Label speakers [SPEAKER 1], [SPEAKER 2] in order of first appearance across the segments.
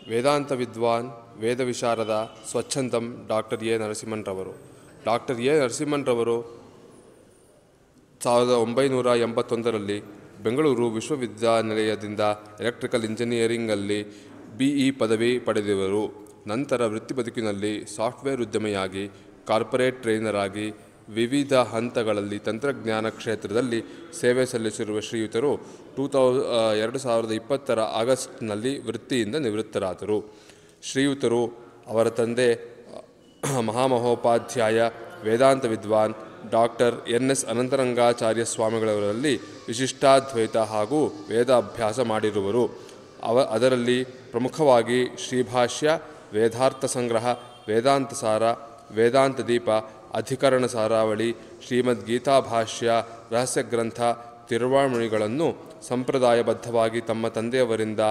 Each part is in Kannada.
[SPEAKER 1] ವೇದಾಂತ ವಿದ್ವಾನ್, ವೇದ ವಿಶಾರದ, ಸ್ವಚ್ಛಂದಂ ಡಾಕ್ಟರ್ ಎ ನರಸಿಂಹನ್ರವರು. ಡಾಕ್ಟರ್ ಎ ನರಸಿಂಹನ್ರವರು 1981ರಲ್ಲಿ ಬೆಂಗಳೂರು ವಿಶ್ವವಿದ್ಯಾನಿಲಯದಿಂದ ಎಲೆಕ್ಟ್ರಿಕಲ್ ಇಂಜಿನಿಯರಿಂಗಲ್ಲಿ BE ಪದವಿ ಪಡೆದವರು. ನಂತರ ವೃತ್ತಿ ಬದುಕಿನಲ್ಲಿ ಸಾಫ್ಟ್ವೇರ್ ಉದ್ಯಮಿಯಾಗಿ, ಕಾರ್ಪೊರೇಟ್ ಟ್ರೈನರ್ ಆಗಿ ವಿವಿಧ ಹಂತಗಳಲ್ಲಿ ತಂತ್ರಜ್ಞಾನ ಕ್ಷೇತ್ರದಲ್ಲಿ ಸೇವೆ ಸಲ್ಲಿಸಿರುವ ಶ್ರೀಯುತರು 2020ರ ಆಗಸ್ಟ್ನಲ್ಲಿ ವೃತ್ತಿಯಿಂದ ನಿವೃತ್ತರಾದರು. ಶ್ರೀಯುತರು ಅವರ ತಂದೆ ಮಹಾಮಹೋಪಾಧ್ಯಾಯ, ವೇದಾಂತ ವಿದ್ವಾನ್ ಡಾಕ್ಟರ್ NS ಅನಂತರಂಗಾಚಾರ್ಯ ಸ್ವಾಮಿಗಳವರಲ್ಲಿ ವಿಶಿಷ್ಟಾದ್ವೈತ ಹಾಗೂ ವೇದಾಭ್ಯಾಸ ಮಾಡಿರುವರು. ಅದರಲ್ಲಿ ಪ್ರಮುಖವಾಗಿ ಶ್ರೀಭಾಷ್ಯ, ವೇದಾರ್ಥ ಸಂಗ್ರಹ, ವೇದಾಂತ ಸಾರ, ವೇದಾಂತ ದೀಪ, ಅಧಿಕರಣ ಸಾರಾವಳಿ, ಶ್ರೀಮದ್ಗೀತಾ ಭಾಷ್ಯ, ರಹಸ್ಯ ಗ್ರಂಥ, ತಿರುವಾಮಣಿಗಳನ್ನು ಸಂಪ್ರದಾಯಬದ್ಧವಾಗಿ ತಮ್ಮ ತಂದೆಯವರಿಂದ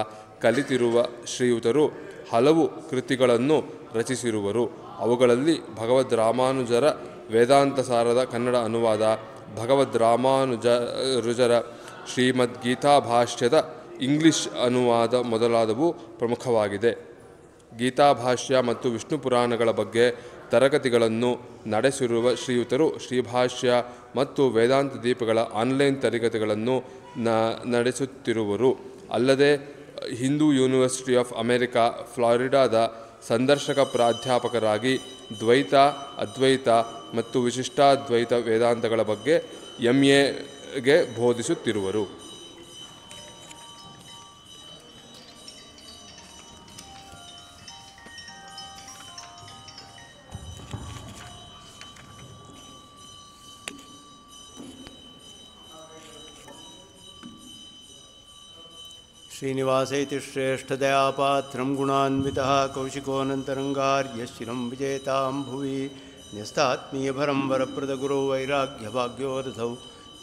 [SPEAKER 1] ಕಲಿತಿರುವ ಶ್ರೀಯುತರು ಹಲವು ಕೃತಿಗಳನ್ನು ರಚಿಸಿರುವರು. ಅವುಗಳಲ್ಲಿ ಭಗವದ್ ರಾಮಾನುಜರ ವೇದಾಂತ ಸಾರದ ಕನ್ನಡ ಅನುವಾದ, ಭಗವದ್ ರಾಮಾನುಜರ ಶ್ರೀಮದ್ಗೀತಾ ಭಾಷ್ಯದ ಇಂಗ್ಲಿಷ್ ಅನುವಾದ ಮೊದಲಾದವು ಪ್ರಮುಖವಾಗಿದೆ. ಗೀತಾಭಾಷ್ಯ ಮತ್ತು ವಿಷ್ಣು ಪುರಾಣಗಳ ಬಗ್ಗೆ ತರಗತಿಗಳನ್ನು ನಡೆಸಿರುವ ಶ್ರೀಯುತರು ಶ್ರೀಭಾಷ್ಯ ಮತ್ತು ವೇದಾಂತ ದೀಪಗಳ ಆನ್ಲೈನ್ ತರಗತಿಗಳನ್ನು ನಡೆಸುತ್ತಿರುವರು. ಅಲ್ಲದೆ ಹಿಂದೂ ಯೂನಿವರ್ಸಿಟಿ ಆಫ್ ಅಮೆರಿಕಾ, ಫ್ಲಾರಿಡಾದ ಸಂದರ್ಶಕ ಪ್ರಾಧ್ಯಾಪಕರಾಗಿ ದ್ವೈತ, ಅದ್ವೈತ ಮತ್ತು ವಿಶಿಷ್ಟಾದ್ವೈತ ವೇದಾಂತಗಳ ಬಗ್ಗೆ MAಗೆ ಬೋಧಿಸುತ್ತಿರುವರು.
[SPEAKER 2] ಶ್ರೀನಿವಾಸೈತಿ ಶ್ರೇಷ್ಠದಯಾಪಾತ್ರಂ ಗುಣಾನ್ವಿತಃ ಕೌಶಿಕೋನಂತರಂಗಾರ್ಯಶಿರಂ ವಿಜೇತಾಂ ಭುವಿ ನ್ಯಸ್ತಾತ್ಮೀಯಭರಂ ವರಪ್ರದಗುರೋ ವೈರಾಗ್ಯಭಾಗ್ಯೋರಥೌ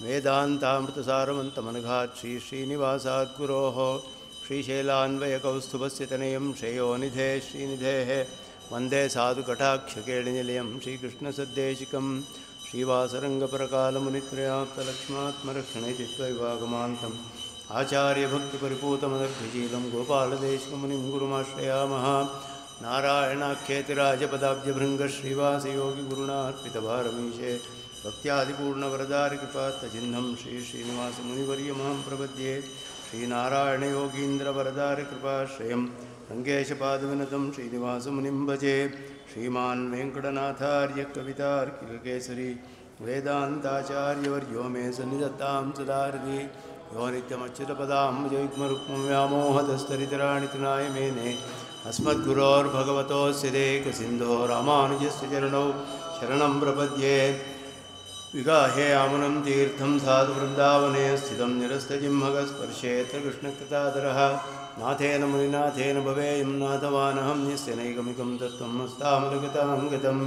[SPEAKER 2] ವೇದಾಂತಾಮೃತಸಾರವಂತಮನಘಾತ್ ಶ್ರೀನಿವಾಸಾತ್ ಗುರೋಃ ಶ್ರೀಶೈಲಾನ್ವಯಕೌಸ್ತುಭಸ್ಯ ತನಯಂ ಶ್ರೇಯೋನಿಧೇ ಶ್ರೀನಿಧೇಃ ವಂದೇ ಸಾಧುಕಟಾಕ್ಷಕೇಳಿನಿಲಯಂ ಶ್ರೀಕೃಷ್ಣಸದ್ದೇಶಿಕಂ ಶ್ರೀವಾಸರಂಗಪರಕಾಲಮುನಿತ್ರಯಾಪ್ತಲಕ್ಷ್ಮಾತ್ಮರಕ್ಷಣೈತಿ ತ್ವೈವಾಗಮಾಂತಂ ಆಚಾರ್ಯಭಕ್ತಿಪರಿಪೂತಮದರ್ಭಜೀಲಂ ಗೋಪಾಲದೇಶಿಕಮುನಿಂ ಗುರುಮಾಶ್ರಯಾಮಃ. ನಾರಾಯಣಾಖ್ಯೇತಿರಾಜಪದಾಬ್ಜಭೃಂಗಶ್ರೀವಾಸಯೋಗಿಗುರುಣಾರ್ಪಿತಭಾರಮೀಶೆ ಭಕ್ತ್ಯಾದಿಪೂರ್ಣವರದಾರಿಕೃಪಾತ್ತಚಿಹ್ನಂ ಶ್ರೀಶ್ರೀನಿವಾಸಮುನಿವರ್ಯಮಹಂ ಪ್ರಪದ್ಯೆ. ಶ್ರೀನಾರಾಯಣಯೋಗೀಂದ್ರವರದಾರಿಕೃಪಾಶ್ರಯಂ ರಂಗೇಶಪಾದವಿನತಂ ಶ್ರೀನಿವಾಸಮುನಿಂ ಭಜೆ. ಶ್ರೀಮಾನ್ ವೆಂಕಟನಾಥಾರ್ಯ ಕವಿತಾರ್ಕಿಕಕೇಸರಿ ವೇದಾಂತಾಚಾರ್ಯವರ್ಯೋ ಮೇ ಸನ್ನಿಧತ್ತಾಂ ಸದಾಹೃದಿ. ಯೋ ನಿತ್ಯಮಚ್ಯುತಪದಾಂಬುಜಯುಗ್ಮರುಕ್ಮವ್ಯಾಮೋಹತಸ್ತರಿತರಾಣಿ ತೃಣಾಯ ಮೇನೆ ಅಸ್ಮದ್ಗುರೋರ್ಭಗವತೋಸ್ಯ ದೇಕಸಿಂಧೋ ರಾಮಾನುಜಸ್ಯ ಚರಣೌ ಶರಣಂ ಪ್ರಪದ್ಯೆ. ವಿಗಾಹೇ ಆಮುನಂ ತೀರ್ಥಂ ಸಾಧು ವೃಂದಾವನೆ ಸ್ಥಿತಂ ನಿರಸ್ತಜಿಂಹಗಸ್ಪರ್ಶೇತ್ರ ಕೃಷ್ಣಕೃತಾದರಃ ನಾಥೇನ ಮುನಿನಾಥೇನ ಭವೇಯಂ ನಾಥವಾನಹಂ ಯಸ್ಯ ನೈಗಮಿಕಂ ತತ್ವಂ ಹಸ್ತಾಮಲಗತಾಂ ಗತಂ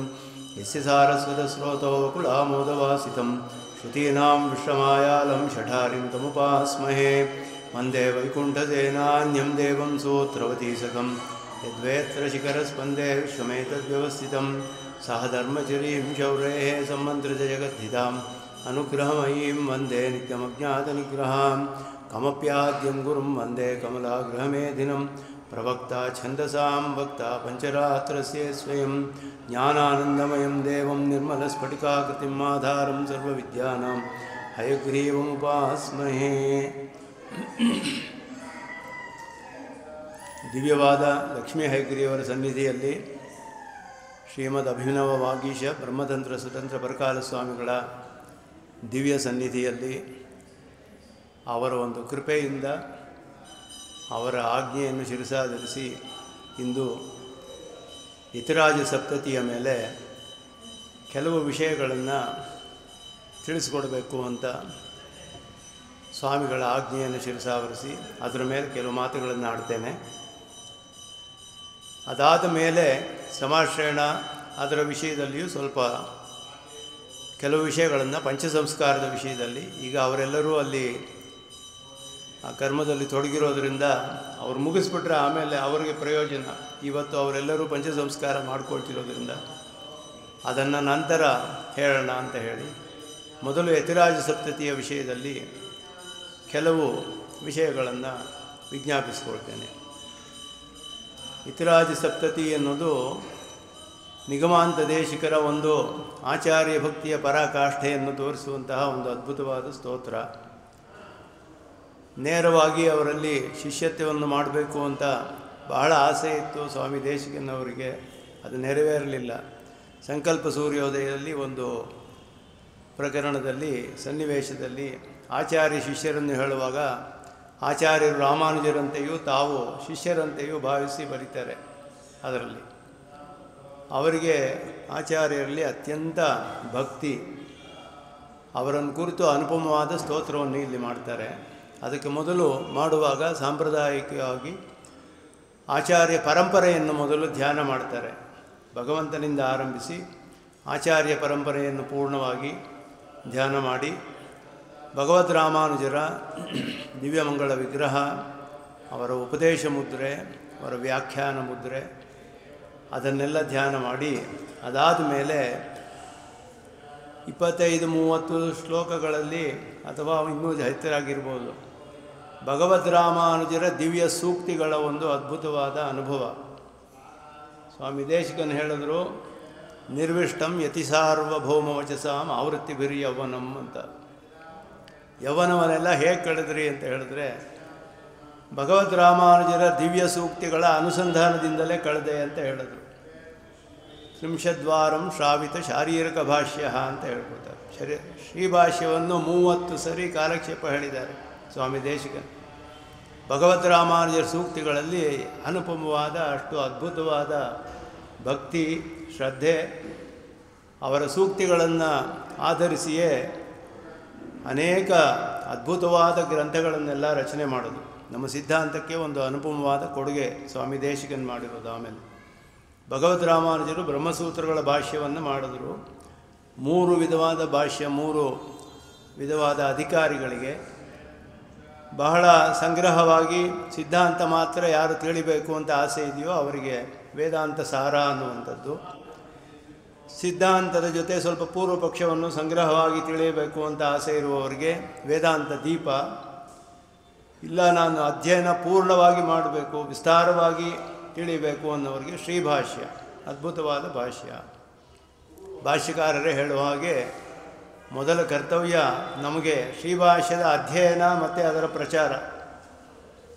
[SPEAKER 2] ಯಸ್ಯ ಸಾರಸ್ವತಸ್ರೋತೋ ಕುಲಾಮೋದವಾಸಿತಂ ಶ್ರುತೀನಾಂ ವಿಶ್ವಮಾಯಾಲಂ ಷಠಾರಿಂ ತಮುಪಾಸ್ಮಹೇ. ವಂದೇ ವೈಕುಂಠಸೇನಾನ್ಯಂ ದೇವಂ ಸೂತ್ರವತೀಸಕಂ ಯದ್ವೇತ್ರ ಶಿಖರಸ್ಪಂದೇ ವಿಶ್ವಮೇತದ್ವ್ಯವಸ್ಥಿತಂ ಸಹ ಧರ್ಮಚರೀಂ ಶೌರೇಃ ಸಂಮಂತ್ರಿತ ಜಗದ್ಧಿತಾಂ ಅನುಗ್ರಹಮಯೀಂ ವಂದೇ ನಿತ್ಯಮಜ್ಞಾತನಿಗ್ರಹಾಂ. ಕಮಪ್ಯಾದ್ಯಂ ಗುರುಂ ವಂದೇ ಕಮಲಾಗ್ರಹಮೇಧಿನಂ ಪ್ರವಕ್ತಾ ಛಂದಸಾಂ ವಕ್ತಾ ಪಂಚರಾತ್ರಸ್ಯ ಸ್ವಯಂ ಜ್ಞಾನಾನಂದಮಯಂ ದೇವಂ ನಿರ್ಮಲಸ್ಫಟಿಕಾಕೃತಿಂ ಆಧಾರಂ ಸರ್ವವಿದ್ಯಾನಾಂ ಹಯಗ್ರೀವಮುಪಾಸ್ಮಹೇ. ದಿವ್ಯವಾದ ಲಕ್ಷ್ಮೀ ಹಯಗ್ರೀವರ ಸನ್ನಿಧಿಯಲ್ಲಿ ಶ್ರೀಮದ್ ಅಭಿನವ ವಾಗೀಶ ಬ್ರಹ್ಮತಂತ್ರ ಸ್ವತಂತ್ರ ಪರಕಾಲ ಸ್ವಾಮಿಗಳ ದಿವ್ಯ ಸನ್ನಿಧಿಯಲ್ಲಿ ಅವರ ಒಂದು ಕೃಪೆಯಿಂದ ಅವರ ಆಜ್ಞೆಯನ್ನು ಶಿರಸಾಧರಿಸಿ ಇಂದು ಯತಿರಾಜ ಸಪ್ತತಿಯ ಮೇಲೆ ಕೆಲವು ವಿಷಯಗಳನ್ನು ತಿಳಿಸ್ಕೊಡ್ಬೇಕು ಅಂತ ಸ್ವಾಮಿಗಳ ಆಜ್ಞೆಯನ್ನು ಶಿರಸಾವರಿಸಿ ಅದರ ಮೇಲೆ ಕೆಲವು ಮಾತುಗಳನ್ನು ಆಡ್ತೇನೆ. ಅದಾದ ಮೇಲೆ ಸಮಾಶ್ರಯಣ ಅದರ ವಿಷಯದಲ್ಲಿಯೂ ಸ್ವಲ್ಪ ಕೆಲವು ವಿಷಯಗಳನ್ನು ಪಂಚಸಂಸ್ಕಾರದ ವಿಷಯದಲ್ಲಿ ಈಗ ಅವರೆಲ್ಲರೂ ಅಲ್ಲಿ ಆ ಕರ್ಮದಲ್ಲಿ ತೊಡಗಿರೋದ್ರಿಂದ ಅವ್ರು ಮುಗಿಸ್ಬಿಟ್ರೆ ಆಮೇಲೆ ಅವರಿಗೆ ಪ್ರಯೋಜನ. ಇವತ್ತು ಅವರೆಲ್ಲರೂ ಪಂಚಸಂಸ್ಕಾರ ಮಾಡ್ಕೊಳ್ತಿರೋದ್ರಿಂದ ಅದನ್ನು ನಂತರ ಹೇಳೋಣ ಅಂತ ಹೇಳಿ ಮೊದಲು ಯತಿರಾಜ ಸಪ್ತತಿಯ ವಿಷಯದಲ್ಲಿ ಕೆಲವು ವಿಷಯಗಳನ್ನು ವಿಜ್ಞಾಪಿಸ್ಕೊಳ್ತೇನೆ. ಇತಿರಾಜ ಸಪ್ತತಿ ಎನ್ನುವುದು ನಿಗಮಾಂತ ದೇಶಿಕರ ಒಂದು ಆಚಾರ್ಯ ಭಕ್ತಿಯ ಪರಾಕಾಷ್ಠೆಯನ್ನು ತೋರಿಸುವಂತಹ ಒಂದು ಅದ್ಭುತವಾದ ಸ್ತೋತ್ರ. ನೇರವಾಗಿ ಅವರಲ್ಲಿ ಶಿಷ್ಯತ್ವವನ್ನು ಮಾಡಬೇಕು ಅಂತ ಬಹಳ ಆಸೆ ಇತ್ತು ಸ್ವಾಮಿ ದೇಶಿಕನವರಿಗೆ, ಅದು ನೆರವೇರಲಿಲ್ಲ. ಸಂಕಲ್ಪ ಸೂರ್ಯೋದಯದಲ್ಲಿ ಒಂದು ಪ್ರಕರಣದಲ್ಲಿ ಸನ್ನಿವೇಶದಲ್ಲಿ ಆಚಾರ್ಯ ಶಿಷ್ಯರನ್ನು ಹೇಳುವಾಗ ಆಚಾರ್ಯರು ರಾಮಾನುಜರಂತೆಯೂ ತಾವು ಶಿಷ್ಯರಂತೆಯೂ ಭಾವಿಸಿ ಬರೀತಾರೆ. ಅದರಲ್ಲಿ ಅವರಿಗೆ ಆಚಾರ್ಯರಲ್ಲಿ ಅತ್ಯಂತ ಭಕ್ತಿ, ಅವರನ್ನು ಕುರಿತು ಅನುಪಮವಾದ ಸ್ತೋತ್ರವನ್ನು ಇಲ್ಲಿ ಮಾಡ್ತಾರೆ. ಅದಕ್ಕೆ ಮೊದಲು ಮಾಡುವಾಗ ಸಾಂಪ್ರದಾಯಿಕವಾಗಿ ಆಚಾರ್ಯ ಪರಂಪರೆಯನ್ನು ಮೊದಲು ಧ್ಯಾನ ಮಾಡ್ತಾರೆ. ಭಗವಂತನಿಂದ ಆರಂಭಿಸಿ ಆಚಾರ್ಯ ಪರಂಪರೆಯನ್ನು ಪೂರ್ಣವಾಗಿ ಧ್ಯಾನ ಮಾಡಿ ಭಗವದ್ ರಾಮಾನುಜರ ದಿವ್ಯಮಂಗಳ ವಿಗ್ರಹ, ಅವರ ಉಪದೇಶ ಮುದ್ರೆ, ಅವರ ವ್ಯಾಖ್ಯಾನ ಮುದ್ರೆ ಅದನ್ನೆಲ್ಲ ಧ್ಯಾನ ಮಾಡಿ ಅದಾದ ಮೇಲೆ 25-30 ಶ್ಲೋಕಗಳಲ್ಲಿ ಅಥವಾ ಇನ್ನೂ ಹೆಚ್ಚರಾಗಿರ್ಬೋದು ಭಗವದ್ ರಾಮಾನುಜರ ದಿವ್ಯ ಸೂಕ್ತಿಗಳ ಒಂದು ಅದ್ಭುತವಾದ ಅನುಭವ. ಸ್ವಾಮಿ ದೇಶಿಕನ್ ಹೇಳಿದ್ರು, ನಿರ್ವಿಷ್ಟಂ ಯತಿ ಸಾರ್ವಭೌಮ ವಚಸಾಂ ಆವೃತ್ತಿಭಿರ್ ಯೌವನಂ ಅಂತ. ಯೌವನವನ್ನೆಲ್ಲ ಹೇಗೆ ಕಳೆದ್ರಿ ಅಂತ ಹೇಳಿದ್ರೆ ಭಗವದ್ ರಾಮಾನುಜರ ದಿವ್ಯ ಸೂಕ್ತಿಗಳ ಅನುಸಂಧಾನದಿಂದಲೇ ಕಳೆದೆ ಅಂತ ಹೇಳಿದ್ರು. ತ್ರಿಂಶದ್ವಾರಂ ಶ್ರಾವಿತ ಶಾರೀರಿಕ ಭಾಷ್ಯ ಅಂತ ಹೇಳ್ಕೊತಾರೆ. ಶ್ರೀಭಾಷ್ಯವನ್ನು 30 ಸರಿ ಕಾಲಕ್ಷೇಪ ಹೇಳಿದ್ದಾರೆ ಸ್ವಾಮಿ ದೇಶಿಕನ್. ಭಗವದ್ ರಾಮಾನುಜರ ಸೂಕ್ತಿಗಳಲ್ಲಿ ಅನುಪಮವಾದ ಅಷ್ಟು ಅದ್ಭುತವಾದ ಭಕ್ತಿ ಶ್ರದ್ಧೆ, ಅವರ ಸೂಕ್ತಿಗಳನ್ನು ಆಧರಿಸಿಯೇ ಅನೇಕ ಅದ್ಭುತವಾದ ಗ್ರಂಥಗಳನ್ನೆಲ್ಲ ರಚನೆ ಮಾಡೋದು. ನಮ್ಮ ಸಿದ್ಧಾಂತಕ್ಕೆ ಒಂದು ಅನುಪಮವಾದ ಕೊಡುಗೆ ಸ್ವಾಮಿ ದೇಶಿಕನ್ ಮಾಡಿರೋದು. ಆಮೇಲೆ ಭಗವದ್ ರಾಮಾನುಜರು ಬ್ರಹ್ಮಸೂತ್ರಗಳ ಭಾಷ್ಯವನ್ನು ಮಾಡಿದ್ರು. 3 ವಿಧವಾದ ಭಾಷ್ಯ, 3 ವಿಧವಾದ ಅಧಿಕಾರಿಗಳಿಗೆ ಬಹಳ ಸಂಗ್ರಹವಾಗಿ ಸಿದ್ಧಾಂತ ಮಾತ್ರ ಯಾರು ತಿಳಿಬೇಕು ಅಂತ ಆಸೆ ಇದೆಯೋ ಅವರಿಗೆ ವೇದಾಂತ ಸಾರ ಅನ್ನುವಂಥದ್ದು, ಸಿದ್ಧಾಂತದ ಜೊತೆ ಸ್ವಲ್ಪ ಪೂರ್ವ ಪಕ್ಷವನ್ನು ಸಂಗ್ರಹವಾಗಿ ತಿಳಿಯಬೇಕು ಅಂತ ಆಸೆ ಇರುವವರಿಗೆ ವೇದಾಂತ ದೀಪ, ಇಲ್ಲ ನಾನು ಅಧ್ಯಯನ ಪೂರ್ಣವಾಗಿ ಮಾಡಬೇಕು ವಿಸ್ತಾರವಾಗಿ ತಿಳಿಯಬೇಕು ಅನ್ನೋರಿಗೆ ಶ್ರೀಭಾಷ್ಯ, ಅದ್ಭುತವಾದ ಭಾಷ್ಯ. ಭಾಷ್ಯಕಾರರೇ ಹೇಳುವ ಹಾಗೆ ಮೊದಲ ಕರ್ತವ್ಯ ನಮಗೆ ಶ್ರೀಭಾಷ್ಯದ ಅಧ್ಯಯನ ಮತ್ತು ಅದರ ಪ್ರಚಾರ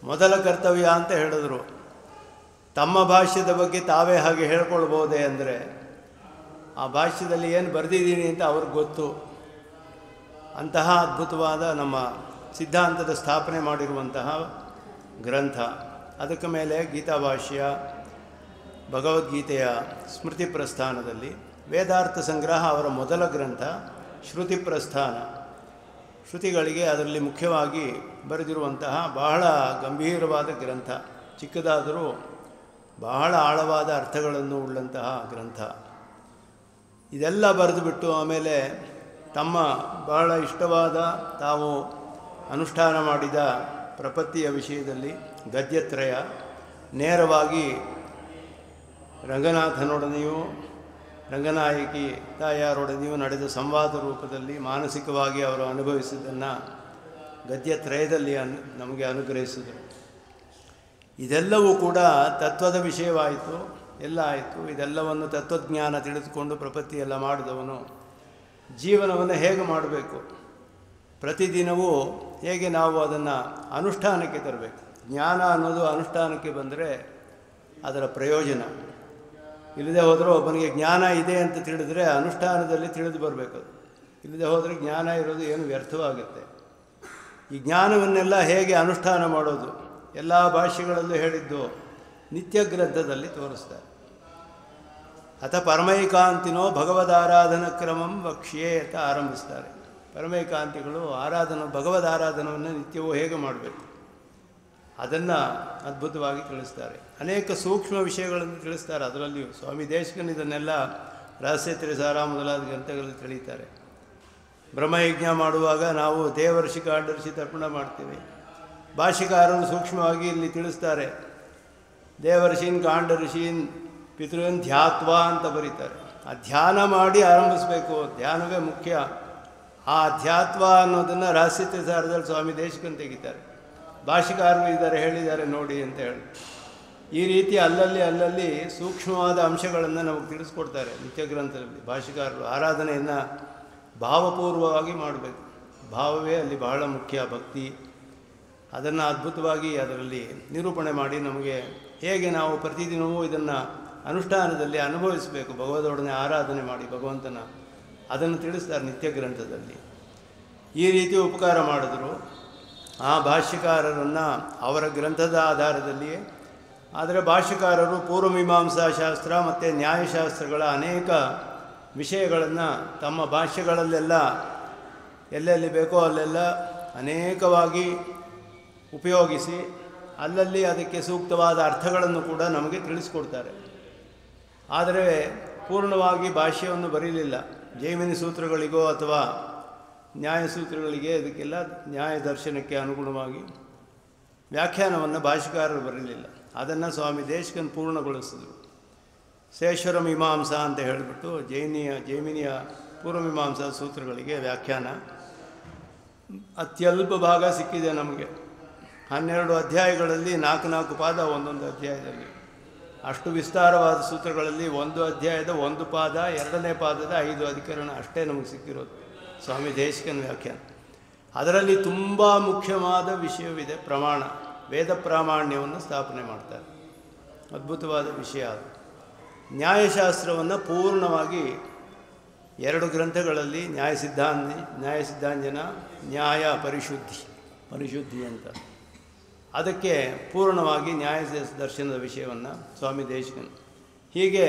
[SPEAKER 2] ಮೊದಲ ಕರ್ತವ್ಯ ಅಂತ ಹೇಳಿದ್ರು. ತಮ್ಮ ಭಾಷ್ಯದ ಬಗ್ಗೆ ತಾವೇ ಹಾಗೆ ಹೇಳ್ಕೊಳ್ಬೋದೇ ಅಂದರೆ ಆ ಭಾಷ್ಯದಲ್ಲಿ ಏನು ಬರೆದಿದ್ದೀನಿ ಅಂತ ಅವ್ರಿಗೆ ಗೊತ್ತು. ಅಂತಹ ಅದ್ಭುತವಾದ ನಮ್ಮ ಸಿದ್ಧಾಂತದ ಸ್ಥಾಪನೆ ಮಾಡಿರುವಂತಹ ಗ್ರಂಥ. ಅದಕ್ಕೆ ಮೇಲೆ ಗೀತಾಭಾಷ್ಯ, ಭಗವದ್ಗೀತೆಯ ಸ್ಮೃತಿ ಪ್ರಸ್ಥಾನದಲ್ಲಿ ವೇದಾರ್ಥ ಸಂಗ್ರಹ ಅವರ ಮೊದಲ ಗ್ರಂಥ. ಶ್ರುತಿ ಪ್ರಸ್ಥಾನ, ಶ್ರುತಿಗಳಿಗೆ ಅದರಲ್ಲಿ ಮುಖ್ಯವಾಗಿ ಬರೆದಿರುವಂತಹ ಬಹಳ ಗಂಭೀರವಾದ ಗ್ರಂಥ, ಚಿಕ್ಕದಾದರೂ ಬಹಳ ಆಳವಾದ ಅರ್ಥಗಳನ್ನು ಉಳ್ಳಂತಹ ಗ್ರಂಥ. ಇದೆಲ್ಲ ಬರೆದುಬಿಟ್ಟು ಆಮೇಲೆ ತಮ್ಮ ಬಹಳ ಇಷ್ಟವಾದ ತಾವು ಅನುಷ್ಠಾನ ಮಾಡಿದ ಪ್ರಪತ್ತಿಯ ವಿಷಯದಲ್ಲಿ ಗದ್ಯತ್ರಯ ನೇರವಾಗಿ ರಂಗನಾಥನೊಡನೆಯೂ ರಂಗನಾಯಕಿ ತಾಯಾರೊಡನೆಯೂ ನಡೆದ ಸಂವಾದ ರೂಪದಲ್ಲಿ ಮಾನಸಿಕವಾಗಿ ಅವರು ಅನುಭವಿಸಿದ್ದನ್ನು ಗದ್ಯತ್ರಯದಲ್ಲಿ ನಮಗೆ ಅನುಗ್ರಹಿಸಿದರು. ಇದೆಲ್ಲವೂ ಕೂಡ ತತ್ವದ ವಿಷಯವಾಯಿತು, ಎಲ್ಲ ಆಯಿತು. ಇದೆಲ್ಲವನ್ನು ತತ್ವಜ್ಞಾನ ತಿಳಿದುಕೊಂಡು ಪ್ರಪತ್ತಿಯೆಲ್ಲ ಮಾಡಿದವನು ಜೀವನವನ್ನು ಹೇಗೆ ಮಾಡಬೇಕು, ಪ್ರತಿದಿನವೂ ಹೇಗೆ ನಾವು ಅದನ್ನು ಅನುಷ್ಠಾನಕ್ಕೆ ತರಬೇಕು. ಜ್ಞಾನ ಅನ್ನೋದು ಅನುಷ್ಠಾನಕ್ಕೆ ಬಂದರೆ ಅದರ ಪ್ರಯೋಜನ. ಇಲ್ಲದೆ ಹೋದರೂ ಒಬ್ಬನಿಗೆ ಜ್ಞಾನ ಇದೆ ಅಂತ ತಿಳಿದರೆ ಅನುಷ್ಠಾನದಲ್ಲಿ ತಿಳಿದು ಬರಬೇಕು. ಇಲ್ಲದೆ ಹೋದರೆ ಜ್ಞಾನ ಇರೋದು ಏನು ವ್ಯರ್ಥವಾಗುತ್ತೆ. ಈ ಜ್ಞಾನವನ್ನೆಲ್ಲ ಹೇಗೆ ಅನುಷ್ಠಾನ ಮಾಡೋದು ಎಲ್ಲ ಭಾಷೆಗಳಲ್ಲೂ ಹೇಳಿದ್ದು ನಿತ್ಯ ಗ್ರಂಥದಲ್ಲಿ ತೋರಿಸ್ತಾರೆ. ಅಥ ಪರಮೈಕಾಂತಿನೋ ಭಗವದಾರಾಧನ ಕ್ರಮಂ ವಕ್ಷ್ಯೇ ಅಂತ ಆರಂಭಿಸ್ತಾರೆ. ಪರಮೈಕಾಂತಿಗಳು ಭಗವದ್ ಆರಾಧನವನ್ನು ನಿತ್ಯವೂ ಹೇಗೆ ಮಾಡಬೇಕು ಅದನ್ನು ಅದ್ಭುತವಾಗಿ ತಿಳಿಸ್ತಾರೆ. ಅನೇಕ ಸೂಕ್ಷ್ಮ ವಿಷಯಗಳನ್ನು ತಿಳಿಸ್ತಾರೆ. ಅದರಲ್ಲಿಯೂ ಸ್ವಾಮಿ ದೇಶಿಕನ್ ಇದನ್ನೆಲ್ಲ ರಹಸ್ಯ ತ್ರಿಸಾರ ಮೊದಲಾದ ಗ್ರಂಥಗಳಲ್ಲಿ ತಿಳಿತಾರೆ. ಬ್ರಹ್ಮಯಜ್ಞ ಮಾಡುವಾಗ ನಾವು ದೇವರ್ಷಿ ಕಾಂಡರ್ಷಿ ತರ್ಪಣ ಮಾಡ್ತೀವಿ. ಭಾಷಿಕಾರರು ಸೂಕ್ಷ್ಮವಾಗಿ ಇಲ್ಲಿ ತಿಳಿಸ್ತಾರೆ. ದೇವರ್ಷೀನ್ ಕಾಂಡರ್ಷೀನ್ ಪಿತೃನ್ ಧ್ಯಾತ್ವ ಅಂತ ಬರೀತಾರೆ. ಆ ಧ್ಯಾನ ಮಾಡಿ ಆರಂಭಿಸಬೇಕು, ಧ್ಯಾನವೇ ಮುಖ್ಯ. ಆ ಧ್ಯಾತ್ವ ಅನ್ನೋದನ್ನು ರಹಸ್ಯ ತ್ರಿಸಾರದಲ್ಲಿ ಸ್ವಾಮಿ ದೇಶಿಕನ್ ತೆಗಿತಾರೆ. ಭಾಷಿಕಾರರು ಇದ್ದಾರೆ ಹೇಳಿದ್ದಾರೆ ನೋಡಿ ಅಂತ ಹೇಳಿ ಈ ರೀತಿ ಅಲ್ಲಲ್ಲಿ ಸೂಕ್ಷ್ಮವಾದ ಅಂಶಗಳನ್ನು ನಮಗೆ ತಿಳಿಸ್ಕೊಡ್ತಾರೆ ನಿತ್ಯ ಗ್ರಂಥದಲ್ಲಿ ಭಾಷ್ಯಕಾರರು. ಆರಾಧನೆಯನ್ನು ಭಾವಪೂರ್ವವಾಗಿ ಮಾಡಬೇಕು. ಭಾವವೇ ಅಲ್ಲಿ ಬಹಳ ಮುಖ್ಯ. ಭಕ್ತಿ ಅದನ್ನು ಅದ್ಭುತವಾಗಿ ಅದರಲ್ಲಿ ನಿರೂಪಣೆ ಮಾಡಿ ನಮಗೆ ಹೇಗೆ ನಾವು ಪ್ರತಿದಿನವೂ ಇದನ್ನು ಅನುಷ್ಠಾನದಲ್ಲಿ ಅನುಭವಿಸಬೇಕು, ಭಗವದೊಡನೆ ಆರಾಧನೆ ಮಾಡಿ ಭಗವಂತನ, ಅದನ್ನು ತಿಳಿಸ್ತಾರೆ ನಿತ್ಯ ಗ್ರಂಥದಲ್ಲಿ. ಈ ರೀತಿ ಉಪಕಾರ ಮಾಡಿದ್ರು ಆ ಭಾಷ್ಯಕಾರರನ್ನು ಅವರ ಗ್ರಂಥದ ಆಧಾರದಲ್ಲಿಯೇ. ಆದರೆ ಭಾಷ್ಯಕಾರರು ಪೂರ್ವಮೀಮಾಂಸಾ ಶಾಸ್ತ್ರ ಮತ್ತು ನ್ಯಾಯಶಾಸ್ತ್ರಗಳ ಅನೇಕ ವಿಷಯಗಳನ್ನು ತಮ್ಮ ಭಾಷ್ಯಗಳಲ್ಲೆಲ್ಲ ಎಲ್ಲೆಲ್ಲಿ ಬೇಕೋ ಅಲ್ಲೆಲ್ಲ ಅನೇಕವಾಗಿ ಉಪಯೋಗಿಸಿ ಅಲ್ಲಲ್ಲಿ ಅದಕ್ಕೆ ಸೂಕ್ತವಾದ ಅರ್ಥಗಳನ್ನು ಕೂಡ ನಮಗೆ ತಿಳಿಸ್ಕೊಡ್ತಾರೆ. ಆದರೆ ಪೂರ್ಣವಾಗಿ ಭಾಷ್ಯವನ್ನು ಬರೀಲಿಲ್ಲ. ಜೈಮಿನಿ ಸೂತ್ರಗಳಿಗೋ ಅಥವಾ ನ್ಯಾಯಸೂತ್ರಗಳಿಗೆ ಅದಕ್ಕೆಲ್ಲ ನ್ಯಾಯ ದರ್ಶನಕ್ಕೆ ಅನುಗುಣವಾಗಿ ವ್ಯಾಖ್ಯಾನವನ್ನು ಭಾಷ್ಯಕಾರರು ಬರಲಿಲ್ಲ. ಅದನ್ನು ಸ್ವಾಮಿ ದೇಶಿಕನ್ ಪೂರ್ಣಗೊಳಿಸಿದರು. ಶೇಷರ ಮೀಮಾಂಸಾ ಅಂತ ಹೇಳಿಬಿಟ್ಟು ಜೈಮಿನಿಯ ಪೂರ್ವಮೀಮಾಂಸಾ ಸೂತ್ರಗಳಿಗೆ ವ್ಯಾಖ್ಯಾನ ಅತ್ಯಲ್ಪ ಭಾಗ ಸಿಕ್ಕಿದೆ ನಮಗೆ. 12 ಅಧ್ಯಾಯಗಳಲ್ಲಿ 4 ಪಾದ ಒಂದೊಂದು ಅಧ್ಯಾಯದಲ್ಲಿ. ಅಷ್ಟು ವಿಸ್ತಾರವಾದ ಸೂತ್ರಗಳಲ್ಲಿ ಒಂದು ಅಧ್ಯಾಯದ 1 ಪಾದ, 2ನೇ ಪಾದದ 5 ಅಧಿಕರಣ ಅಷ್ಟೇ ನಮಗೆ ಸಿಕ್ಕಿರೋದು ಸ್ವಾಮಿ ದೇಶಿಕನ ವ್ಯಾಖ್ಯಾನ. ಅದರಲ್ಲಿ ತುಂಬ ಮುಖ್ಯವಾದ ವಿಷಯವಿದೆ. ಪ್ರಮಾಣ, ವೇದ ಪ್ರಾಮಾಣ್ಯವನ್ನು ಸ್ಥಾಪನೆ ಮಾಡ್ತಾರೆ. ಅದ್ಭುತವಾದ ವಿಷಯ ಅದು. ನ್ಯಾಯಶಾಸ್ತ್ರವನ್ನು ಪೂರ್ಣವಾಗಿ 2 ಗ್ರಂಥಗಳಲ್ಲಿ ನ್ಯಾಯಸಿದ್ಧಾಂಜನ, ನ್ಯಾಯ ಪರಿಶುದ್ಧಿ ಅಂತ, ಅದಕ್ಕೆ ಪೂರ್ಣವಾಗಿ ನ್ಯಾಯ ದರ್ಶನದ ವಿಷಯವನ್ನು ಸ್ವಾಮಿ ದೇಶಿಕನ್. ಹೀಗೆ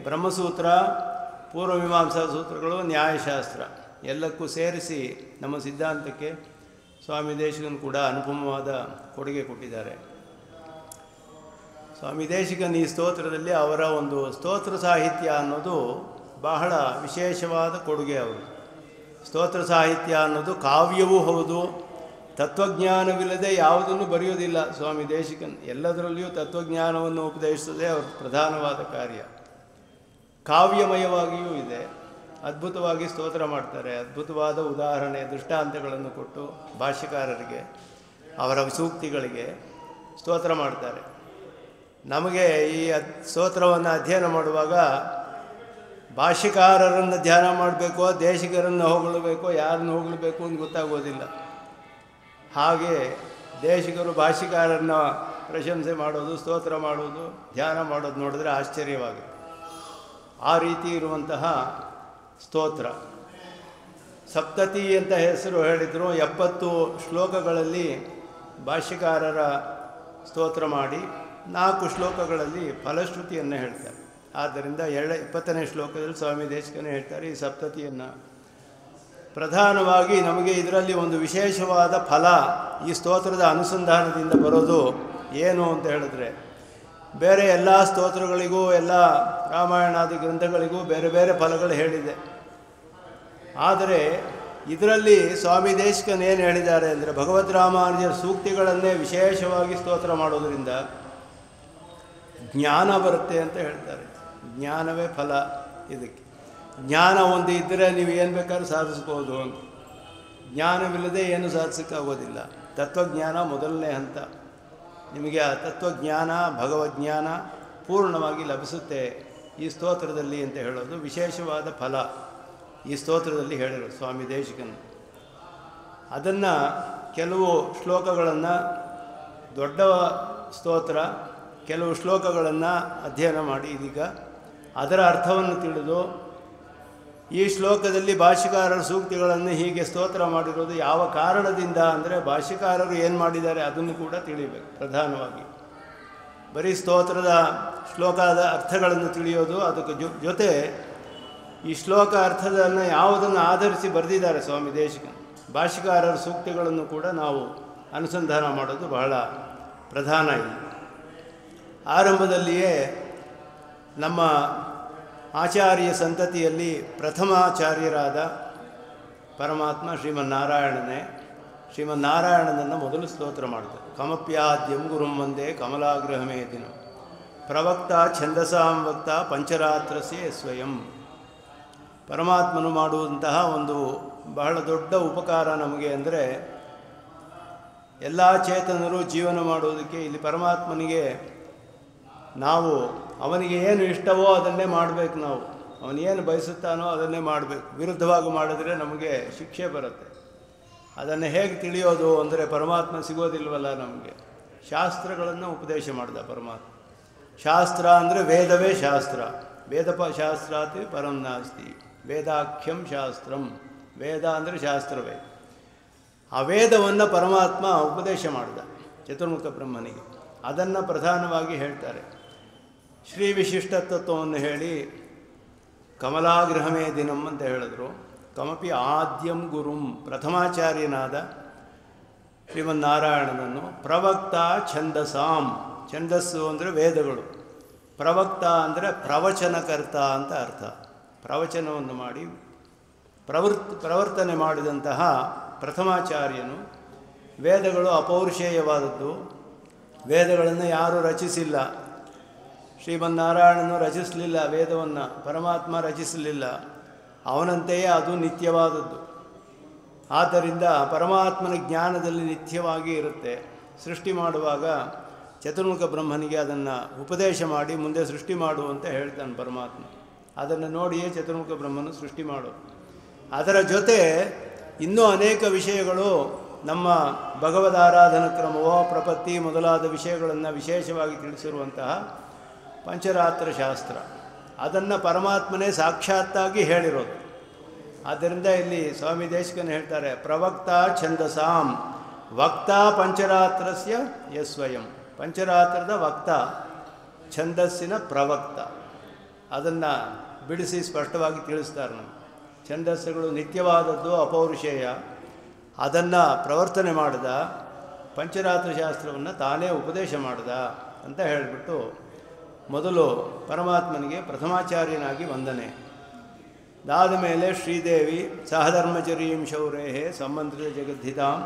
[SPEAKER 2] ಬ್ರಹ್ಮಸೂತ್ರ, ಪೂರ್ವಮೀಮಾಂಸಾ ಸೂತ್ರಗಳು, ನ್ಯಾಯಶಾಸ್ತ್ರ ಎಲ್ಲಕ್ಕೂ ಸೇರಿಸಿ ನಮ್ಮ ಸಿದ್ಧಾಂತಕ್ಕೆ ಸ್ವಾಮಿ ದೇಶಿಕನ್ ಕೂಡ ಅನುಪಮವಾದ ಕೊಡುಗೆ ಕೊಟ್ಟಿದ್ದಾರೆ. ಸ್ವಾಮಿ ದೇಶಿಕನ್ ಈ ಸ್ತೋತ್ರದಲ್ಲಿ ಅವರ ಒಂದು ಸ್ತೋತ್ರ ಸಾಹಿತ್ಯ ಅನ್ನೋದು ಬಹಳ ವಿಶೇಷವಾದ ಕೊಡುಗೆ. ಅವರು ಸ್ತೋತ್ರ ಸಾಹಿತ್ಯ ಅನ್ನೋದು ಕಾವ್ಯವೂ ಹೌದು. ತತ್ವಜ್ಞಾನವಿಲ್ಲದೆ ಯಾವುದನ್ನು ಬರೆಯೋದಿಲ್ಲ ಸ್ವಾಮಿ ದೇಶಿಕನ್. ಎಲ್ಲದರಲ್ಲಿಯೂ ತತ್ವಜ್ಞಾನವನ್ನು ಉಪದೇಶಿಸೋದೇ ಅವರ ಪ್ರಧಾನವಾದ ಕಾರ್ಯ. ಕಾವ್ಯಮಯವಾಗಿಯೂ ಇದೆ. ಅದ್ಭುತವಾಗಿ ಸ್ತೋತ್ರ ಮಾಡ್ತಾರೆ. ಅದ್ಭುತವಾದ ಉದಾಹರಣೆ, ದೃಷ್ಟಾಂತಗಳನ್ನು ಕೊಟ್ಟು ಭಾಷ್ಯಕಾರರಿಗೆ ಅವರ ಸೂಕ್ತಿಗಳಿಗೆ ಸ್ತೋತ್ರ ಮಾಡ್ತಾರೆ. ನಮಗೆ ಈ ಸ್ತೋತ್ರವನ್ನು ಅಧ್ಯಯನ ಮಾಡುವಾಗ ಭಾಷ್ಯಕಾರರನ್ನು ಧ್ಯಾನ ಮಾಡಬೇಕೋ ದೇಶಿಕರನ್ನು ಹೊಗಳಬೇಕೋ ಯಾರನ್ನು ಹೊಗಳಬೇಕು ಅಂತ ಗೊತ್ತಾಗೋದಿಲ್ಲ. ಹಾಗೆ ದೇಶಿಕರು ಭಾಷ್ಯಕಾರರನ್ನ ಪ್ರಶಂಸೆ ಮಾಡೋದು, ಸ್ತೋತ್ರ ಮಾಡೋದು, ಧ್ಯಾನ ಮಾಡೋದು ನೋಡಿದ್ರೆ ಆಶ್ಚರ್ಯವಾಗುತ್ತೆ. ಆ ರೀತಿ ಇರುವಂತಹ ಸ್ತೋತ್ರ. ಸಪ್ತತಿ ಅಂತ ಹೆಸರು ಹೇಳಿದರು. 70 ಶ್ಲೋಕಗಳಲ್ಲಿ ಭಾಷ್ಯಕಾರರ ಸ್ತೋತ್ರ ಮಾಡಿ 4 ಶ್ಲೋಕಗಳಲ್ಲಿ ಫಲಶ್ರುತಿಯನ್ನು ಹೇಳ್ತಾರೆ. ಆದ್ದರಿಂದ 20ನೇ ಶ್ಲೋಕದಲ್ಲಿ ಸ್ವಾಮಿ ದೇಶಿಕನೇ ಹೇಳ್ತಾರೆ ಈ ಸಪ್ತತಿಯನ್ನು. ಪ್ರಧಾನವಾಗಿ ನಮಗೆ ಇದರಲ್ಲಿ ಒಂದು ವಿಶೇಷವಾದ ಫಲ ಈ ಸ್ತೋತ್ರದ ಅನುಸಂಧಾನದಿಂದ ಬರೋದು ಏನು ಅಂತ ಹೇಳಿದ್ರೆ, ಬೇರೆ ಎಲ್ಲ ಸ್ತೋತ್ರಗಳಿಗೂ ಎಲ್ಲ ರಾಮಾಯಣಾದಿ ಗ್ರಂಥಗಳಿಗೂ ಬೇರೆ ಬೇರೆ ಫಲಗಳು ಹೇಳಿದೆ. ಆದರೆ ಇದರಲ್ಲಿ ಸ್ವಾಮಿ ದೇಶಿಕನ್ ಏನು ಹೇಳಿದ್ದಾರೆ ಅಂದರೆ, ಭಗವದ್ ರಾಮಾನುಜರ ಸೂಕ್ತಿಗಳನ್ನೇ ವಿಶೇಷವಾಗಿ ಸ್ತೋತ್ರ ಮಾಡೋದರಿಂದ ಜ್ಞಾನ ಬರುತ್ತೆ ಅಂತ ಹೇಳ್ತಾರೆ. ಜ್ಞಾನವೇ ಫಲ ಇದಕ್ಕೆ. ಜ್ಞಾನ ಒಂದು ಇದ್ದರೆ ನೀವು ಏನು ಬೇಕಾದ್ರೂ ಸಾಧಿಸ್ಬೋದು ಅಂತ. ಜ್ಞಾನವಿಲ್ಲದೆ ಏನು ಸಾಧಿಸೋಕ್ಕಾಗೋದಿಲ್ಲ. ತತ್ವಜ್ಞಾನ ಮೊದಲನೇ ಹಂತ. ನಿಮಗೆ ಆ ತತ್ವಜ್ಞಾನ, ಭಗವಜ್ಞಾನ ಪೂರ್ಣವಾಗಿ ಲಭಿಸುತ್ತೆ ಈ ಸ್ತೋತ್ರದಲ್ಲಿ ಅಂತ ಹೇಳೋದು ವಿಶೇಷವಾದ ಫಲ ಈ ಸ್ತೋತ್ರದಲ್ಲಿ ಹೇಳಿರೋದು ಸ್ವಾಮಿ ದೇಶಿಕನ್. ಅದನ್ನು ಕೆಲವು ಶ್ಲೋಕಗಳನ್ನು, ದೊಡ್ಡ ಸ್ತೋತ್ರ, ಕೆಲವು ಶ್ಲೋಕಗಳನ್ನು ಅಧ್ಯಯನ ಮಾಡಿ ಇದೀಗ ಅದರ ಅರ್ಥವನ್ನು ತಿಳಿದು, ಈ ಶ್ಲೋಕದಲ್ಲಿ ಭಾಷ್ಯಕಾರರ ಸೂಕ್ತಿಗಳನ್ನು ಹೀಗೆ ಸ್ತೋತ್ರ ಮಾಡಿರೋದು ಯಾವ ಕಾರಣದಿಂದ ಅಂದರೆ ಭಾಷ್ಯಕಾರರು ಏನು ಮಾಡಿದ್ದಾರೆ ಅದನ್ನು ಕೂಡ ತಿಳಿಬೇಕು. ಪ್ರಧಾನವಾಗಿ ಬರೀ ಸ್ತೋತ್ರದ ಶ್ಲೋಕದ ಅರ್ಥಗಳನ್ನು ತಿಳಿಯೋದು, ಅದಕ್ಕೆ ಜೊತೆ ಈ ಶ್ಲೋಕ ಅರ್ಥದನ್ನು ಯಾವುದನ್ನು ಆಧರಿಸಿ ಬರೆದಿದ್ದಾರೆ ಸ್ವಾಮಿ ದೇಶಿಕನ್, ಭಾಷ್ಯಕಾರರ ಸೂಕ್ತಿಗಳನ್ನು ಕೂಡ ನಾವು ಅನುಸಂಧಾನ ಮಾಡೋದು ಬಹಳ ಪ್ರಧಾನ. ಇಲ್ಲಿ ಆರಂಭದಲ್ಲಿಯೇ ನಮ್ಮ ಆಚಾರ್ಯ ಸಂತತಿಯಲ್ಲಿ ಪ್ರಥಮಾಚಾರ್ಯರಾದ ಪರಮಾತ್ಮ ಶ್ರೀಮನ್ನಾರಾಯಣನನ್ನು ಮೊದಲು ಸ್ತೋತ್ರ ಮಾಡ್ತಾರೆ. ಕಮಪ್ಯಾದ್ಯಂ ಗುರುಂ ವಂದೇ ಕಮಲಾಗ್ರಹಮೇ ದಿನ ಪ್ರವಕ್ತ ಛಂದಸಾಂ ವಕ್ತ ಪಂಚರಾತ್ರಸ್ಯೇ ಸ್ವಯಂ. ಪರಮಾತ್ಮನು ಮಾಡುವಂತಹ ಒಂದು ಬಹಳ ದೊಡ್ಡ ಉಪಕಾರ ನಮಗೆ ಅಂದರೆ, ಎಲ್ಲ ಚೇತನರು ಜೀವನ ಮಾಡುವುದಕ್ಕೆ ಇಲ್ಲಿ ಪರಮಾತ್ಮನಿಗೆ ನಾವು ಅವನಿಗೆ ಏನು ಇಷ್ಟವೋ ಅದನ್ನೇ ಮಾಡಬೇಕು. ನಾವು ಅವನೇನು ಬಯಸುತ್ತಾನೋ ಅದನ್ನೇ ಮಾಡಬೇಕು. ವಿರುದ್ಧವಾಗಿ ಮಾಡಿದ್ರೆ ನಮಗೆ ಶಿಕ್ಷೆ ಬರುತ್ತೆ. ಅದನ್ನು ಹೇಗೆ ತಿಳಿಯೋದು ಅಂದರೆ ಪರಮಾತ್ಮ ಸಿಗೋದಿಲ್ವಲ್ಲ ನಮಗೆ. ಶಾಸ್ತ್ರಗಳನ್ನು ಉಪದೇಶ ಮಾಡಿದ ಪರಮಾತ್ಮ. ಶಾಸ್ತ್ರ ಅಂದರೆ ವೇದವೇ ಶಾಸ್ತ್ರ. ಶಾಸ್ತ್ರಾತಿ ಪರಂ ನಾಸ್ತಿ, ವೇದಾಖ್ಯಂ ಶಾಸ್ತ್ರಂ. ವೇದ ಅಂದರೆ ಶಾಸ್ತ್ರವೇ. ಆ ವೇದವನ್ನು ಪರಮಾತ್ಮ ಉಪದೇಶ ಮಾಡಿದ ಚತುರ್ಮುಖ ಬ್ರಹ್ಮನಿಗೆ. ಅದನ್ನು ಪ್ರಧಾನವಾಗಿ ಹೇಳ್ತಾರೆ. ಶ್ರೀ ವಿಶಿಷ್ಟ ತತ್ವವನ್ನು ಹೇಳಿ ಕಮಲಾಗೃಹಮೇ ದಿನಂ ಅಂತ ಹೇಳಿದ್ರು. ಕಮಪಿ ಆದ್ಯಂ ಗುರುಂ, ಪ್ರಥಮಾಚಾರ್ಯನಾದ ಶ್ರೀಮನ್ನಾರಾಯಣನನ್ನು ಪ್ರವಕ್ತ ಛಂದಸಾಂ. ಛಂದಸ್ಸು ಅಂದರೆ ವೇದಗಳು. ಪ್ರವಕ್ತ ಅಂದರೆ ಪ್ರವಚನಕರ್ತ ಅಂತ ಅರ್ಥ. ಪ್ರವಚನವನ್ನು ಮಾಡಿ ಪ್ರವರ್ತನೆ ಮಾಡಿದಂತಹ ಪ್ರಥಮಾಚಾರ್ಯನು. ವೇದಗಳು ಅಪೌರುಷೇಯವಾದದ್ದು. ವೇದಗಳನ್ನು ಯಾರೂ ರಚಿಸಿಲ್ಲ. ಶ್ರೀಮನ್ನಾರಾಯಣನು ರಚಿಸಲಿಲ್ಲ ವೇದವನ್ನು, ಪರಮಾತ್ಮ ರಚಿಸಲಿಲ್ಲ. ಅವನಂತೆಯೇ ಅದು ನಿತ್ಯವಾದದ್ದು. ಆದ್ದರಿಂದ ಪರಮಾತ್ಮನ ಜ್ಞಾನದಲ್ಲಿ ನಿತ್ಯವಾಗಿ ಇರುತ್ತೆ. ಸೃಷ್ಟಿ ಮಾಡುವಾಗ ಚತುರ್ಮುಖ ಬ್ರಹ್ಮನಿಗೆ ಅದನ್ನು ಉಪದೇಶ ಮಾಡಿ ಮುಂದೆ ಸೃಷ್ಟಿ ಮಾಡು ಅಂತ ಹೇಳ್ತಾನೆ ಪರಮಾತ್ಮ. ಅದನ್ನು ನೋಡಿಯೇ ಚತುರ್ಮುಖ ಬ್ರಹ್ಮನು ಸೃಷ್ಟಿ ಮಾಡು. ಅದರ ಜೊತೆ ಇನ್ನೂ ಅನೇಕ ವಿಷಯಗಳು ನಮ್ಮ ಭಗವದಾರಾಧನ ಕ್ರಮವೋ ಪ್ರಪತ್ತಿ ಮೊದಲಾದ ವಿಷಯಗಳನ್ನು ವಿಶೇಷವಾಗಿ ತಿಳಿಸಿರುವಂತಹ ಪಂಚರಾತ್ರ ಶಾಸ್ತ್ರ, ಅದನ್ನು ಪರಮಾತ್ಮನೇ ಸಾಕ್ಷಾತ್ತಾಗಿ ಹೇಳಿರೋದು. ಆದ್ದರಿಂದ ಇಲ್ಲಿ ಸ್ವಾಮಿ ದೇಶಿಕನು ಹೇಳ್ತಾರೆ, ಪ್ರವಕ್ತ ಛಂದಸಾಂ ವಕ್ತ ಪಂಚರಾತ್ರಸ್ಯ ಯಸ್ವಯಂ. ಪಂಚರಾತ್ರದ ವಕ್ತ, ಛಂದಸ್ಸಿನ ಪ್ರವಕ್ತ. ಅದನ್ನು ಬಿಡಿಸಿ ಸ್ಪಷ್ಟವಾಗಿ ತಿಳಿಸ್ತಾರೆ ನಮಗೆ. ಛಂದಸ್ಸುಗಳು ನಿತ್ಯವಾದದ್ದು, ಅಪೌರುಷೇಯ. ಅದನ್ನು ಪ್ರವರ್ತನೆ ಮಾಡಿದ, ಪಂಚರಾತ್ರ ಶಾಸ್ತ್ರವನ್ನು ತಾನೇ ಉಪದೇಶ ಮಾಡಿದ ಅಂತ ಹೇಳಿಬಿಟ್ಟು ಮೊದಲು ಪರಮಾತ್ಮನಿಗೆ ಪ್ರಥಮಾಚಾರ್ಯನಾಗಿ ವಂದನೆ. ಅದಾದ ಮೇಲೆ ಶ್ರೀದೇವಿ ಸಹಧರ್ಮಚರೀಂ ಶೌರೇಹೇ ಸಂಮಂತ್ರಿತ ಜಗದ್ಧಿತಾಂ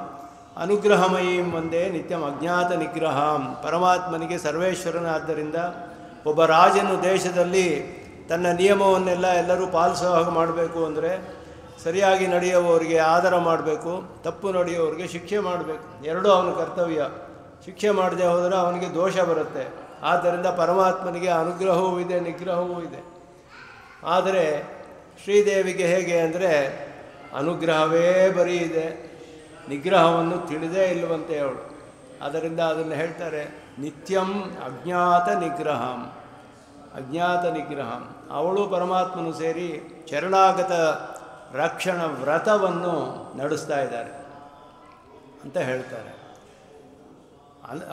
[SPEAKER 2] ಅನುಗ್ರಹಮಯೀಂ ಒಂದೇ ನಿತ್ಯಂ ಅಜ್ಞಾತ ನಿಗ್ರಹಾಂ. ಪರಮಾತ್ಮನಿಗೆ ಸರ್ವೇಶ್ವರನಾದ್ದರಿಂದ ಒಬ್ಬ ರಾಜನು ದೇಶದಲ್ಲಿ ತನ್ನ ನಿಯಮವನ್ನೆಲ್ಲ ಎಲ್ಲರೂ ಪಾಲಿಸೋ ಹಾಗೆ ಮಾಡಬೇಕು ಅಂದರೆ ಸರಿಯಾಗಿ ನಡೆಯುವವರಿಗೆ ಆದರ ಮಾಡಬೇಕು, ತಪ್ಪು ನಡೆಯುವವರಿಗೆ ಶಿಕ್ಷೆ ಮಾಡಬೇಕು. ಎರಡೂ ಅವನ ಕರ್ತವ್ಯ. ಶಿಕ್ಷೆ ಮಾಡದೆ ಹೋದರೆ ಅವನಿಗೆ ದೋಷ ಬರುತ್ತೆ. ಆದ್ದರಿಂದ ಪರಮಾತ್ಮನಿಗೆ ಅನುಗ್ರಹವೂ ಇದೆ, ನಿಗ್ರಹವೂ ಇದೆ. ಆದರೆ ಶ್ರೀದೇವಿಗೆ ಹೇಗೆ ಅಂದರೆ ಅನುಗ್ರಹವೇ ಬರೀ ಇದೆ, ನಿಗ್ರಹವನ್ನು ತಿಳಿದೇ ಇಲ್ಲವಂತೆ ಅವಳು. ಅದರಿಂದ ಅದನ್ನು ಹೇಳ್ತಾರೆ ನಿತ್ಯಂ ಅಜ್ಞಾತ ನಿಗ್ರಹಂ. ಅಜ್ಞಾತ ನಿಗ್ರಹಂ. ಅವಳು ಪರಮಾತ್ಮನು ಸೇರಿ ಶರಣಾಗತ ರಕ್ಷಣ ವ್ರತವನ್ನು ನಡೆಸ್ತಾ ಇದ್ದಾರೆ ಅಂತ ಹೇಳ್ತಾರೆ.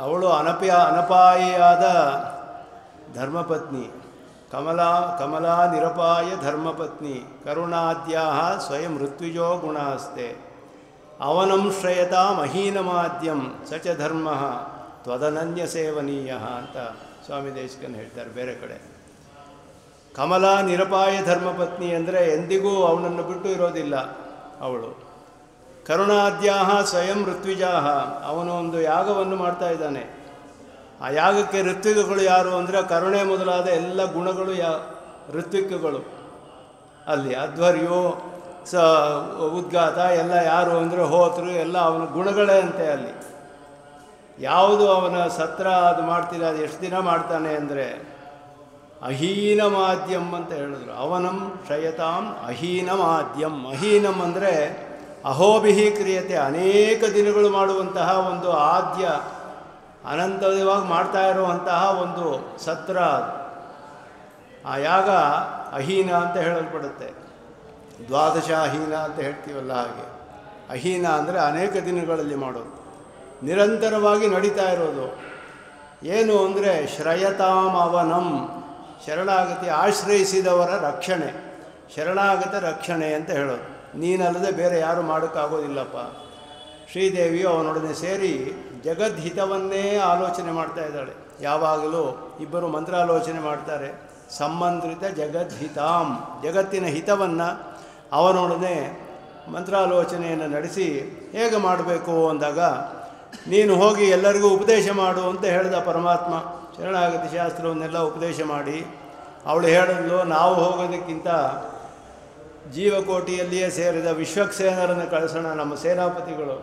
[SPEAKER 2] ಅವಳು ಅನಪಾಯಿಯಾದ ಧರ್ಮಪತ್ನಿ. ಕಮಲಾ ನಿರಪಾಯ ಧರ್ಮಪತ್ನಿ ಕರುಣಾದ್ಯಾ ಸ್ವಯಂ ಋತ್ವಿಜೋ ಗುಣಾಸ್ತೆ ಅವನಂ ಶ್ರಯತಾ ಮಹೀನಮಾದ್ಯಂ ಸಚ ಧರ್ಮ ತ್ವದನನ್ಯ ಸೇವನೀಯ ಅಂತ ಸ್ವಾಮಿ ದೇಶಿಕನ್ ಹೇಳ್ತಾರೆ ಬೇರೆ ಕಡೆ. ಕಮಲಾ ನಿರಪಾಯ ಧರ್ಮಪತ್ನಿ ಅಂದರೆ ಎಂದಿಗೂ ಅವನನ್ನು ಬಿಟ್ಟು ಇರೋದಿಲ್ಲ ಅವಳು. ಕರುಣಾದ್ಯಾಹ ಸ್ವಯಂ ಋತ್ವಿಜಾಹ. ಅವನು ಒಂದು ಯಾಗವನ್ನು ಮಾಡ್ತಾ ಇದ್ದಾನೆ. ಆ ಯಾಗಕ್ಕೆ ಋತ್ವಿಕಗಳು ಯಾರು ಅಂದರೆ ಕರುಣೆ ಮೊದಲಾದ ಎಲ್ಲ ಗುಣಗಳು ಋತ್ವಿಕಗಳು. ಅಲ್ಲಿ ಅಧ್ವರ್ಯು ಉದ್ಗಾತ ಎಲ್ಲ ಯಾರು ಅಂದರೆ ಹೋತರು ಎಲ್ಲ ಅವನ ಗುಣಗಳೇ ಅಂತೆ. ಅಲ್ಲಿ ಯಾವುದು ಅವನ ಸತ್ರ ಅದು ಮಾಡ್ತಿಲ್ಲ. ಅದು ಎಷ್ಟು ದಿನ ಮಾಡ್ತಾನೆ ಅಂದರೆ ಅಹೀನಮಾದ್ಯಂ ಅಂತ ಹೇಳಿದ್ರು. ಅವನಂ ಕ್ಷಯತಾಂ ಅಹೀನಮಾದ್ಯಂ. ಅಹೀನಂ ಅಂದರೆ ಅಹೋಭಿಹಿ ಕ್ರಿಯತೆ, ಅನೇಕ ದಿನಗಳು ಮಾಡುವಂತಹ ಒಂದು ಆದ್ಯ ಅನಂತವಾಗಿ ಮಾಡ್ತಾ ಇರುವಂತಹ ಒಂದು ಸತ್ರ. ಆ ಯಾಗ ಅಹೀನ ಅಂತ ಹೇಳಲ್ಪಡುತ್ತೆ. ದ್ವಾದಶ ಅಹೀನ ಅಂತ ಹೇಳ್ತೀವಲ್ಲ ಹಾಗೆ. ಅಹೀನ ಅಂದರೆ ಅನೇಕ ದಿನಗಳಲ್ಲಿ ಮಾಡೋದು, ನಿರಂತರವಾಗಿ ನಡೀತಾ ಇರೋದು. ಏನು ಅಂದರೆ ಶ್ರಯತಾಂ ಅವನಂ, ಶರಣಾಗತಿ ಆಶ್ರಯಿಸಿದವರ ರಕ್ಷಣೆ, ಶರಣಾಗತ ರಕ್ಷಣೆ ಅಂತ ಹೇಳೋದು. ನೀನಲ್ಲದೆ ಬೇರೆ ಯಾರು ಮಾಡೋಕ್ಕಾಗೋದಿಲ್ಲಪ್ಪ. ಶ್ರೀದೇವಿಯು ಅವನೊಡನೆ ಸೇರಿ ಜಗದ್ಹಿತವನ್ನೇ ಆಲೋಚನೆ ಮಾಡ್ತಾ ಇದ್ದಾಳೆ. ಯಾವಾಗಲೂ ಇಬ್ಬರು ಮಂತ್ರಾಲೋಚನೆ ಮಾಡ್ತಾರೆ. ಸಂಮಂತ್ರಿತ ಜಗದ್ಹಿತಾಂ, ಜಗತ್ತಿನ ಹಿತವನ್ನು ಅವನೊಡನೆ ಮಂತ್ರಾಲೋಚನೆಯನ್ನು ನಡೆಸಿ ಹೇಗೆ ಮಾಡಬೇಕು ಅಂದಾಗ ನೀನು ಹೋಗಿ ಎಲ್ಲರಿಗೂ ಉಪದೇಶ ಮಾಡು ಅಂತ ಹೇಳಿದ ಪರಮಾತ್ಮ. ಶರಣಾಗತಿ ಶಾಸ್ತ್ರವನ್ನೆಲ್ಲ ಉಪದೇಶ ಮಾಡಿ ಅವಳು ಹೇಳಿದ್ಲು, ನಾವು ಹೋಗೋದಕ್ಕಿಂತ ಜೀವಕೋಟಿಯಲ್ಲಿಯೇ ಸೇರಿದ ವಿಶ್ವಕ್ಸೇನರನ್ನು ಕಳಿಸೋಣ, ನಮ್ಮ ಸೇನಾಪತಿಗಳು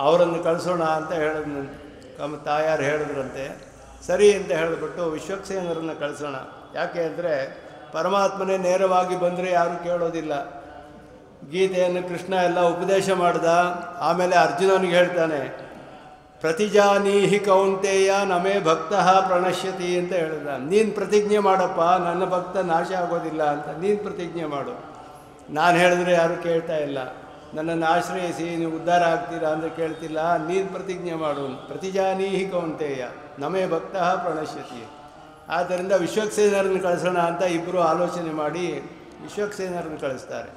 [SPEAKER 2] ಅವರನ್ನು ಕಳಿಸೋಣ ಅಂತ ಹೇಳಿದ್ನಂತೆ. ತಾಯಾರು ಹೇಳಿದ್ರಂತೆ. ಸರಿ ಅಂತ ಹೇಳಿಬಿಟ್ಟು ವಿಶ್ವಕ್ಸೇನರನ್ನು ಕಳಿಸೋಣ. ಯಾಕೆ ಅಂದರೆ ಪರಮಾತ್ಮನೇ ನೇರವಾಗಿ ಬಂದರೆ ಯಾರೂ ಕೇಳೋದಿಲ್ಲ. ಗೀತೆಯನ್ನು ಕೃಷ್ಣ ಎಲ್ಲ ಉಪದೇಶ ಮಾಡ್ದ. ಆಮೇಲೆ ಅರ್ಜುನನಿಗೆ ಹೇಳ್ತಾನೆ, ಪ್ರತಿಜಾನೀಹಿ ಕೌಂತೆಯ ನಮೇ ಭಕ್ತ ಪ್ರಣಶ್ಯತಿ ಅಂತ ಹೇಳಿದ. ನೀನು ಪ್ರತಿಜ್ಞೆ ಮಾಡಪ್ಪ, ನನ್ನ ಭಕ್ತ ನಾಶ ಆಗೋದಿಲ್ಲ ಅಂತ ನೀನು ಪ್ರತಿಜ್ಞೆ ಮಾಡು. ನಾನು ಹೇಳಿದ್ರೆ ಯಾರೂ ಕೇಳ್ತಾ ಇಲ್ಲ. ನನ್ನನ್ನು ಆಶ್ರಯಿಸಿ ನೀವು ಉದ್ಧಾರ ಆಗ್ತೀರಾ ಅಂದರೆ ಕೇಳ್ತಿಲ್ಲ. ನೀನು ಪ್ರತಿಜ್ಞೆ ಮಾಡು. ಪ್ರತಿಜಾನೀಹಿ ಕೌಂತೆಯ ನಮೇ ಭಕ್ತ ಪ್ರಣಶ್ಯತಿ. ಆದ್ದರಿಂದ ವಿಶ್ವಕ್ಸೇನರನ್ನು ಕಳಿಸೋಣ ಅಂತ ಇಬ್ಬರು ಆಲೋಚನೆ ಮಾಡಿ ವಿಶ್ವಕ್ಸೇನರನ್ನು ಕಳಿಸ್ತಾರೆ.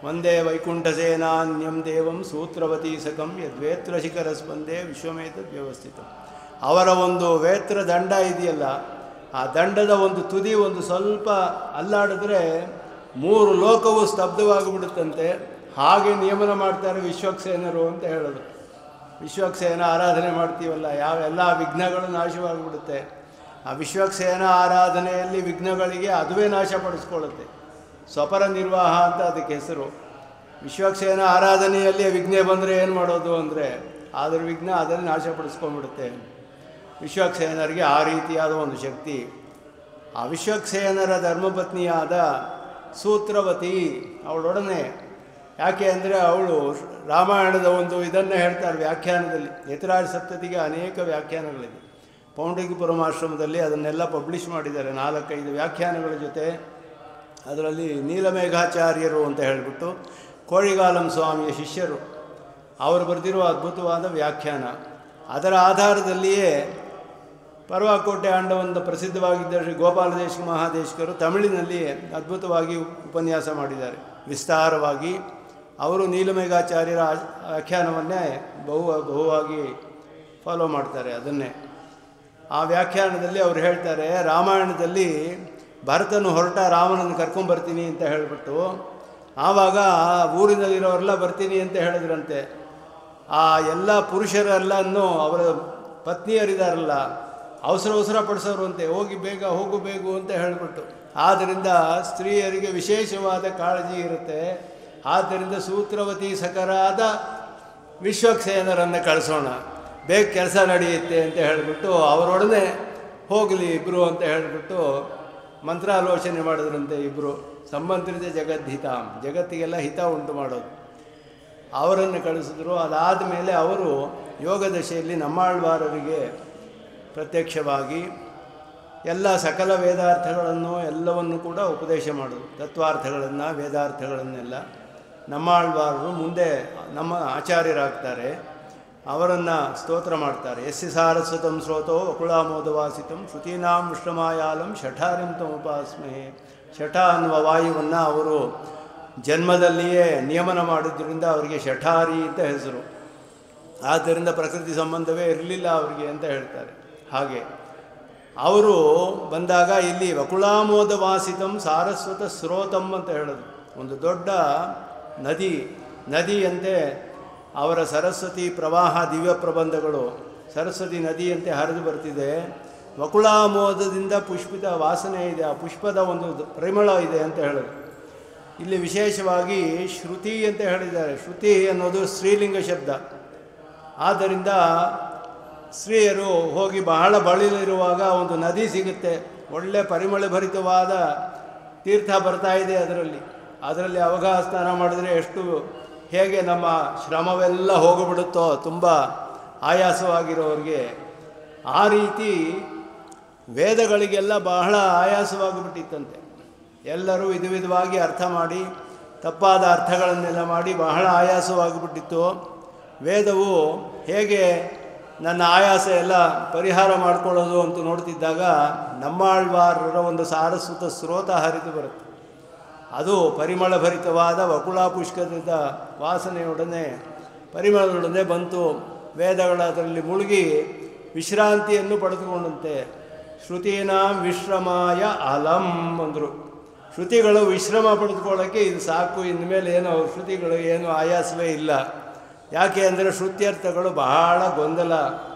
[SPEAKER 2] ಒಂದೇ ವೈಕುಂಠಸೇನಾನ್ಯಂ ದೇವಂ ಸೂತ್ರವತಿ ಸಕಂ ಯದ್ವೇತ್ರ ಶಿಖರ ಸ್ಪಂದೆ ವಿಶ್ವಮೇತದ್ ವ್ಯವಸ್ಥಿತ. ಅವರ ಒಂದು ವೇತ್ರ ದಂಡ ಇದೆಯಲ್ಲ, ಆ ದಂಡದ ಒಂದು ತುದಿ ಒಂದು ಸ್ವಲ್ಪ ಅಲ್ಲಾಡಿದ್ರೆ 3 ಲೋಕವು ಸ್ತಬ್ಧವಾಗಿಬಿಡುತ್ತಂತೆ. ಹಾಗೆ ನಿಯಮನ ಮಾಡ್ತಾರೆ ವಿಶ್ವಕ್ಸೇನರು ಅಂತ ಹೇಳೋದು. ವಿಶ್ವಕ್ಸೇನ ಆರಾಧನೆ ಮಾಡ್ತೀವಲ್ಲ, ಎಲ್ಲ ವಿಘ್ನಗಳು ನಾಶವಾಗಿಬಿಡುತ್ತೆ. ಆ ವಿಶ್ವಕ್ಸೇನ ಆರಾಧನೆಯಲ್ಲಿ ವಿಘ್ನಗಳಿಗೆ ಅದುವೇ ನಾಶಪಡಿಸ್ಕೊಳ್ಳುತ್ತೆ. ಸ್ವಪರ ನಿರ್ವಾಹ ಅಂತ ಅದಕ್ಕೆ ಹೆಸರು. ವಿಶ್ವಕ್ಸೇನ ಆರಾಧನೆಯಲ್ಲಿ ವಿಘ್ನ ಬಂದರೆ ಏನು ಮಾಡೋದು ಅಂದರೆ ಅದರ ವಿಘ್ನ ಅದನ್ನು ನಾಶಪಡಿಸ್ಕೊಂಡ್ಬಿಡುತ್ತೆ. ವಿಶ್ವಕ್ಸೇನರಿಗೆ ಆ ರೀತಿಯಾದ ಒಂದು ಶಕ್ತಿ. ಆ ವಿಶ್ವಕ್ಸೇನರ ಧರ್ಮಪತ್ನಿಯಾದ ಸೂತ್ರವತಿ ಅವಳೊಡನೆ, ಯಾಕೆ ಅಂದರೆ ಅವಳು ರಾಮಾಯಣದ ಒಂದು ಇದನ್ನು ಹೇಳ್ತಾರೆ ವ್ಯಾಖ್ಯಾನದಲ್ಲಿ. ಯತಿರಾಜ ಸಪ್ತತಿಗೆ ಅನೇಕ ವ್ಯಾಖ್ಯಾನಗಳಿದೆ. ಪೌಂಡ್ರಿಕಪುರಮಾಶ್ರಮದಲ್ಲಿ ಅದನ್ನೆಲ್ಲ ಪಬ್ಲಿಷ್ ಮಾಡಿದ್ದಾರೆ 4-5 ವ್ಯಾಖ್ಯಾನಗಳ ಜೊತೆ. ಅದರಲ್ಲಿ ನೀಲಮೇಘಾಚಾರ್ಯರು ಅಂತ ಹೇಳಿಬಿಟ್ಟು ಕೋಳಿಗಾಲಂ ಸ್ವಾಮಿಯ ಶಿಷ್ಯರು ಅವರು ಬರೆದಿರುವ ಅದ್ಭುತವಾದ ವ್ಯಾಖ್ಯಾನ. ಅದರ ಆಧಾರದಲ್ಲಿಯೇ ಪರ್ವಕೋಟೆ ಆಂಡವಂತ ಪ್ರಸಿದ್ಧವಾಗಿದ್ದ ಶ್ರೀ ಗೋಪಾಲದೇಶ ಮಹಾದೇಶಕರು ತಮಿಳಿನಲ್ಲಿ ಅದ್ಭುತವಾಗಿ ಉಪನ್ಯಾಸ ಮಾಡಿದ್ದಾರೆ ವಿಸ್ತಾರವಾಗಿ. ಅವರು ನೀಲಮೇಘಾಚಾರ್ಯರ ವ್ಯಾಖ್ಯಾನವನ್ನೇ ಬಹುವಾಗಿ ಫಾಲೋ ಮಾಡ್ತಾರೆ. ಅದನ್ನೇ ಆ ವ್ಯಾಖ್ಯಾನದಲ್ಲಿ ಅವರು ಹೇಳ್ತಾರೆ, ರಾಮಾಯಣದಲ್ಲಿ ಭರತನು ಹೊರಟ ರಾಮನನ್ನು ಕರ್ಕೊಂಬರ್ತೀನಿ ಅಂತ ಹೇಳಿಬಿಟ್ಟು ಆವಾಗ ಊರಿನಲ್ಲಿರೋರೆಲ್ಲ ಬರ್ತೀನಿ ಅಂತ ಹೇಳಿದ್ರಂತೆ. ಆ ಎಲ್ಲ ಪುರುಷರೆಲ್ಲನೂ ಅವರ ಪತ್ನಿಯರಿದಾರಲ್ಲ ಅವಸರ ಪಡಿಸೋರು ಅಂತೆ, ಹೋಗಿ ಬೇಗ ಹೋಗು ಬೇಕು ಅಂತ ಹೇಳಿಬಿಟ್ಟು. ಆದ್ದರಿಂದ ಸ್ತ್ರೀಯರಿಗೆ ವಿಶೇಷವಾದ ಕಾಳಜಿ ಇರುತ್ತೆ. ಆದ್ದರಿಂದ ಸೂತ್ರವತಿ ಸಕರಾದ ವಿಶ್ವಕ್ಸೇನರನ್ನು ಕಳಿಸೋಣ, ಬೇಗ ಕೆಲಸ ನಡೆಯುತ್ತೆ ಅಂತ ಹೇಳಿಬಿಟ್ಟು ಅವರೊಡನೆ ಹೋಗಲಿ ಇಬ್ಬರು ಅಂತ ಹೇಳಿಬಿಟ್ಟು ಮಂತ್ರಾಲೋಚನೆ ಮಾಡಿದ್ರಂತೆ. ಇಬ್ಬರು ಸಂಬಂಧಿತ ಜಗದ್ಹಿತಾಂ, ಜಗತ್ತಿಗೆಲ್ಲ ಹಿತ ಉಂಟು ಮಾಡೋದು. ಅವರನ್ನು ಕಳಿಸಿದ್ರು. ಅದಾದ ಮೇಲೆ ಅವರು ಯೋಗದಶೆಯಲ್ಲಿ ನಮ್ಮಾಳ್ವಾರರಿಗೆ ಪ್ರತ್ಯಕ್ಷವಾಗಿ ಎಲ್ಲ ಸಕಲ ವೇದಾರ್ಥಗಳನ್ನು ಎಲ್ಲವನ್ನು ಕೂಡ ಉಪದೇಶ ಮಾಡೋದು. ತತ್ವಾರ್ಥಗಳನ್ನು ವೇದಾರ್ಥಗಳನ್ನೆಲ್ಲ ನಮ್ಮಾಳ್ವಾರರು ಮುಂದೆ ನಮ್ಮ ಆಚಾರ್ಯರಾಗ್ತಾರೆ. ಅವರನ್ನು ಸ್ತೋತ್ರ ಮಾಡ್ತಾರೆ. ಯಸ್ಯ ಸಾರಸ್ವತಂ ಶ್ರೋತೋ ವಕುಳಾಮೋದವಾಸಿತಂ ಶ್ರುತೀನಾಂ ವಿಶ್ರಮಾಯಾಲಂ ಶಠಾರಿಂ ತಮುಪಾಸ್ಮಹೇ. ಶಠ ಅನ್ನುವ ವಾಯುವನ್ನು ಅವರು ಜನ್ಮದಲ್ಲಿಯೇ ನಿಯಮನ ಮಾಡಿದ್ದರಿಂದ ಅವರಿಗೆ ಶಠಾರಿ ಅಂತ ಹೆಸರು. ಆದ್ದರಿಂದ ಪ್ರಕೃತಿ ಸಂಬಂಧವೇ ಇರಲಿಲ್ಲ ಅವರಿಗೆ ಅಂತ ಹೇಳ್ತಾರೆ. ಹಾಗೆ ಅವರು ಬಂದಾಗ ಇಲ್ಲಿ ವಕುಳಾಮೋದವಾಸಿತಂ ಸಾರಸ್ವತ ಸ್ರೋತಂ ಅಂತ ಹೇಳೋದು. ಒಂದು ದೊಡ್ಡ ನದಿಯಂತೆ ಅವರ ಸರಸ್ವತಿ ಪ್ರವಾಹ ದಿವ್ಯ ಪ್ರಬಂಧಗಳು ಸರಸ್ವತಿ ನದಿಯಂತೆ ಹರಿದು ಬರ್ತಿದೆ. ವಕುಳಾಮೋದದಿಂದ ಪುಷ್ಪಿತ ವಾಸನೆ ಇದೆ, ಆ ಪುಷ್ಪದ ಒಂದು ಪರಿಮಳ ಇದೆ ಅಂತ ಹೇಳೋದು. ಇಲ್ಲಿ ವಿಶೇಷವಾಗಿ ಶ್ರುತಿ ಅಂತ ಹೇಳಿದ್ದಾರೆ. ಶ್ರುತಿ ಅನ್ನೋದು ಸ್ತ್ರೀಲಿಂಗ ಶಬ್ದ. ಆದ್ದರಿಂದ ಸ್ತ್ರೀಯರು ಹೋಗಿ ಬಹಳ ಬಳಿಲಿರುವಾಗ ಒಂದು ನದಿ ಸಿಗುತ್ತೆ, ಒಳ್ಳೆ ಪರಿಮಳ ಭರಿತವಾದ ತೀರ್ಥ ಬರ್ತಾ ಇದೆ. ಅದರಲ್ಲಿ ಅವಗಾಹ ಸ್ನಾನ ಮಾಡಿದ್ರೆ ಹೇಗೆ ನಮ್ಮ ಶ್ರಮವೆಲ್ಲ ಹೋಗಿಬಿಡುತ್ತೋ ತುಂಬ ಆಯಾಸವಾಗಿರೋರಿಗೆ, ಆ ರೀತಿ ವೇದಗಳಿಗೆಲ್ಲ ಬಹಳ ಆಯಾಸವಾಗಿಬಿಟ್ಟಿತ್ತಂತೆ. ಎಲ್ಲರೂ ವಿಧವಾಗಿ ಅರ್ಥ ಮಾಡಿ ತಪ್ಪಾದ ಅರ್ಥಗಳನ್ನೆಲ್ಲ ಮಾಡಿ ಬಹಳ ಆಯಾಸವಾಗಿಬಿಟ್ಟಿತ್ತು. ವೇದವು ಹೇಗೆ ನನ್ನ ಆಯಾಸ ಎಲ್ಲ ಪರಿಹಾರ ಮಾಡಿಕೊಳ್ಳೋದು ಅಂತ ನೋಡ್ತಿದ್ದಾಗ ನಮ್ಮಾಳ್ವಾರರ ಒಂದು ಸಾರಸ್ವತ ಸ್ರೋತ ಹರಿದು ಬರುತ್ತೆ. ಅದು ಪರಿಮಳಭರಿತವಾದ ವಕುಳ ಪುಷ್ಕದ ವಾಸನೆಯೊಡನೆ ಪರಿಮಳದೊಡನೆ ಬಂತು. ವೇದಗಳ ಅದರಲ್ಲಿ ಮುಳುಗಿ ವಿಶ್ರಾಂತಿಯನ್ನು ಪಡೆದುಕೊಂಡಂತೆ. ಶ್ರುತೀನಾಂ ವಿಶ್ರಮಾಯ ಅಲಂ ಅಂದರು. ಶ್ರುತಿಗಳು ವಿಶ್ರಮ ಪಡೆದುಕೊಳ್ಳೋಕ್ಕೆ ಇದು ಸಾಕು, ಇನ್ಮೇಲೆ ಏನು ಶ್ರುತಿಗಳು ಏನು ಆಯಾಸವೇ ಇಲ್ಲ. ಯಾಕೆ ಅಂದರೆ ಶ್ರುತ್ಯರ್ಥಗಳು ಬಹಳ ಗೊಂದಲ.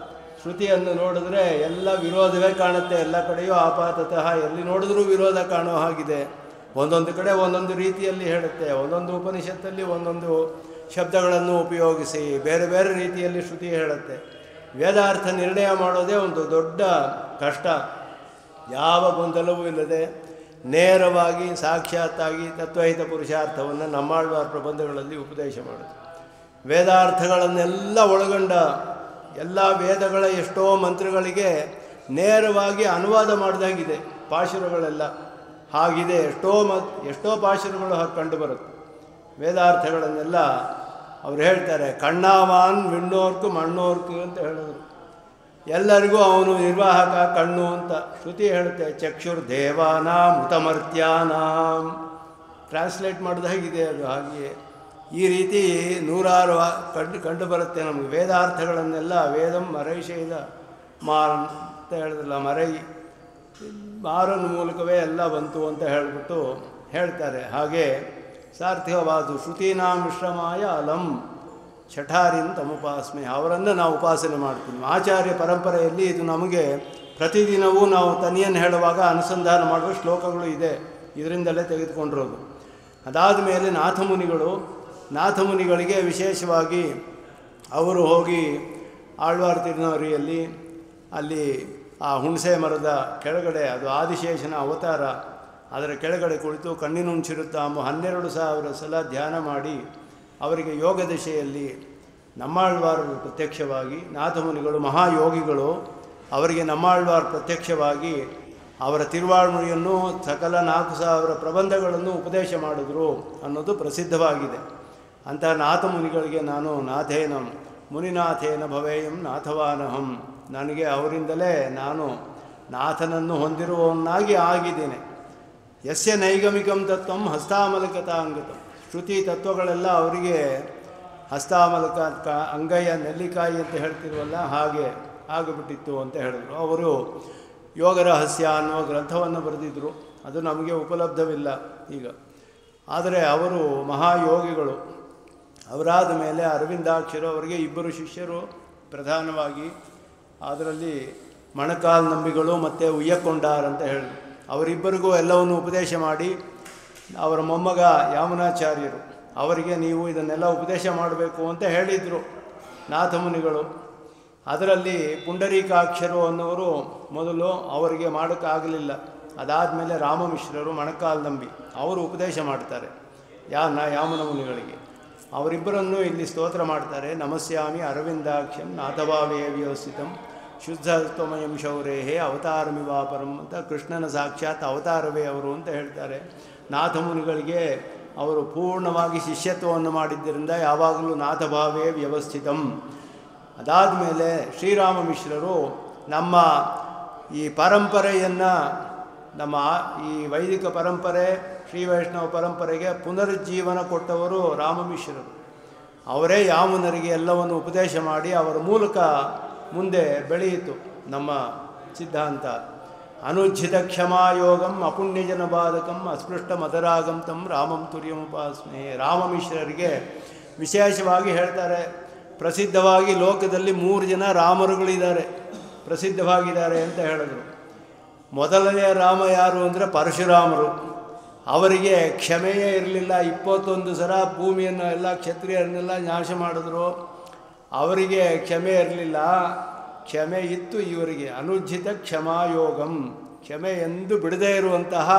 [SPEAKER 2] ಶ್ರುತಿಯನ್ನು ನೋಡಿದ್ರೆ ಎಲ್ಲ ವಿರೋಧವೇ ಕಾಣುತ್ತೆ. ಎಲ್ಲ ಕಡೆಯೂ ಆಪಾತತಃ ಎಲ್ಲಿ ನೋಡಿದ್ರೂ ವಿರೋಧ ಕಾಣೋ ಹಾಗಿದೆ. ಒಂದೊಂದು ಕಡೆ ಒಂದೊಂದು ರೀತಿಯಲ್ಲಿ ಹೇಳುತ್ತೆ. ಒಂದೊಂದು ಉಪನಿಷತ್ತಲ್ಲಿ ಒಂದೊಂದು ಶಬ್ದಗಳನ್ನು ಉಪಯೋಗಿಸಿ ಬೇರೆ ಬೇರೆ ರೀತಿಯಲ್ಲಿ ಶ್ರುತಿ ಹೇಳುತ್ತೆ. ವೇದಾರ್ಥ ನಿರ್ಣಯ ಮಾಡೋದೇ ಒಂದು ದೊಡ್ಡ ಕಷ್ಟ. ಯಾವ ಗೊಂದಲವೂ ಇಲ್ಲದೆ ನೇರವಾಗಿ ಸಾಕ್ಷಾತ್ತಾಗಿ ತತ್ವಹಿತ ಪುರುಷಾರ್ಥವನ್ನು ನಮ್ಮಾಳ್ವಾರ ಪ್ರಬಂಧಗಳಲ್ಲಿ ಉಪದೇಶ ಮಾಡೋದು. ವೇದಾರ್ಥಗಳನ್ನೆಲ್ಲ ಒಳಗೊಂಡ ಎಲ್ಲ ವೇದಗಳ ಎಷ್ಟೋ ಮಂತ್ರಗಳಿಗೆ ನೇರವಾಗಿ ಅನುವಾದ ಮಾಡಿದಂಗಿದೆ ಪಾಶುರಗಳೆಲ್ಲ. ಹಾಗಿದೆ ಎಷ್ಟೋ ಪಾಶುರಗಳು ಹಾಗೆ ಕಂಡುಬರುತ್ತೆ. ವೇದಾರ್ಥಗಳನ್ನೆಲ್ಲ ಅವ್ರು ಹೇಳ್ತಾರೆ, ಕಣ್ಣಾವಾನ್ ವಿಣ್ಣೋರ್ಕು ಮಣ್ಣೋರ್ಕು ಅಂತ ಹೇಳಿದ್ರು. ಎಲ್ಲರಿಗೂ ಅವನು ನಿರ್ವಾಹಕ ಕಣ್ಣು ಅಂತ. ಶ್ರುತಿ ಹೇಳುತ್ತೆ ಚಕ್ಷುರ್ ದೇವಾನಾಂ ಉತಮರ್ತ್ಯಾನಾಂ. ಟ್ರಾನ್ಸ್ಲೇಟ್ ಮಾಡಿದಾಗಿದೆ ಅದು. ಹಾಗೆಯೇ ಈ ರೀತಿ ನೂರಾರು ಕಂಡು ಬರುತ್ತೆ ನಮಗೆ. ವೇದಾರ್ಥಗಳನ್ನೆಲ್ಲ ವೇದಂ ಮರೈಷೇದ ಮಾರ್ ಅಂತ ಹೇಳಿದ್ರಲ್ಲ, ಮರೈ ಮಾರನ ಮೂಲಕವೇ ಎಲ್ಲ ಬಂತು ಅಂತ ಹೇಳಿಬಿಟ್ಟು ಹೇಳ್ತಾರೆ. ಹಾಗೆ ಸಾರ್ಥಕವಾದು ಶ್ರುತೀನಾಂ ವಿಶ್ರಮಾಯ ಅಲಂ ಶಠಾರಿನ್ ತಮುಪಾಸ್ಮೆ. ಅವರನ್ನು ನಾವು ಉಪಾಸನೆ ಮಾಡ್ತೀವಿ. ಆಚಾರ್ಯ ಪರಂಪರೆಯಲ್ಲಿ ಇದು ನಮಗೆ ಪ್ರತಿದಿನವೂ ನಾವು ತನಿಯನ್ನು ಹೇಳುವಾಗ ಅನುಸಂಧಾನ ಮಾಡುವ ಶ್ಲೋಕಗಳು ಇದೆ. ಇದರಿಂದಲೇ ತೆಗೆದುಕೊಂಡಿರೋದು. ಅದಾದ ಮೇಲೆ ನಾಥಮುನಿಗಳಿಗೆ ವಿಶೇಷವಾಗಿ ಅವರು ಹೋಗಿ ಆಳ್ವಾರ್ ತಿರುನವರಿಯಲ್ಲಿ ಅಲ್ಲಿ ಆ ಹುಣಸೆ ಮರದ ಕೆಳಗಡೆ, ಅದು ಆದಿಶೇಷನ ಅವತಾರ, ಅದರ ಕೆಳಗಡೆ ಕುಳಿತು ಕಣ್ಣಿನುಂಚಿರುತ್ತಾ 12,000 ಸಲ ಧ್ಯಾನ ಮಾಡಿ ಅವರಿಗೆ ಯೋಗ ದಶೆಯಲ್ಲಿ ನಮ್ಮಾಳ್ವಾರರು ಪ್ರತ್ಯಕ್ಷವಾಗಿ, ನಾಥಮುನಿಗಳು ಮಹಾಯೋಗಿಗಳು, ಅವರಿಗೆ ನಮ್ಮಾಳ್ವಾರ್ ಪ್ರತ್ಯಕ್ಷವಾಗಿ ಅವರ ತಿರುವಾಳ್ಮೊழிಯನ್ನು ಸಕಲ 4,000 ಪ್ರಬಂಧಗಳನ್ನು ಉಪದೇಶ ಮಾಡಿದ್ರು ಅನ್ನೋದು ಪ್ರಸಿದ್ಧವಾಗಿದೆ. ಅಂತಹ ನಾಥಮುನಿಗಳಿಗೆ ನಾನು ನಾಥೇನಂ ಮುನಿನಾಥೇನ ಭವೇಯಂ ನಾಥವಾನಹಂ, ನನಗೆ ಅವರಿಂದಲೇ ನಾನು ನಾಥನನ್ನು ಹೊಂದಿರುವವನಾಗಿ ಆಗಿದ್ದೇನೆ. ಯಸ್ಯ ನೈಗಮಿಕಂ ತತ್ವಂ ಹಸ್ತಾಮಲಕತಾಂಗತಂ. ಶ್ರುತಿ ತತ್ವಗಳೆಲ್ಲ ಅವರಿಗೆ ಹಸ್ತಾಮಲಕ ಅಂಗಯ್ಯ ನೆಲ್ಲಿಕಾಯಿ ಅಂತ ಹೇಳ್ತಿರುವಲ್ಲ, ಹಾಗೆ ಆಗಿಬಿಟ್ಟಿತ್ತು ಅಂತ ಹೇಳಿದ್ರು. ಅವರು ಯೋಗ ರಹಸ್ಯ ಅನ್ನುವ ಗ್ರಂಥವನ್ನು ಬರೆದಿದ್ದರು. ಅದು ನಮಗೆ ಉಪಲಬ್ಧವಿಲ್ಲ ಈಗ. ಆದರೆ ಅವರು ಮಹಾಯೋಗಿಗಳು. ಅವರಾದ ಮೇಲೆ ಅರವಿಂದಾಕ್ಷರು, ಅವರಿಗೆ 2 ಶಿಷ್ಯರು ಪ್ರಧಾನವಾಗಿ. ಅದರಲ್ಲಿ ಮಣಕಾಲ್ ನಂಬಿಗಳು ಮತ್ತು ಉಯ್ಯಕೊಂಡಾರ್ ಅಂತ ಹೇಳಿದ್ರು. ಅವರಿಬ್ಬರಿಗೂ ಎಲ್ಲವನ್ನು ಉಪದೇಶ ಮಾಡಿ ಅವರ ಮೊಮ್ಮಗ ಯಾಮುನಾಚಾರ್ಯರು ಅವರಿಗೆ ನೀವು ಇದನ್ನೆಲ್ಲ ಉಪದೇಶ ಮಾಡಬೇಕು ಅಂತ ಹೇಳಿದರು ನಾಥಮುನಿಗಳು. ಅದರಲ್ಲಿ ಪುಂಡರೀಕಾಕ್ಷರು ಅನ್ನೋರು ಮೊದಲು ಅವರಿಗೆ ಮಾಡೋಕ್ಕಾಗಲಿಲ್ಲ. ಅದಾದಮೇಲೆ ರಾಮಮಿಶ್ರರು ಮಣಕಾಲ್ ನಂಬಿ ಅವರು ಉಪದೇಶ ಮಾಡ್ತಾರೆ ಯಾಮನ ಮುನಿಗಳಿಗೆ. ಅವರಿಬ್ಬರನ್ನು ಇಲ್ಲಿ ಸ್ತೋತ್ರ ಮಾಡ್ತಾರೆ. ನಮಸ್ಯಾಮಿ ಅರವಿಂದಾಕ್ಷಂ ನಾಥಭಾವೇ ವ್ಯವಸ್ಥಿತಂ ಶುದ್ಧತ್ವಮಯಂ ಶೌರೇಹೇ ಅವತಾರಮಿವಾಪರಂ ಅಂತ. ಕೃಷ್ಣನ ಸಾಕ್ಷಾತ್ ಅವತಾರವೇ ಅವರು ಅಂತ ಹೇಳ್ತಾರೆ. ನಾಥಮುನಿಗಳಿಗೆ ಅವರು ಪೂರ್ಣವಾಗಿ ಶಿಷ್ಯತ್ವವನ್ನು ಮಾಡಿದ್ದರಿಂದ ಯಾವಾಗಲೂ ನಾಥಭಾವೇ ವ್ಯವಸ್ಥಿತಂ. ಅದಾದ ಮೇಲೆ ಶ್ರೀರಾಮ ಮಿಶ್ರರು ನಮ್ಮ ಈ ಪರಂಪರೆಯನ್ನು, ನಮ್ಮ ಈ ವೈದಿಕ ಪರಂಪರೆ ಶ್ರೀ ವೈಷ್ಣವ ಪರಂಪರೆಗೆ ಪುನರುಜ್ಜೀವನ ಕೊಟ್ಟವರು ರಾಮಮಿಶ್ರರು. ಅವರೇ ಯಾಮುನರಿಗೆ ಎಲ್ಲವನ್ನು ಉಪದೇಶ ಮಾಡಿ ಅವರ ಮೂಲಕ ಮುಂದೆ ಬೆಳೆಯಿತು ನಮ್ಮ ಸಿದ್ಧಾಂತ. ಅನುಜ್ಜಿತ ಕ್ಷಮಾಯೋಗಂ ಅಪುಣ್ಯಜನ ಬಾಧಕಂ ಅಸ್ಪೃಷ್ಟ ಮದರಾಗಂ ತಂ ರಾಮಂ ತುರ್ಯಮುಪಾಸ್ಮೆ. ರಾಮಮಿಶ್ರರಿಗೆ ವಿಶೇಷವಾಗಿ ಹೇಳ್ತಾರೆ, ಪ್ರಸಿದ್ಧವಾಗಿ ಲೋಕದಲ್ಲಿ 3 ಜನ ರಾಮರುಗಳಿದ್ದಾರೆ, ಪ್ರಸಿದ್ಧವಾಗಿದ್ದಾರೆ ಅಂತ ಹೇಳಿದ್ರು. ಮೊದಲನೆಯ ರಾಮ ಯಾರು ಅಂದರೆ ಪರಶುರಾಮರು. ಅವರಿಗೆ ಕ್ಷಮೆಯೇ ಇರಲಿಲ್ಲ. 21 ಸಲ ಭೂಮಿಯನ್ನು ಎಲ್ಲ ಕ್ಷತ್ರಿಯರನ್ನೆಲ್ಲ ನಾಶ ಮಾಡಿದ್ರು. ಅವರಿಗೆ ಕ್ಷಮೆ ಇರಲಿಲ್ಲ. ಕ್ಷಮೆ ಇತ್ತು ಇವರಿಗೆ. ಅನುಜ್ಜಿತ ಕ್ಷಮಾಯೋಗಂ, ಕ್ಷಮೆ ಎಂದು ಬಿಡದೇ ಇರುವಂತಹ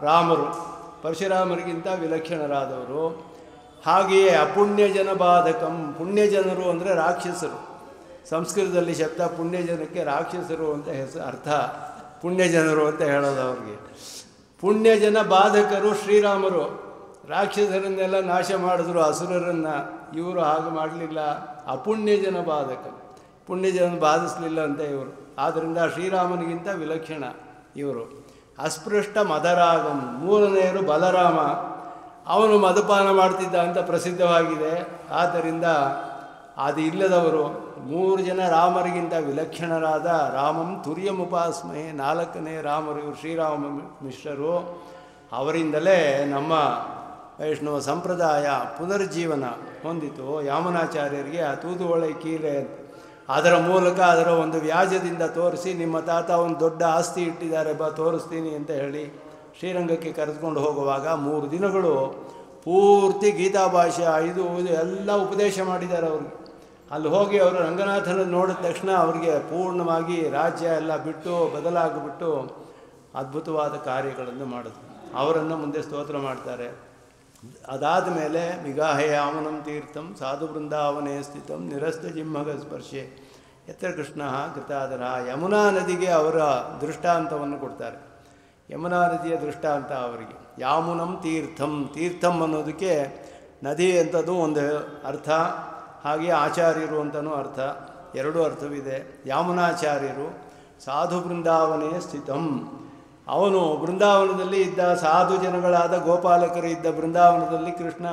[SPEAKER 2] ರಾಮರು ಪರಶುರಾಮರಿಗಿಂತ ವಿಲಕ್ಷಣರಾದವರು. ಹಾಗೆಯೇ ಅಪುಣ್ಯಜನ ಬಾಧಕಂ, ಪುಣ್ಯಜನರು ಅಂದರೆ ರಾಕ್ಷಸರು. ಸಂಸ್ಕೃತದಲ್ಲಿ ಶಬ್ದ ಪುಣ್ಯಜನಕ್ಕೆ ರಾಕ್ಷಸರು ಅಂತ ಅರ್ಥ. ಪುಣ್ಯಜನರು ಅಂತ ಹೇಳೋದು ಅವ್ರಿಗೆ. ಪುಣ್ಯಜನ ಬಾಧಕರು ಶ್ರೀರಾಮರು. ರಾಕ್ಷಸರನ್ನೆಲ್ಲ ನಾಶ ಮಾಡಿದ್ರು, ಅಸುರರನ್ನು. ಇವರು ಹಾಗೆ ಮಾಡಲಿಲ್ಲ. ಅಪುಣ್ಯಜನ ಬಾಧಕ, ಪುಣ್ಯಜನ ಬಾಧಿಸಲಿಲ್ಲ ಅಂತ ಇವರು. ಆದ್ದರಿಂದ ಶ್ರೀರಾಮನಿಗಿಂತ ವಿಲಕ್ಷಣ ಇವರು. ಅಸ್ಪೃಷ್ಟ ಮದರಾಗಂ, 3ನೇಯರು ಬಲರಾಮ. ಅವನು ಮದಪಾನ ಮಾಡ್ತಿದ್ದ ಅಂತ ಪ್ರಸಿದ್ಧವಾಗಿದೆ. ಆದ್ದರಿಂದ ಅದು ಇಲ್ಲದವರು 3 ಜನ ರಾಮರಿಗಿಂತ ವಿಲಕ್ಷಣರಾದ ರಾಮಂ ತುರ್ಯಮುಪಾಸ್ಮೆ, 4ನೇ ರಾಮರು ಇವರು ಶ್ರೀರಾಮ ಮಿಶ್ರರು. ಅವರಿಂದಲೇ ನಮ್ಮ ವೈಷ್ಣವ ಸಂಪ್ರದಾಯ ಪುನರ್ಜೀವನ ಹೊಂದಿತು. ಯಾಮನಾಚಾರ್ಯರಿಗೆ ಆ ತೂದುವಳೆ ಕೀಲೆ ಅದರ ಮೂಲಕ ಅದರ ಒಂದು ವ್ಯಾಜದಿಂದ ತೋರಿಸಿ, ನಿಮ್ಮ ತಾತ ಒಂದು ದೊಡ್ಡ ಆಸ್ತಿ ಇಟ್ಟಿದ್ದಾರೆ ಬಾ ತೋರಿಸ್ತೀನಿ ಅಂತ ಹೇಳಿ ಶ್ರೀರಂಗಕ್ಕೆ ಕರೆದುಕೊಂಡು ಹೋಗುವಾಗ 3 ದಿನಗಳು ಪೂರ್ತಿ ಗೀತಾ ಭಾಷೆ 5 ಎಲ್ಲ ಉಪದೇಶ ಮಾಡಿದ್ದಾರೆ ಅವ್ರಿಗೆ. ಅಲ್ಲಿ ಹೋಗಿ ಅವರು ರಂಗನಾಥನ ನೋಡಿದ ತಕ್ಷಣ ಅವರಿಗೆ ಪೂರ್ಣವಾಗಿ ರಾಜ್ಯ ಎಲ್ಲ ಬಿಟ್ಟು ಬದಲಾಗಿಬಿಟ್ಟು ಅದ್ಭುತವಾದ ಕಾರ್ಯಗಳನ್ನು ಮಾಡಿದ್ರು. ಅವರನ್ನು ಮುಂದೆ ಸ್ತೋತ್ರ ಮಾಡ್ತಾರೆ. ಅದಾದ ಮೇಲೆ ವಿಗಾಹಯಾಮನಂ ತೀರ್ಥಂ ಸಾಧು ಬೃಂದಾವನೇ ಸ್ಥಿತಂ ನಿರಸ್ತ ಜಿಮ್ಮಗ ಸ್ಪರ್ಶೆ ಯತ್ರ ಕೃಷ್ಣ ಕೃತಾದರ. ಯಮುನಾ ನದಿಗೆ ಅವರ ದೃಷ್ಟಾಂತವನ್ನು ಕೊಡ್ತಾರೆ. ಯಮುನಾ ನದಿಯ ದೃಷ್ಟಾಂತ ಅವರಿಗೆ. ಯಾಮುನಂ ತೀರ್ಥಂ, ತೀರ್ಥಂ ಅನ್ನೋದಕ್ಕೆ ನದಿ ಅಂತದ್ದು ಒಂದು ಅರ್ಥ, ಹಾಗೆ ಆಚಾರ್ಯರು ಅಂತಲೂ ಅರ್ಥ, ಎರಡೂ ಅರ್ಥವಿದೆ. ಯಾಮುನಾಚಾರ್ಯರು ಸಾಧು ಬೃಂದಾವನೇ ಸ್ಥಿತಂ, ಅವನು ಬೃಂದಾವನದಲ್ಲಿ ಇದ್ದ ಸಾಧು ಜನಗಳಾದ ಗೋಪಾಲಕರು ಇದ್ದ ಬೃಂದಾವನದಲ್ಲಿ ಕೃಷ್ಣ,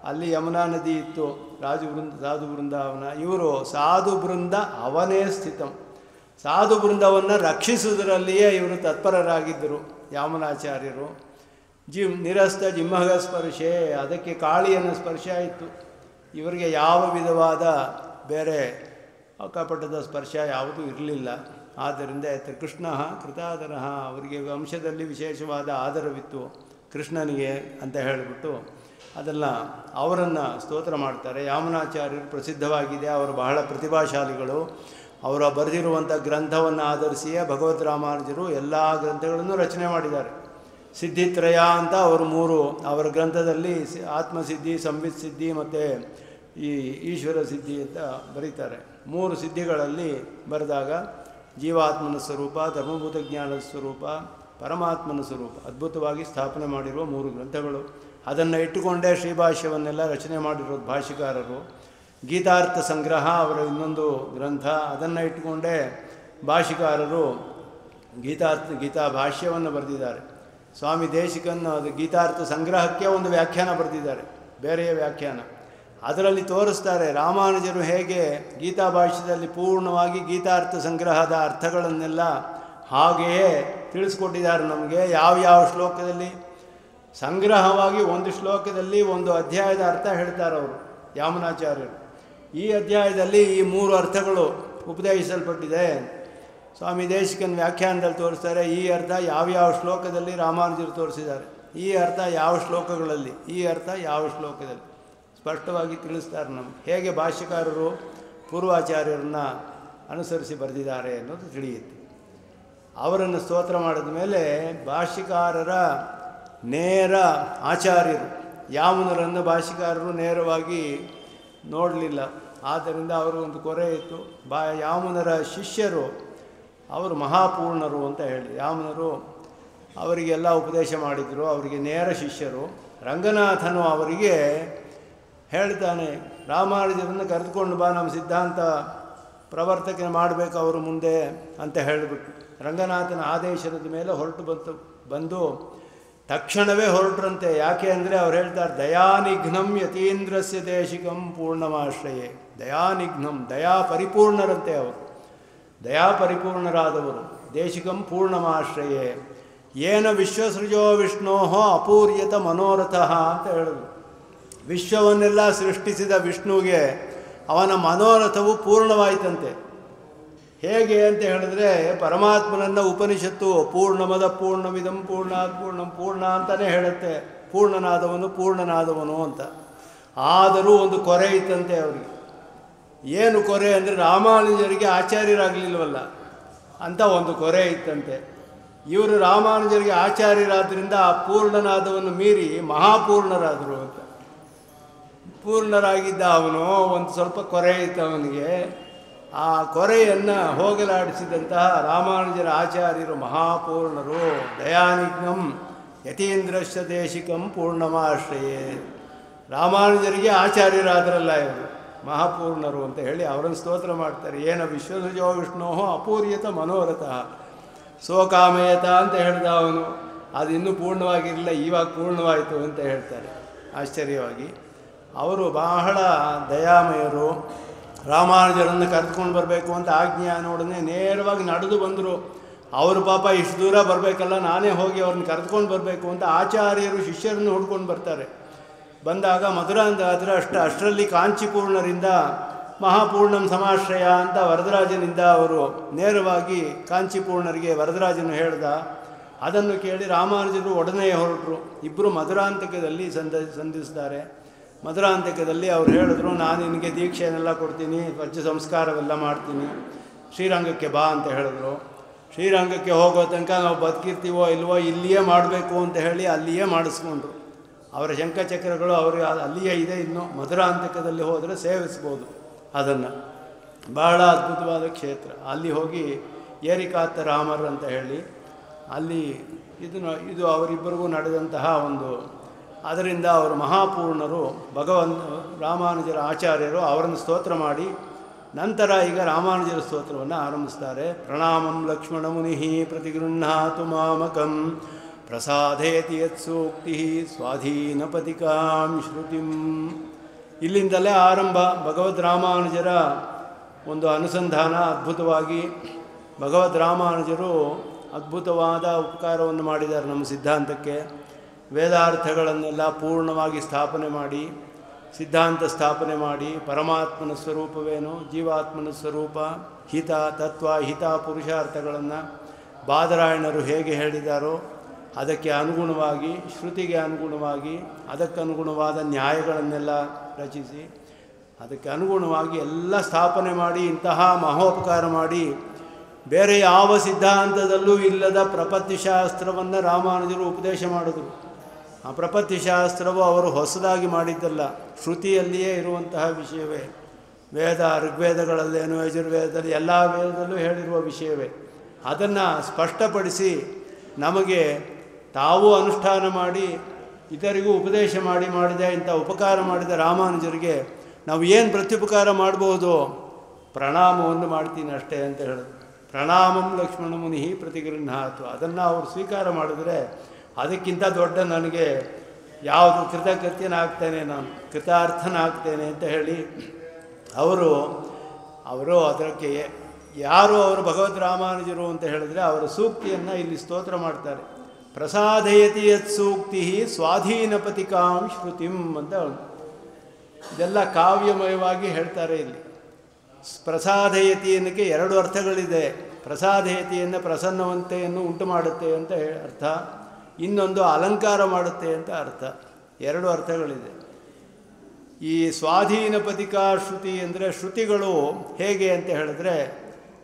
[SPEAKER 2] ಅಲ್ಲಿ ಯಮುನಾ ನದಿ ಇತ್ತು, ಸಾಧು ಬೃಂದಾವನ. ಇವರು ಸಾಧು ಬೃಂದ ಅವನೇ ಸ್ಥಿತಂ, ಸಾಧು ಬೃಂದವನ್ನು ರಕ್ಷಿಸುವುದರಲ್ಲಿಯೇ ಇವರು ತತ್ಪರರಾಗಿದ್ದರು ಯಾಮುನಾಚಾರ್ಯರು. ನಿರಸ್ತ ಜಿಮ್ಮಗ ಸ್ಪರ್ಶೆ, ಅದಕ್ಕೆ ಕಾಳಿಯನ್ನು ಸ್ಪರ್ಶ ಆಯಿತು. ಇವರಿಗೆ ಯಾವ ವಿಧವಾದ ಬೇರೆ ಅಕ್ಕಪಟ್ಟದ ಸ್ಪರ್ಶ ಯಾವುದೂ ಇರಲಿಲ್ಲ. ಆದ್ದರಿಂದ ಕೃಷ್ಣ ಕೃತಾದರ, ಅವರಿಗೆ ವಂಶದಲ್ಲಿ ವಿಶೇಷವಾದ ಆದರವಿತ್ತು ಕೃಷ್ಣನಿಗೆ ಅಂತ ಹೇಳಿಬಿಟ್ಟು ಅದೆಲ್ಲ ಅವರನ್ನು ಸ್ತೋತ್ರ ಮಾಡ್ತಾರೆ. ಯಾಮುನಾಚಾರ್ಯರು ಪ್ರಸಿದ್ಧವಾಗಿದೆ, ಅವರು ಬಹಳ ಪ್ರತಿಭಾಶಾಲಿಗಳು. ಅವರ ಬರೆದಿರುವಂಥ ಗ್ರಂಥವನ್ನು ಆಧರಿಸಿಯೇ ಭಗವದ್ ರಾಮಾನುಜರು ಎಲ್ಲ ಗ್ರಂಥಗಳನ್ನು ರಚನೆ ಮಾಡಿದ್ದಾರೆ. ಸಿದ್ಧಿತ್ರಯ ಅಂತ ಅವರು 3 ಅವರ ಗ್ರಂಥದಲ್ಲಿ ಆತ್ಮಸಿದ್ಧಿ, ಸಂವಿತ್ ಸಿದ್ಧಿ ಮತ್ತು ಈ ಈಶ್ವರ ಸಿದ್ಧಿ ಅಂತ ಬರೀತಾರೆ. 3 ಸಿದ್ಧಿಗಳಲ್ಲಿ ಬರೆದಾಗ ಜೀವಾತ್ಮನ ಸ್ವರೂಪ, ಧರ್ಮಭೂತ ಜ್ಞಾನದ ಸ್ವರೂಪ, ಪರಮಾತ್ಮನ ಸ್ವರೂಪ ಅದ್ಭುತವಾಗಿ ಸ್ಥಾಪನೆ ಮಾಡಿರುವ 3 ಗ್ರಂಥಗಳು. ಅದನ್ನು ಇಟ್ಟುಕೊಂಡೇ ಶ್ರೀಭಾಷ್ಯವನ್ನೆಲ್ಲ ರಚನೆ ಮಾಡಿರೋದು ಭಾಷ್ಯಕಾರರು. ಗೀತಾರ್ಥ ಸಂಗ್ರಹ ಅವರ ಇನ್ನೊಂದು ಗ್ರಂಥ, ಅದನ್ನು ಇಟ್ಟುಕೊಂಡೇ ಭಾಷ್ಯಕಾರರು ಗೀತಾ ಭಾಷ್ಯವನ್ನು ಬರೆದಿದ್ದಾರೆ. ಸ್ವಾಮಿ ದೇಶಿಕನ್ ಅದು ಗೀತಾರ್ಥ ಸಂಗ್ರಹಕ್ಕೆ ಒಂದು ವ್ಯಾಖ್ಯಾನ ಬರೆದಿದ್ದಾರೆ, ಬೇರೆಯ ವ್ಯಾಖ್ಯಾನ. ಅದರಲ್ಲಿ ತೋರಿಸ್ತಾರೆ ರಾಮಾನುಜರು ಹೇಗೆ ಗೀತಾ ಭಾಷ್ಯದಲ್ಲಿ ಪೂರ್ಣವಾಗಿ ಗೀತಾರ್ಥ ಸಂಗ್ರಹದ ಅರ್ಥಗಳನ್ನೆಲ್ಲ ಹಾಗೆಯೇ ತಿಳಿಸ್ಕೊಟ್ಟಿದ್ದಾರೆ ನಮಗೆ. ಯಾವ ಶ್ಲೋಕದಲ್ಲಿ ಸಂಗ್ರಹವಾಗಿ ಒಂದು ಶ್ಲೋಕದಲ್ಲಿ ಒಂದು ಅಧ್ಯಾಯದ ಅರ್ಥ ಹೇಳ್ತಾರೆ ಅವರು ಯಾಮುನಾಚಾರ್ಯರು. ಈ ಅಧ್ಯಾಯದಲ್ಲಿ ಈ 3 ಅರ್ಥಗಳು ಉಪದೇಶಿಸಲ್ಪಟ್ಟಿದೆ. ಸ್ವಾಮಿ ದೇಶಿಕನ್ ವ್ಯಾಖ್ಯಾನದಲ್ಲಿ ತೋರಿಸ್ತಾರೆ ಈ ಅರ್ಥ ಯಾವ ಶ್ಲೋಕದಲ್ಲಿ ರಾಮಾನುಜರು ತೋರಿಸಿದ್ದಾರೆ, ಈ ಅರ್ಥ ಯಾವ ಶ್ಲೋಕಗಳಲ್ಲಿ, ಈ ಅರ್ಥ ಯಾವ ಶ್ಲೋಕದಲ್ಲಿ ಸ್ಪಷ್ಟವಾಗಿ ತಿಳಿಸ್ತಾರೆ ನಮಗೆ. ಹೇಗೆ ಭಾಷ್ಯಕಾರರು ಪೂರ್ವಾಚಾರ್ಯರನ್ನ ಅನುಸರಿಸಿ ಬರೆದಿದ್ದಾರೆ ಅನ್ನೋದು ತಿಳಿಯುತ್ತೆ. ಅವರನ್ನು ಸ್ತೋತ್ರ ಮಾಡಿದ ಮೇಲೆ ಭಾಷ್ಯಕಾರರ ನೇರ ಆಚಾರ್ಯರು ಯಾಮುನರನ್ನು ಭಾಷ್ಯಕಾರರು ನೇರವಾಗಿ ನೋಡಲಿಲ್ಲ. ಆದ್ದರಿಂದ ಅವರು ಒಂದು ಕೊರೆ ಇತ್ತು. ಯಾಮುನರ ಶಿಷ್ಯರು ಅವರು ಮಹಾಪೂರ್ಣರು ಅಂತ ಹೇಳಿ ಯಾಮುನರು ಅವರಿಗೆಲ್ಲ ಉಪದೇಶ ಮಾಡಿದರು. ಅವರಿಗೆ ನೇರ ಶಿಷ್ಯರು. ರಂಗನಾಥನು ಅವರಿಗೆ ಹೇಳ್ತಾನೆ, ರಾಮಾನುಜರನ್ನು ಕರೆದುಕೊಂಡು ಬಾ, ನಮ್ಮ ಸಿದ್ಧಾಂತ ಪ್ರವರ್ತನೆ ಮಾಡಬೇಕು ಅವರು ಮುಂದೆ ಅಂತ ಹೇಳಿಬಿಟ್ಟು ರಂಗನಾಥನ ಆದೇಶದ ಮೇಲೆ ಬಂದು ತಕ್ಷಣವೇ ಹೊರಟ್ರಂತೆ. ಯಾಕೆ ಅಂದರೆ ಅವ್ರು ಹೇಳ್ತಾರೆ, ದಯಾನಿಘ್ನಂ ಯತೀಂದ್ರಸ್ಯ ದೇಶಿಕಂ ಪೂರ್ಣಮಾಶ್ರಯೇ. ದಯಾನಿಘ್ನಂ, ದಯಾ ಪರಿಪೂರ್ಣರಂತೆ ಅವರು, ದಯಾ ಪರಿಪೂರ್ಣರಾದವರು. ದೇಶಿಕಂ ಪೂರ್ಣಮಾಶ್ರಯೇ ಏನ ವಿಶ್ವಸೃಜೋ ವಿಷ್ಣೋ ಅಪೂರ್ಯತ ಮನೋರಥಃ ಅಂತ ಹೇಳಿದ್ರು. ವಿಶ್ವವನ್ನೆಲ್ಲ ಸೃಷ್ಟಿಸಿದ ವಿಷ್ಣುವಿಗೆ ಅವನ ಮನೋರಥವು ಪೂರ್ಣವಾಯಿತಂತೆ. ಹೇಗೆ ಅಂತ ಹೇಳಿದ್ರೆ ಪರಮಾತ್ಮನನ್ನು ಉಪನಿಷತ್ತು ಪೂರ್ಣಮದ ಪೂರ್ಣಮಿದಂ ಪೂರ್ಣಾತ್ ಪೂರ್ಣಂ ಪೂರ್ಣ ಅಂತಲೇ ಹೇಳುತ್ತೆ, ಪೂರ್ಣನಾದವನು ಅಂತ. ಆದರೂ ಒಂದು ಕೊರೆ ಇತ್ತಂತೆ ಅವರಿಗೆ. ಏನು ಕೊರೆ ಅಂದರೆ ರಾಮಾನುಜರಿಗೆ ಆಚಾರ್ಯರಾಗಲಿಲ್ವಲ್ಲ ಅಂತ ಒಂದು ಕೊರೆ ಇತ್ತಂತೆ. ಇವರು ರಾಮಾನುಜರಿಗೆ ಆಚಾರ್ಯರಾದ್ದರಿಂದ ಆ ಪೂರ್ಣನಾದವನ್ನು ಮೀರಿ ಮಹಾಪೂರ್ಣರಾದರು ಅಂತ. ಪೂರ್ಣರಾಗಿದ್ದ ಅವನು ಒಂದು ಸ್ವಲ್ಪ ಕೊರೆ ಇತ್ತು ಅವನಿಗೆ. ಆ ಕೊರೆಯನ್ನು ಹೋಗಲಾಡಿಸಿದಂತಹ ರಾಮಾನುಜರ ಆಚಾರ್ಯರು ಮಹಾಪೂರ್ಣರು. ದಯಾನಿಘ್ನಂ ಯತೀಂದ್ರಶ್ಚ ದೇಶಿಕಂ ಪೂರ್ಣಮಾಶ್ರಯೇ. ರಾಮಾನುಜರಿಗೆ ಆಚಾರ್ಯರಾದರಲ್ಲ ಇವರು ಮಹಾಪೂರ್ಣರು ಅಂತ ಹೇಳಿ ಅವರನ್ನು ಸ್ತೋತ್ರ ಮಾಡ್ತಾರೆ. ಏನ ವಿಶ್ವಸೃಜೋ ವಿಷ್ಣೋ ಅಪೂರ್ಯತ ಮನೋರಥಃ ಸೋಕಾಮಯತ ಅಂತ ಹೇಳ್ದ ಅವನು. ಅದು ಇನ್ನೂ ಪೂರ್ಣವಾಗಿರಲಿಲ್ಲ, ಇವಾಗ ಪೂರ್ಣವಾಯಿತು ಅಂತ ಹೇಳ್ತಾರೆ ಆಶ್ಚರ್ಯವಾಗಿ. ಅವರು ಬಹಳ ದಯಾಮಯರು. ರಾಮಾನುಜರನ್ನು ಕರೆದುಕೊಂಡು ಬರಬೇಕು ಅಂತ ಆಜ್ಞೆ ನೋಡನೆ ನೇರವಾಗಿ ನಡೆದು ಬಂದರು. ಅವರು ಪಾಪ ಇಷ್ಟು ದೂರ ಬರಬೇಕಲ್ಲ, ನಾನೇ ಹೋಗಿ ಅವ್ರನ್ನ ಕರೆದುಕೊಂಡು ಬರಬೇಕು ಅಂತ ಆಚಾರ್ಯರು ಶಿಷ್ಯರನ್ನು ಹುಡ್ಕೊಂಡು ಬರ್ತಾರೆ. ಬಂದಾಗ ಮಧುರಾಂಧಾದ್ರ ಅಷ್ಟರಲ್ಲಿ ಕಾಂಚಿಪೂರ್ಣರಿಂದ ಮಹಾಪೂರ್ಣಂ ಸಮಾಶ್ರಯ ಅಂತ ವರದರಾಜನಿಂದ ಅವರು ನೇರವಾಗಿ ಕಾಂಚಿಪೂರ್ಣರಿಗೆ ವರದರಾಜನು ಹೇಳ್ದ. ಅದನ್ನು ಕೇಳಿ ರಾಮಾನುಜರು ಒಡನೆ ಹೊರಟರು. ಇಬ್ಬರು ಮಧುರಾಂತಕದಲ್ಲಿ ಸಂಧಿಸಿದ್ದಾರೆ. ಮಧುರಾಂತಿಕದಲ್ಲಿ ಅವ್ರು ಹೇಳಿದ್ರು, ನಾನು ನಿನಗೆ ದೀಕ್ಷೆಯನ್ನೆಲ್ಲ ಕೊಡ್ತೀನಿ, ವಜ್ರ ಸಂಸ್ಕಾರವೆಲ್ಲ ಮಾಡ್ತೀನಿ, ಶ್ರೀರಂಗಕ್ಕೆ ಬಾ ಅಂತ ಹೇಳಿದ್ರು. ಶ್ರೀರಂಗಕ್ಕೆ ಹೋಗೋ ತನಕ ನಾವು ಬದುಕಿರ್ತೀವೋ ಇಲ್ವೋ, ಇಲ್ಲಿಯೇ ಮಾಡಬೇಕು ಅಂತ ಹೇಳಿ ಅಲ್ಲಿಯೇ ಮಾಡಿಸ್ಕೊಂಡ್ರು. ಅವರ ಶಂಖಚಕ್ರಗಳು ಅವ್ರಿಗೆ ಅಲ್ಲಿಯೇ ಇದೆ. ಇನ್ನು ಮಧುರಾಂತಿಕದಲ್ಲಿ ಹೋದರೆ ಸೇವಿಸ್ಬೋದು ಅದನ್ನು. ಬಹಳ ಅದ್ಭುತವಾದ ಕ್ಷೇತ್ರ. ಅಲ್ಲಿ ಹೋಗಿ ಏರಿಕಾತ್ತ ರಾಮರ್ ಅಂತ ಹೇಳಿ ಅಲ್ಲಿ ಇದು ಅವರಿಬ್ಬರಿಗೂ ನಡೆದಂತಹ ಒಂದು, ಅದರಿಂದ ಅವರು ಮಹಾಪೂರ್ಣರು, ರಾಮಾನುಜರ ಆಚಾರ್ಯರು ಅವರನ್ನು ಸ್ತೋತ್ರ ಮಾಡಿ ನಂತರ ಈಗ ರಾಮಾನುಜರ ಸ್ತೋತ್ರವನ್ನು ಆರಂಭಿಸ್ತಾರೆ. ಪ್ರಣಾಮಂ ಲಕ್ಷ್ಮಣ ಮುನಿ ಪ್ರತಿಗೃಹ್ಣಾತು ಮಾಮಕಂ ಪ್ರಸಾದೇತಿ ಯತ್ಸೂಕ್ತಿ ಸ್ವಾಧೀನಪತಿಕಾಂ ಶ್ರುತಿಂ. ಇಲ್ಲಿಂದಲೇ ಆರಂಭ. ಭಗವದ್ ರಾಮಾನುಜರ ಒಂದು ಅನುಸಂಧಾನ ಅದ್ಭುತವಾಗಿ. ಭಗವದ್ ರಾಮಾನುಜರು ಅದ್ಭುತವಾದ ಉಪಕಾರವನ್ನು ಮಾಡಿದ್ದಾರೆ ನಮ್ಮ ಸಿದ್ಧಾಂತಕ್ಕೆ. ವೇದಾರ್ಥಗಳನ್ನೆಲ್ಲ ಪೂರ್ಣವಾಗಿ ಸ್ಥಾಪನೆ ಮಾಡಿ, ಸಿದ್ಧಾಂತ ಸ್ಥಾಪನೆ ಮಾಡಿ, ಪರಮಾತ್ಮನ ಸ್ವರೂಪವೇನು, ಜೀವಾತ್ಮನ ಸ್ವರೂಪ, ಹಿತ ತತ್ವ, ಹಿತ ಪುರುಷಾರ್ಥಗಳನ್ನು ಬಾದರಾಯಣರು ಹೇಗೆ ಹೇಳಿದಾರೋ ಅದಕ್ಕೆ ಅನುಗುಣವಾಗಿ, ಶ್ರುತಿಗೆ ಅನುಗುಣವಾಗಿ, ಅದಕ್ಕನುಗುಣವಾದ ನ್ಯಾಯಗಳನ್ನೆಲ್ಲ ರಚಿಸಿ ಅದಕ್ಕೆ ಅನುಗುಣವಾಗಿ ಎಲ್ಲ ಸ್ಥಾಪನೆ ಮಾಡಿ ಇಂತಹ ಮಹೋಪಕಾರ ಮಾಡಿ, ಬೇರೆ ಯಾವ ಸಿದ್ಧಾಂತದಲ್ಲೂ ಇಲ್ಲದ ಪ್ರಪತ್ತಿಶಾಸ್ತ್ರವನ್ನು ರಾಮಾನುಜರು ಉಪದೇಶ ಮಾಡಿದರು. ಆ ಪ್ರಪತ್ತಿಶಾಸ್ತ್ರವು ಅವರು ಹೊಸದಾಗಿ ಮಾಡಿದ್ದಲ್ಲ, ಶ್ರುತಿಯಲ್ಲಿಯೇ ಇರುವಂತಹ ವಿಷಯವೇ. ಋಗ್ವೇದಗಳಲ್ಲೇನು, ಯಜುರ್ವೇದದಲ್ಲಿ ಎಲ್ಲ ವೇದದಲ್ಲೂ ಹೇಳಿರುವ ವಿಷಯವೇ. ಅದನ್ನು ಸ್ಪಷ್ಟಪಡಿಸಿ ನಮಗೆ ತಾವು ಅನುಷ್ಠಾನ ಮಾಡಿ ಇತರಿಗೂ ಉಪದೇಶ ಮಾಡಿದ ಇಂಥ ಉಪಕಾರ ಮಾಡಿದ ರಾಮಾನುಜರಿಗೆ ನಾವು ಏನು ಪ್ರತ್ಯುಪಕಾರ ಮಾಡ್ಬೋದು? ಪ್ರಣಾಮವನ್ನು ಮಾಡ್ತೀನಿ ಅಷ್ಟೇ ಅಂತ ಹೇಳಿದ್ರು. ಪ್ರಣಾಮಂ ಲಕ್ಷ್ಮಣ ಮುನಿ ಪ್ರತಿಗೃಹ್ಣಾತು. ಅದನ್ನು ಅವರು ಸ್ವೀಕಾರ ಮಾಡಿದ್ರೆ ಅದಕ್ಕಿಂತ ದೊಡ್ಡ ನನಗೆ ಯಾವುದು ಕೃತಕೃತ್ಯನಾಗ್ತೇನೆ, ನಾನು ಕೃತಾರ್ಥನಾಗ್ತೇನೆ ಅಂತ ಹೇಳಿ ಅವರು ಅದಕ್ಕೆ ಯಾರು ಅವರು ಭಗವದ್ ರಾಮಾನುಜರು ಅಂತ ಹೇಳಿದ್ರೆ ಅವರ ಸೂಕ್ತಿಯನ್ನು ಇಲ್ಲಿ ಸ್ತೋತ್ರ ಮಾಡ್ತಾರೆ. ಪ್ರಸಾದಯತಿ ಯತ್ ಸೂಕ್ತಿ ಸ್ವಾಧೀನಪತಿಕಾಂ ಶ್ರುತಿಂ ಅಂತ ಇದೆಲ್ಲ ಕಾವ್ಯಮಯವಾಗಿ ಹೇಳ್ತಾರೆ ಇಲ್ಲಿ. ಪ್ರಸಾದಯತಿ ಅನ್ನೋಕ್ಕೆ ಎರಡು ಅರ್ಥಗಳಿದೆ. ಪ್ರಸಾದಯತಿಯನ್ನು ಪ್ರಸನ್ನವಂತೆಯನ್ನು ಉಂಟು ಮಾಡುತ್ತೆ ಅಂತ ಅರ್ಥ, ಇನ್ನೊಂದು ಅಲಂಕಾರ ಮಾಡುತ್ತೆ ಅಂತ ಅರ್ಥ. ಎರಡು ಅರ್ಥಗಳಿದೆ. ಈ ಸ್ವಾಧೀನಪತಿಕಾ ಶ್ರುತಿ ಅಂದರೆ ಶ್ರುತಿಗಳು ಹೇಗೆ ಅಂತ ಹೇಳಿದ್ರೆ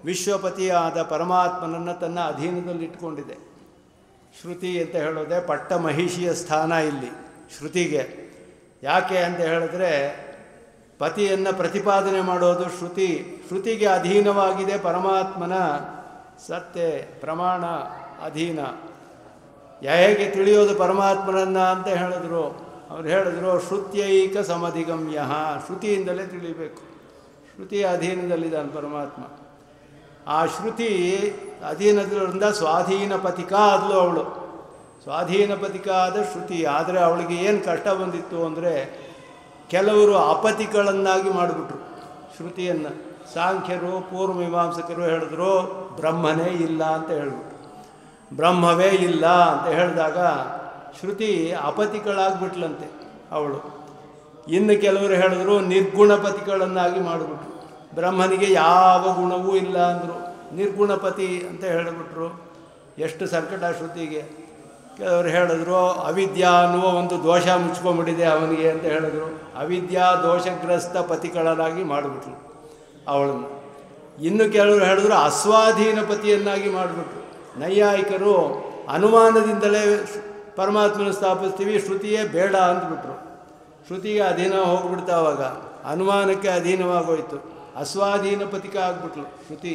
[SPEAKER 2] ವಿಶ್ವಪತಿಯಾದ ಪರಮಾತ್ಮನನ್ನು ತನ್ನ ಅಧೀನದಲ್ಲಿಟ್ಕೊಂಡಿದೆ. ಶ್ರುತಿ ಅಂತ ಹೇಳೋದೆ ಪಟ್ಟ ಮಹಿಷಿಯ ಸ್ಥಾನ ಇಲ್ಲಿ ಶ್ರುತಿಗೆ. ಯಾಕೆ ಅಂತ ಹೇಳಿದ್ರೆ ಪತಿಯನ್ನು ಪ್ರತಿಪಾದನೆ ಮಾಡೋದು ಶ್ರುತಿ. ಶ್ರುತಿಗೆ ಅಧೀನವಾಗಿದೆ ಪರಮಾತ್ಮನ ಸತ್ಯ ಪ್ರಮಾಣ ಅಧೀನ. ಹೇಗೆ ತಿಳಿಯೋದು ಪರಮಾತ್ಮನನ್ನು ಅಂತ ಹೇಳಿದ್ರು, ಅವ್ರು ಹೇಳಿದ್ರು ಶ್ರುತ್ಯೈಕ ಸಮಧಿಗಮ್ಯ, ಶ್ರುತಿಯಿಂದಲೇ ತಿಳಿಬೇಕು. ಶ್ರುತಿಯ ಅಧೀನದಲ್ಲಿದ್ದಾನೆ ಪರಮಾತ್ಮ. ಆ ಶ್ರುತಿ ಅಧೀನದಿಂದ ಸ್ವಾಧೀನ ಪತಿಕಾ ಆದಳು ಅವಳು. ಸ್ವಾಧೀನ ಪತಿಕಾ ಆದ ಶ್ರುತಿ. ಆದರೆ ಅವಳಿಗೆ ಏನು ಕಷ್ಟ ಬಂದಿತ್ತು ಅಂದರೆ ಕೆಲವರು ಅಪತಿಗಳನ್ನಾಗಿ ಮಾಡಿಬಿಟ್ರು ಶ್ರುತಿಯನ್ನು. ಸಾಂಖ್ಯರು ಪೂರ್ವಮೀಮಾಂಸಕರು ಹೇಳಿದ್ರು ಬ್ರಹ್ಮನೇ ಇಲ್ಲ ಅಂತ ಹೇಳಿಬಿಟ್ರು. ಬ್ರಹ್ಮವೇ ಇಲ್ಲ ಅಂತ ಹೇಳಿದಾಗ ಶ್ರುತಿ ಅಪತಿಗಳಾಗ್ಬಿಟ್ಲಂತೆ ಅವಳು. ಇನ್ನು ಕೆಲವರು ಹೇಳಿದ್ರು ನಿರ್ಗುಣಪತಿಗಳನ್ನಾಗಿ ಮಾಡಿಬಿಟ್ರು. ಬ್ರಹ್ಮನಿಗೆ ಯಾವ ಗುಣವೂ ಇಲ್ಲ ಅಂದರು, ನಿರ್ಗುಣಪತಿ ಅಂತ ಹೇಳಿಬಿಟ್ರು. ಎಷ್ಟು ಸಂಕಟ ಶ್ರುತಿಗೆ. ಕೆಲವರು ಹೇಳಿದ್ರು ಅವಿದ್ಯಾ ಅನ್ನುವ ಒಂದು ದೋಷ ಮುಚ್ಕೊಂಡ್ಬಿಟ್ಟಿದೆ ಅವನಿಗೆ ಅಂತ ಹೇಳಿದ್ರು. ಅವಿದ್ಯಾ ದೋಷಗ್ರಸ್ತ ಪತಿಗಳನ್ನಾಗಿ ಮಾಡಿಬಿಟ್ರು ಅವಳನ್ನು. ಇನ್ನು ಕೆಲವರು ಹೇಳಿದ್ರು ಅಸ್ವಾಧೀನ ಪತಿಯನ್ನಾಗಿ ಮಾಡಿಬಿಟ್ರು. ನೈಯಾಯಿಕರು ಅನುಮಾನದಿಂದಲೇ ಪರಮಾತ್ಮನ ಸ್ಥಾಪಿಸ್ತೀವಿ, ಶ್ರುತಿಯೇ ಬೇಡ ಅಂದ್ಬಿಟ್ರು. ಶ್ರುತಿಗೆ ಅಧೀನ ಹೋಗ್ಬಿಡ್ತಾ ಅವಾಗ, ಅನುಮಾನಕ್ಕೆ ಅಧೀನವಾಗೋಯ್ತು. ಅಸ್ವಾಧೀನ ಪತಿಕ ಆಗ್ಬಿಟ್ಲು ಶ್ರುತಿ.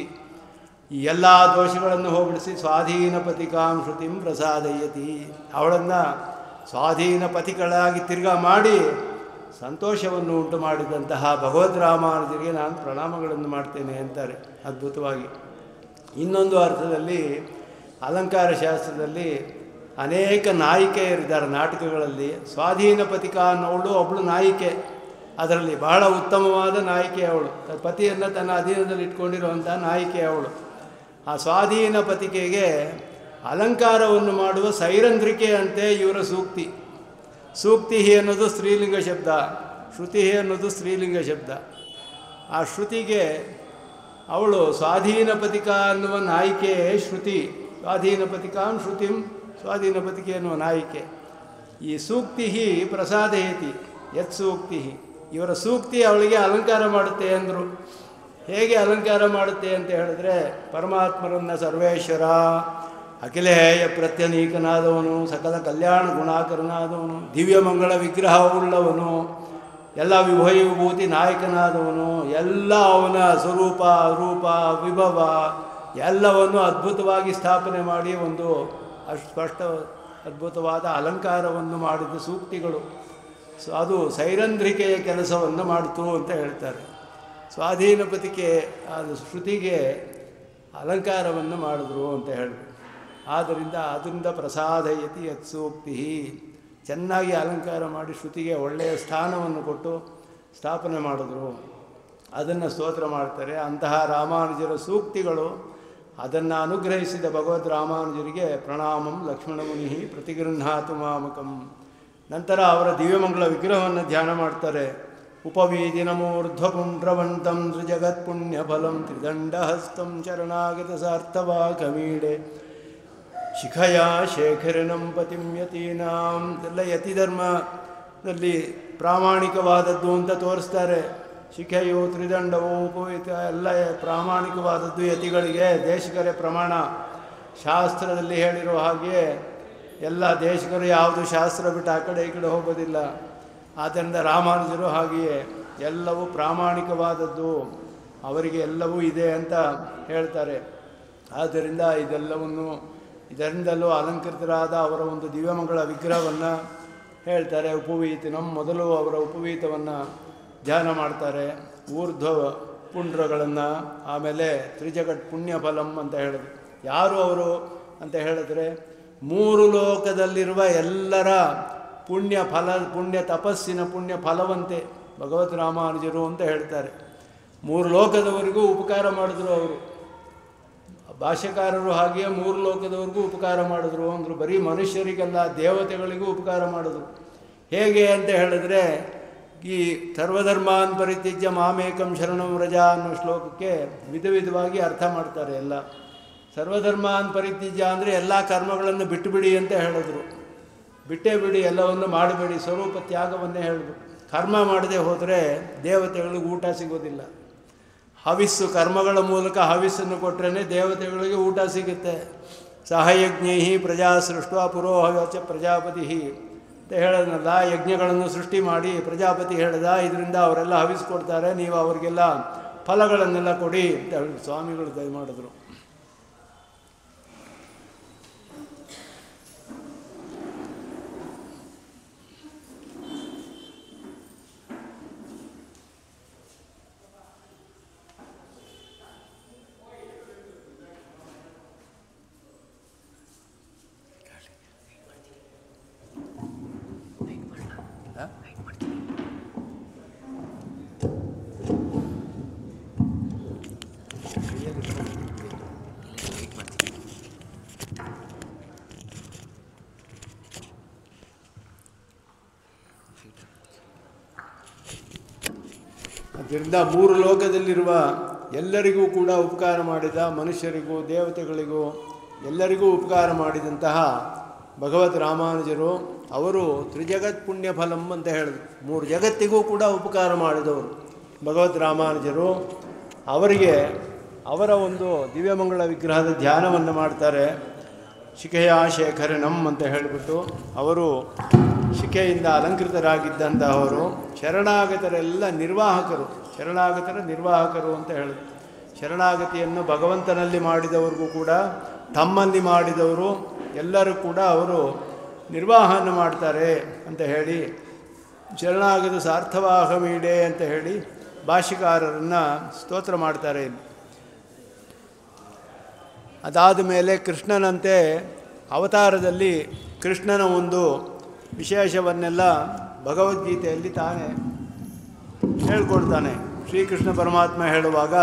[SPEAKER 2] ಈ ಎಲ್ಲ ದೋಷಗಳನ್ನು ಹೋಗ್ಬಿಡಿಸಿ ಸ್ವಾಧೀನ ಪತಿಕಾಂ ಶ್ರುತಿಂ ಪ್ರಸಾದಯತಿ, ಅವಳನ್ನು ಸ್ವಾಧೀನ ಪತಿಗಳಾಗಿ ತಿರ್ಗಾ ಮಾಡಿ ಸಂತೋಷವನ್ನು ಉಂಟು ಮಾಡಿದಂತಹ ಭಗವದ್ ರಾಮಾನುಜರಿಗೆ ನಾನು ಪ್ರಣಾಮಗಳನ್ನು ಮಾಡ್ತೇನೆ ಅಂತಾರೆ ಅದ್ಭುತವಾಗಿ. ಇನ್ನೊಂದು ಅರ್ಥದಲ್ಲಿ ಅಲಂಕಾರ ಶಾಸ್ತ್ರದಲ್ಲಿ ಅನೇಕ ನಾಯಿಕೆಯರಿದ್ದಾರೆ ನಾಟಕಗಳಲ್ಲಿ. ಸ್ವಾಧೀನ ಪತಿಕ ಅನ್ನೋಳು ಒಬ್ಬಳು ನಾಯಿಕೆ, ಅದರಲ್ಲಿ ಬಹಳ ಉತ್ತಮವಾದ ನಾಯಿಕೆ ಅವಳು. ಪತಿಯನ್ನು ತನ್ನ ಅಧೀನದಲ್ಲಿ ಇಟ್ಕೊಂಡಿರುವಂಥ ನಾಯಿಕೆ ಅವಳು. ಆ ಸ್ವಾಧೀನ ಪತಿಕೆಗೆ ಅಲಂಕಾರವನ್ನು ಮಾಡುವ ಸೈರಂಧ್ರಿಕೆ ಅಂತೆ ಇವರ ಸೂಕ್ತಿ. ಸೂಕ್ತಿ ಅನ್ನೋದು ಸ್ತ್ರೀಲಿಂಗ ಶಬ್ದ, ಶ್ರುತಿ ಅನ್ನೋದು ಸ್ತ್ರೀಲಿಂಗ ಶಬ್ದ. ಆ ಶ್ರುತಿಗೆ ಅವಳು ಸ್ವಾಧೀನ ಪತಿಕ ಅನ್ನುವ ನಾಯಿಕೆ ಶ್ರುತಿ. ಸ್ವಾಧೀನ ಪತಿಕಾಂ ಶ್ರುತಿಂ, ಸ್ವಾಧೀನ ಪತಿಕೆ ಅನ್ನುವ ನಾಯಿಕೆ. ಈ ಸೂಕ್ತಿ ಪ್ರಸಾದಯತಿ, ಯತ್ ಸೂಕ್ತಿ, ಇವರ ಸೂಕ್ತಿ ಅವಳಿಗೆ ಅಲಂಕಾರ ಮಾಡುತ್ತೆ ಅಂದರು. ಹೇಗೆ ಅಲಂಕಾರ ಮಾಡುತ್ತೆ ಅಂತ ಹೇಳಿದ್ರೆ, ಪರಮಾತ್ಮರನ್ನು ಸರ್ವೇಶ್ವರ, ಅಖಿಲೇಯ ಪ್ರತ್ಯನೀಕನಾದವನು, ಸಕಲ ಕಲ್ಯಾಣ ಗುಣಾಕರನಾದವನು, ದಿವ್ಯ ಮಂಗಳ ವಿಗ್ರಹವುಳ್ಳವನು, ಎಲ್ಲ ವಿಭಯ ವಿಭೂತಿ ನಾಯಕನಾದವನು, ಎಲ್ಲ ಅವನ ಸ್ವರೂಪ ರೂಪ ವಿಭವ ಎಲ್ಲವನ್ನು ಅದ್ಭುತವಾಗಿ ಸ್ಥಾಪನೆ ಮಾಡಿ ಒಂದು ಸ್ಪಷ್ಟ ಅದ್ಭುತವಾದ ಅಲಂಕಾರವನ್ನು ಮಾಡಿದ ಸೂಕ್ತಿಗಳು. ಅದು ಸೈರಂಧ್ರಿಕೆಯ ಕೆಲಸವನ್ನು ಮಾಡಿತು ಅಂತ ಹೇಳ್ತಾರೆ. ಸ್ವಾಧೀನಪತಿಗೆ ಅದು ಶ್ರುತಿಗೆ ಅಲಂಕಾರವನ್ನು ಮಾಡಿದ್ರು ಅಂತ ಹೇಳಿದ್ರು. ಅದರಿಂದ ಪ್ರಸಾದಯತಿ ಯತ್ ಸೂಕ್ತಿ, ಚೆನ್ನಾಗಿ ಅಲಂಕಾರ ಮಾಡಿ ಶ್ರುತಿಗೆ ಒಳ್ಳೆಯ ಸ್ಥಾನವನ್ನು ಕೊಟ್ಟು ಸ್ಥಾಪನೆ ಮಾಡಿದ್ರು. ಅದನ್ನು ಸ್ತೋತ್ರ ಮಾಡ್ತಾರೆ. ಅಂತಹ ರಾಮಾನುಜರ ಸೂಕ್ತಿಗಳು, ಅದನ್ನು ಅನುಗ್ರಹಿಸಿದ ಭಗವದ್ ರಾಮಾನುಜರಿಗೆ ಪ್ರಣಾಮಂ ಲಕ್ಷ್ಮಣಮುನಿ ಪ್ರತಿಗೃಹಾತು ಮಾಮಕಂ. ನಂತರ ಅವರ ದಿವ್ಯಮಂಗಳ ವಿಗ್ರಹವನ್ನು ಧ್ಯಾನ ಮಾಡ್ತಾರೆ. ಉಪವೀದಿನಮೂರ್ಧ್ವಪುಂಡ್ರವಂತಂ ತ್ರಿಜಗತ್ಪುಣ್ಯಫಲಂ ತ್ರಿದಂಡಹಸ್ತಂ ಚರಣಾಗತ ಸಾರ್ಥವಾಕಮೀಡೆ ಶಿಖಯ ಶೇಖರಣಂ ಪತಿಂ ಯತೀನಾಂ. ಎಲ್ಲ ಯತಿ ಧರ್ಮದಲ್ಲಿ ಪ್ರಾಮಾಣಿಕವಾದದ್ದು ಅಂತ ತೋರಿಸ್ತಾರೆ. ಶಿಖೆಯು ತ್ರಿದಂಡವು ಉಪವೀತ ಎಲ್ಲ ಪ್ರಾಮಾಣಿಕವಾದದ್ದು ಯತಿಗಳಿಗೆ. ದೇಶಿಕರೇ ಪ್ರಮಾಣ, ಶಾಸ್ತ್ರದಲ್ಲಿ ಹೇಳಿರೋ ಹಾಗೆ ಎಲ್ಲ ದೇಶಿಕರು ಯಾವುದು ಶಾಸ್ತ್ರ ಬಿಟ್ಟು ಆ ಕಡೆ ಈ ಕಡೆ ಹೋಗೋದಿಲ್ಲ. ಆದ್ದರಿಂದ ರಾಮಾನುಜರು ಹಾಗೆಯೇ ಎಲ್ಲವೂ ಪ್ರಾಮಾಣಿಕವಾದದ್ದು, ಅವರಿಗೆ ಎಲ್ಲವೂ ಇದೆ ಅಂತ ಹೇಳ್ತಾರೆ. ಆದ್ದರಿಂದ ಇದರಿಂದಲೂ ಅಲಂಕೃತರಾದ ಅವರ ಒಂದು ದಿವ್ಯಮಂಗಳ ವಿಗ್ರಹವನ್ನು ಹೇಳ್ತಾರೆ. ಉಪವೀತಿನಂ, ಮೊದಲು ಅವರ ಉಪವೀತವನ್ನು ಧ್ಯಾನ ಮಾಡ್ತಾರೆ. ಊರ್ಧ್ವ ಪುಂಡ್ರಗಳನ್ನು, ಆಮೇಲೆ ತ್ರಿಜಗತ್ ಪುಣ್ಯಫಲಂ ಅಂತ ಹೇಳಿದ್ರು. ಯಾರು ಅವರು ಅಂತ ಹೇಳಿದ್ರೆ, ಮೂರು ಲೋಕದಲ್ಲಿರುವ ಎಲ್ಲರ ಪುಣ್ಯ ತಪಸ್ಸಿನ ಪುಣ್ಯ ಫಲವಂತೆ ಭಗವದ್ ರಾಮಾನುಜರು ಅಂತ ಹೇಳ್ತಾರೆ. ಮೂರು ಲೋಕದವರಿಗೂ ಉಪಕಾರ ಮಾಡಿದ್ರು ಅವರು. ಭಾಷ್ಯಕಾರರು ಹಾಗೆಯೇ ಮೂರು ಲೋಕದವರೆಗೂ ಉಪಕಾರ ಮಾಡಿದ್ರು ಅಂದರು. ಬರೀ ಮನುಷ್ಯರಿಗೆಲ್ಲ, ದೇವತೆಗಳಿಗೂ ಉಪಕಾರ ಮಾಡಿದ್ರು. ಹೇಗೆ ಅಂತ ಹೇಳಿದ್ರೆ, ಈ ಸರ್ವಧರ್ಮಾನ್ ಪರಿತ್ಯಜ್ಯ ಮಾಮೇಕಂ ಶರಣಂ ವ್ರಜ ಅನ್ನೋ ಶ್ಲೋಕಕ್ಕೆ ವಿಧವಾಗಿ ಅರ್ಥ ಮಾಡ್ತಾರೆ. ಎಲ್ಲ ಸರ್ವಧರ್ಮಾನ್ ಪರಿತ್ಯಜ್ಯ ಅಂದರೆ ಎಲ್ಲ ಕರ್ಮಗಳನ್ನು ಬಿಟ್ಟುಬಿಡಿ ಅಂತ ಹೇಳಿದ್ರು. ಬಿಟ್ಟೇ ಬಿಡಿ, ಎಲ್ಲವನ್ನು ಮಾಡಬೇಡಿ, ಸ್ವರೂಪ ತ್ಯಾಗವನ್ನೇ ಹೇಳಿದ್ರು. ಕರ್ಮ ಮಾಡದೆ ಹೋದರೆ ದೇವತೆಗಳಿಗೆ ಊಟ ಸಿಗೋದಿಲ್ಲ. ಹವಿಸ್ಸು, ಕರ್ಮಗಳ ಮೂಲಕ ಹವಿಸ್ಸನ್ನು ಕೊಟ್ಟರೆ ದೇವತೆಗಳಿಗೆ ಊಟ ಸಿಗುತ್ತೆ. ಸಹಯಜ್ಞೈ ಪ್ರಜಾ ಸೃಷ್ಟ ಪುರೋಹವಚ ಪ್ರಜಾಪತಿ ಅಂತ ಹೇಳೋದನ್ನಲ್ಲ, ಯಜ್ಞಗಳನ್ನು ಸೃಷ್ಟಿ ಮಾಡಿ ಪ್ರಜಾಪತಿ ಹೇಳ್ದ, ಇದರಿಂದ ಅವರೆಲ್ಲ ಹವಿಸ್ಕೊಡ್ತಾರೆ, ನೀವು ಅವರಿಗೆಲ್ಲ ಫಲಗಳನ್ನೆಲ್ಲ ಕೊಡಿ ಅಂತ ಹೇಳಿ ಸ್ವಾಮಿಗಳು ದಯ ಮಾಡಿದ್ರು. ಅದರಿಂದ ಮೂರು ಲೋಕದಲ್ಲಿರುವ ಎಲ್ಲರಿಗೂ ಕೂಡ ಉಪಕಾರ ಮಾಡಿದ, ಮನುಷ್ಯರಿಗೂ ದೇವತೆಗಳಿಗೂ ಎಲ್ಲರಿಗೂ ಉಪಕಾರ ಮಾಡಿದಂತಹ ಭಗವದ್ ರಾಮಾನುಜರು ಅವರು ತ್ರಿಜಗತ್ ಪುಣ್ಯ ಫಲಂ ಅಂತ ಹೇಳಿದ್ರು. ಮೂರು ಜಗತ್ತಿಗೂ ಕೂಡ ಉಪಕಾರ ಮಾಡಿದವರು ಭಗವದ್ ರಾಮಾನುಜರು. ಅವರಿಗೆ ಅವರ ಒಂದು ದಿವ್ಯಮಂಗಳ ವಿಗ್ರಹದ ಧ್ಯಾನವನ್ನು ಮಾಡ್ತಾರೆ. ಶಿಖೆಯ ಶೇಖರಣಂ ಅಂತ ಹೇಳಿಬಿಟ್ಟು, ಅವರು ಶಿಖೆಯಿಂದ ಅಲಂಕೃತರಾಗಿದ್ದಂತಹವರು ಶರಣಾಗತರೆಲ್ಲ ನಿರ್ವಾಹಕರು, ಶರಣಾಗತರ ನಿರ್ವಾಹಕರು ಅಂತ ಹೇಳಿದ್ರು. ಶರಣಾಗತಿಯನ್ನು ಭಗವಂತನಲ್ಲಿ ಮಾಡಿದವ್ರಿಗೂ ಕೂಡ, ತಮ್ಮಲ್ಲಿ ಮಾಡಿದವರು ಎಲ್ಲರೂ ಕೂಡ ಅವರು ನಿರ್ವಾಹನ ಮಾಡ್ತಾರೆ ಅಂತ ಹೇಳಿ, ಶರಣಾಗತ ಸಾರ್ಥವಾಹಮೀಡೆ ಅಂತ ಹೇಳಿ ಭಾಷ್ಯಕಾರರನ್ನು ಸ್ತೋತ್ರ ಮಾಡ್ತಾರೆ. ಅದಾದ ಮೇಲೆ ಕೃಷ್ಣನಂತೆ ಅವತಾರದಲ್ಲಿ ಕೃಷ್ಣನ ಒಂದು ವಿಶೇಷವನ್ನೆಲ್ಲ ಭಗವದ್ಗೀತೆಯಲ್ಲಿ ತಾನೇ ಹೇಳ್ಕೊಡ್ತಾನೆ. ಶ್ರೀಕೃಷ್ಣ ಪರಮಾತ್ಮ ಹೇಳುವಾಗ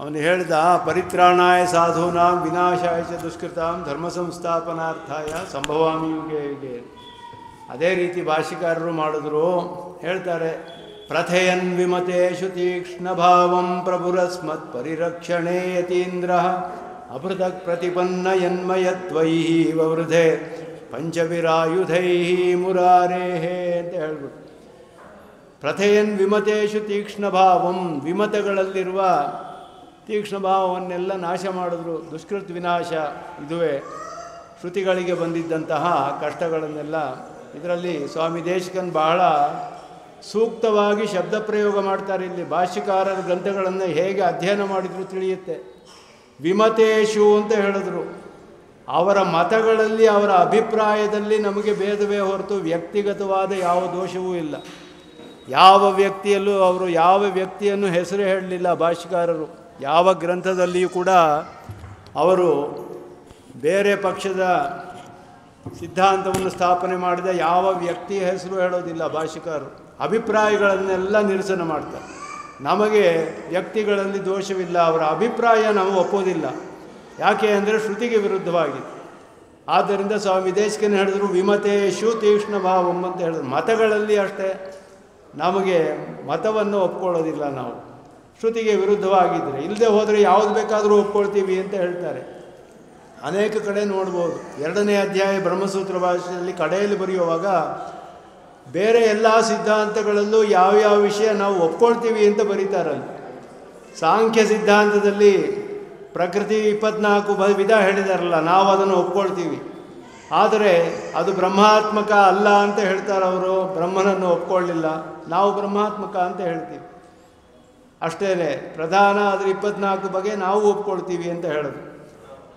[SPEAKER 2] ಅವನು ಹೇಳಿದ, ಪರಿತ್ರಾಣಾಯ ಸಾಧೂನಾಂ ವಿನಾಶಾಯ ಚ ದುಷ್ಕೃತಾಂ ಧರ್ಮ ಸಂಸ್ಥಾಪನಾರ್ಥಾಯ ಸಂಭವಾಮಿ ಯುಗೆ ಯುಗೆ. ಅದೇ ರೀತಿ ಭಾಷ್ಯಕಾರರು ಮಾಡಿದ್ರು. ಹೇಳ್ತಾರೆ, ಪ್ರಥಯನ್ ವಿಮತೇಷು ತೀಕ್ಷ್ಣ ಭಾವಂ ಪ್ರಭುರಸ್ಮತ್ ಪರಿರಕ್ಷಣೆ ಯತೀಂದ್ರ ಅಪೃಥಕ್ ಪ್ರತಿಪನ್ನ ಯನ್ಮಯತ್ವೈಹಿ ವವೃಧೆ ಪಂಚವಿರಾಯುಧೈ ಮುರಾರೇಹೇ ಅಂತ ಹೇಳ್ಬಿಟ್ಟು, ಪ್ರಥಯನ್ ವಿಮತೇಶು ತೀಕ್ಷ್ಣ ಭಾವಂ, ವಿಮತಗಳಲ್ಲಿರುವ ತೀಕ್ಷ್ಣ ಭಾವವನ್ನೆಲ್ಲ ನಾಶ ಮಾಡಿದ್ರು. ದುಷ್ಕೃತ್ ವಿನಾಶ, ಇದುವೇ ಶ್ರುತಿಗಳಿಗೆ ಬಂದಿದ್ದಂತಹ ಕಷ್ಟಗಳನ್ನೆಲ್ಲ. ಇದರಲ್ಲಿ ಸ್ವಾಮಿ ದೇಶಿಕನ್ ಬಹಳ ಸೂಕ್ತವಾಗಿ ಶಬ್ದ ಪ್ರಯೋಗ ಮಾಡ್ತಾರೆ. ಇಲ್ಲಿ ಭಾಷ್ಯಕಾರರ ಗ್ರಂಥಗಳನ್ನು ಹೇಗೆ ಅಧ್ಯಯನ ಮಾಡಿದ್ರು ತಿಳಿಯುತ್ತೆ. ವಿಮತೇಶು ಅಂತ ಹೇಳಿದ್ರು. ಅವರ ಮತಗಳಲ್ಲಿ, ಅವರ ಅಭಿಪ್ರಾಯದಲ್ಲಿ ನಮಗೆ ಭೇದವೇ ಹೊರತು ವ್ಯಕ್ತಿಗತವಾದ ಯಾವ ದೋಷವೂ ಇಲ್ಲ. ಯಾವ ವ್ಯಕ್ತಿಯಲ್ಲೂ ಅವರು ಯಾವ ವ್ಯಕ್ತಿಯನ್ನು ಹೆಸರು ಹೇಳಲಿಲ್ಲ ಭಾಷ್ಯಕಾರರು. ಯಾವ ಗ್ರಂಥದಲ್ಲಿಯೂ ಕೂಡ ಅವರು ಬೇರೆ ಪಕ್ಷದ ಸಿದ್ಧಾಂತವನ್ನು ಸ್ಥಾಪನೆ ಮಾಡಿದ ಯಾವ ವ್ಯಕ್ತಿಯ ಹೆಸರು ಹೇಳೋದಿಲ್ಲ ಭಾಷ್ಯಕಾರರು. ಅಭಿಪ್ರಾಯಗಳನ್ನೆಲ್ಲ ನಿರಸನ ಮಾಡ್ತಾರೆ. ನಮಗೆ ವ್ಯಕ್ತಿಗಳಲ್ಲಿ ದೋಷವಿಲ್ಲ, ಅವರ ಅಭಿಪ್ರಾಯ ನಾವು ಒಪ್ಪೋದಿಲ್ಲ. ಯಾಕೆ ಅಂದರೆ ಶ್ರುತಿಗೆ ವಿರುದ್ಧವಾಗಿದೆ. ಆದ್ದರಿಂದ ಸ್ವಾಮಿ ದೇಶಿಕನ ಹೇಳಿದ್ರು ವಿಮತೇಶು ತೀಕ್ಷ್ಣ ಭಾವಂ ಅಂತ ಹೇಳಿದ್ರು. ಮತಗಳಲ್ಲಿ ಅಷ್ಟೇ ನಮಗೆ ಮತವನ್ನು ಒಪ್ಕೊಳ್ಳೋದಿಲ್ಲ ನಾವು, ಶ್ರುತಿಗೆ ವಿರುದ್ಧವಾಗಿದ್ದರೆ. ಇಲ್ಲದೆ ಹೋದರೆ ಯಾವುದು ಬೇಕಾದರೂ ಒಪ್ಕೊಳ್ತೀವಿ ಅಂತ ಹೇಳ್ತಾರೆ. ಅನೇಕ ಕಡೆ ನೋಡ್ಬೋದು. 2ನೇ ಅಧ್ಯಾಯ ಬ್ರಹ್ಮಸೂತ್ರ ಭಾಷೆಯಲ್ಲಿ ಕಡೆಯಲ್ಲಿ ಬರೆಯುವಾಗ ಬೇರೆ ಎಲ್ಲ ಸಿದ್ಧಾಂತಗಳಲ್ಲೂ ಯಾವ್ಯಾವ ವಿಷಯ ನಾವು ಒಪ್ಕೊಳ್ತೀವಿ ಅಂತ ಬರೀತಾರಲ್ಲ. ಸಾಂಖ್ಯ ಸಿದ್ಧಾಂತದಲ್ಲಿ ಪ್ರಕೃತಿ 24 ವಿಧ ಹೇಳಿದಾರಲ್ಲ, ನಾವು ಅದನ್ನು ಒಪ್ಕೊಳ್ತೀವಿ. ಆದರೆ ಅದು ಬ್ರಹ್ಮಾತ್ಮಕ ಅಲ್ಲ ಅಂತ ಹೇಳ್ತಾರೆ ಅವರು. ಬ್ರಹ್ಮನನ್ನು ಒಪ್ಕೊಳ್ಳಿಲ್ಲ, ನಾವು ಬ್ರಹ್ಮಾತ್ಮಕ ಅಂತ ಹೇಳ್ತೀವಿ. ಅಷ್ಟೇ ಪ್ರಧಾನ, ಅದರ 24 ಬಗೆ ನಾವು ಒಪ್ಕೊಳ್ತೀವಿ ಅಂತ ಹೇಳೋದು.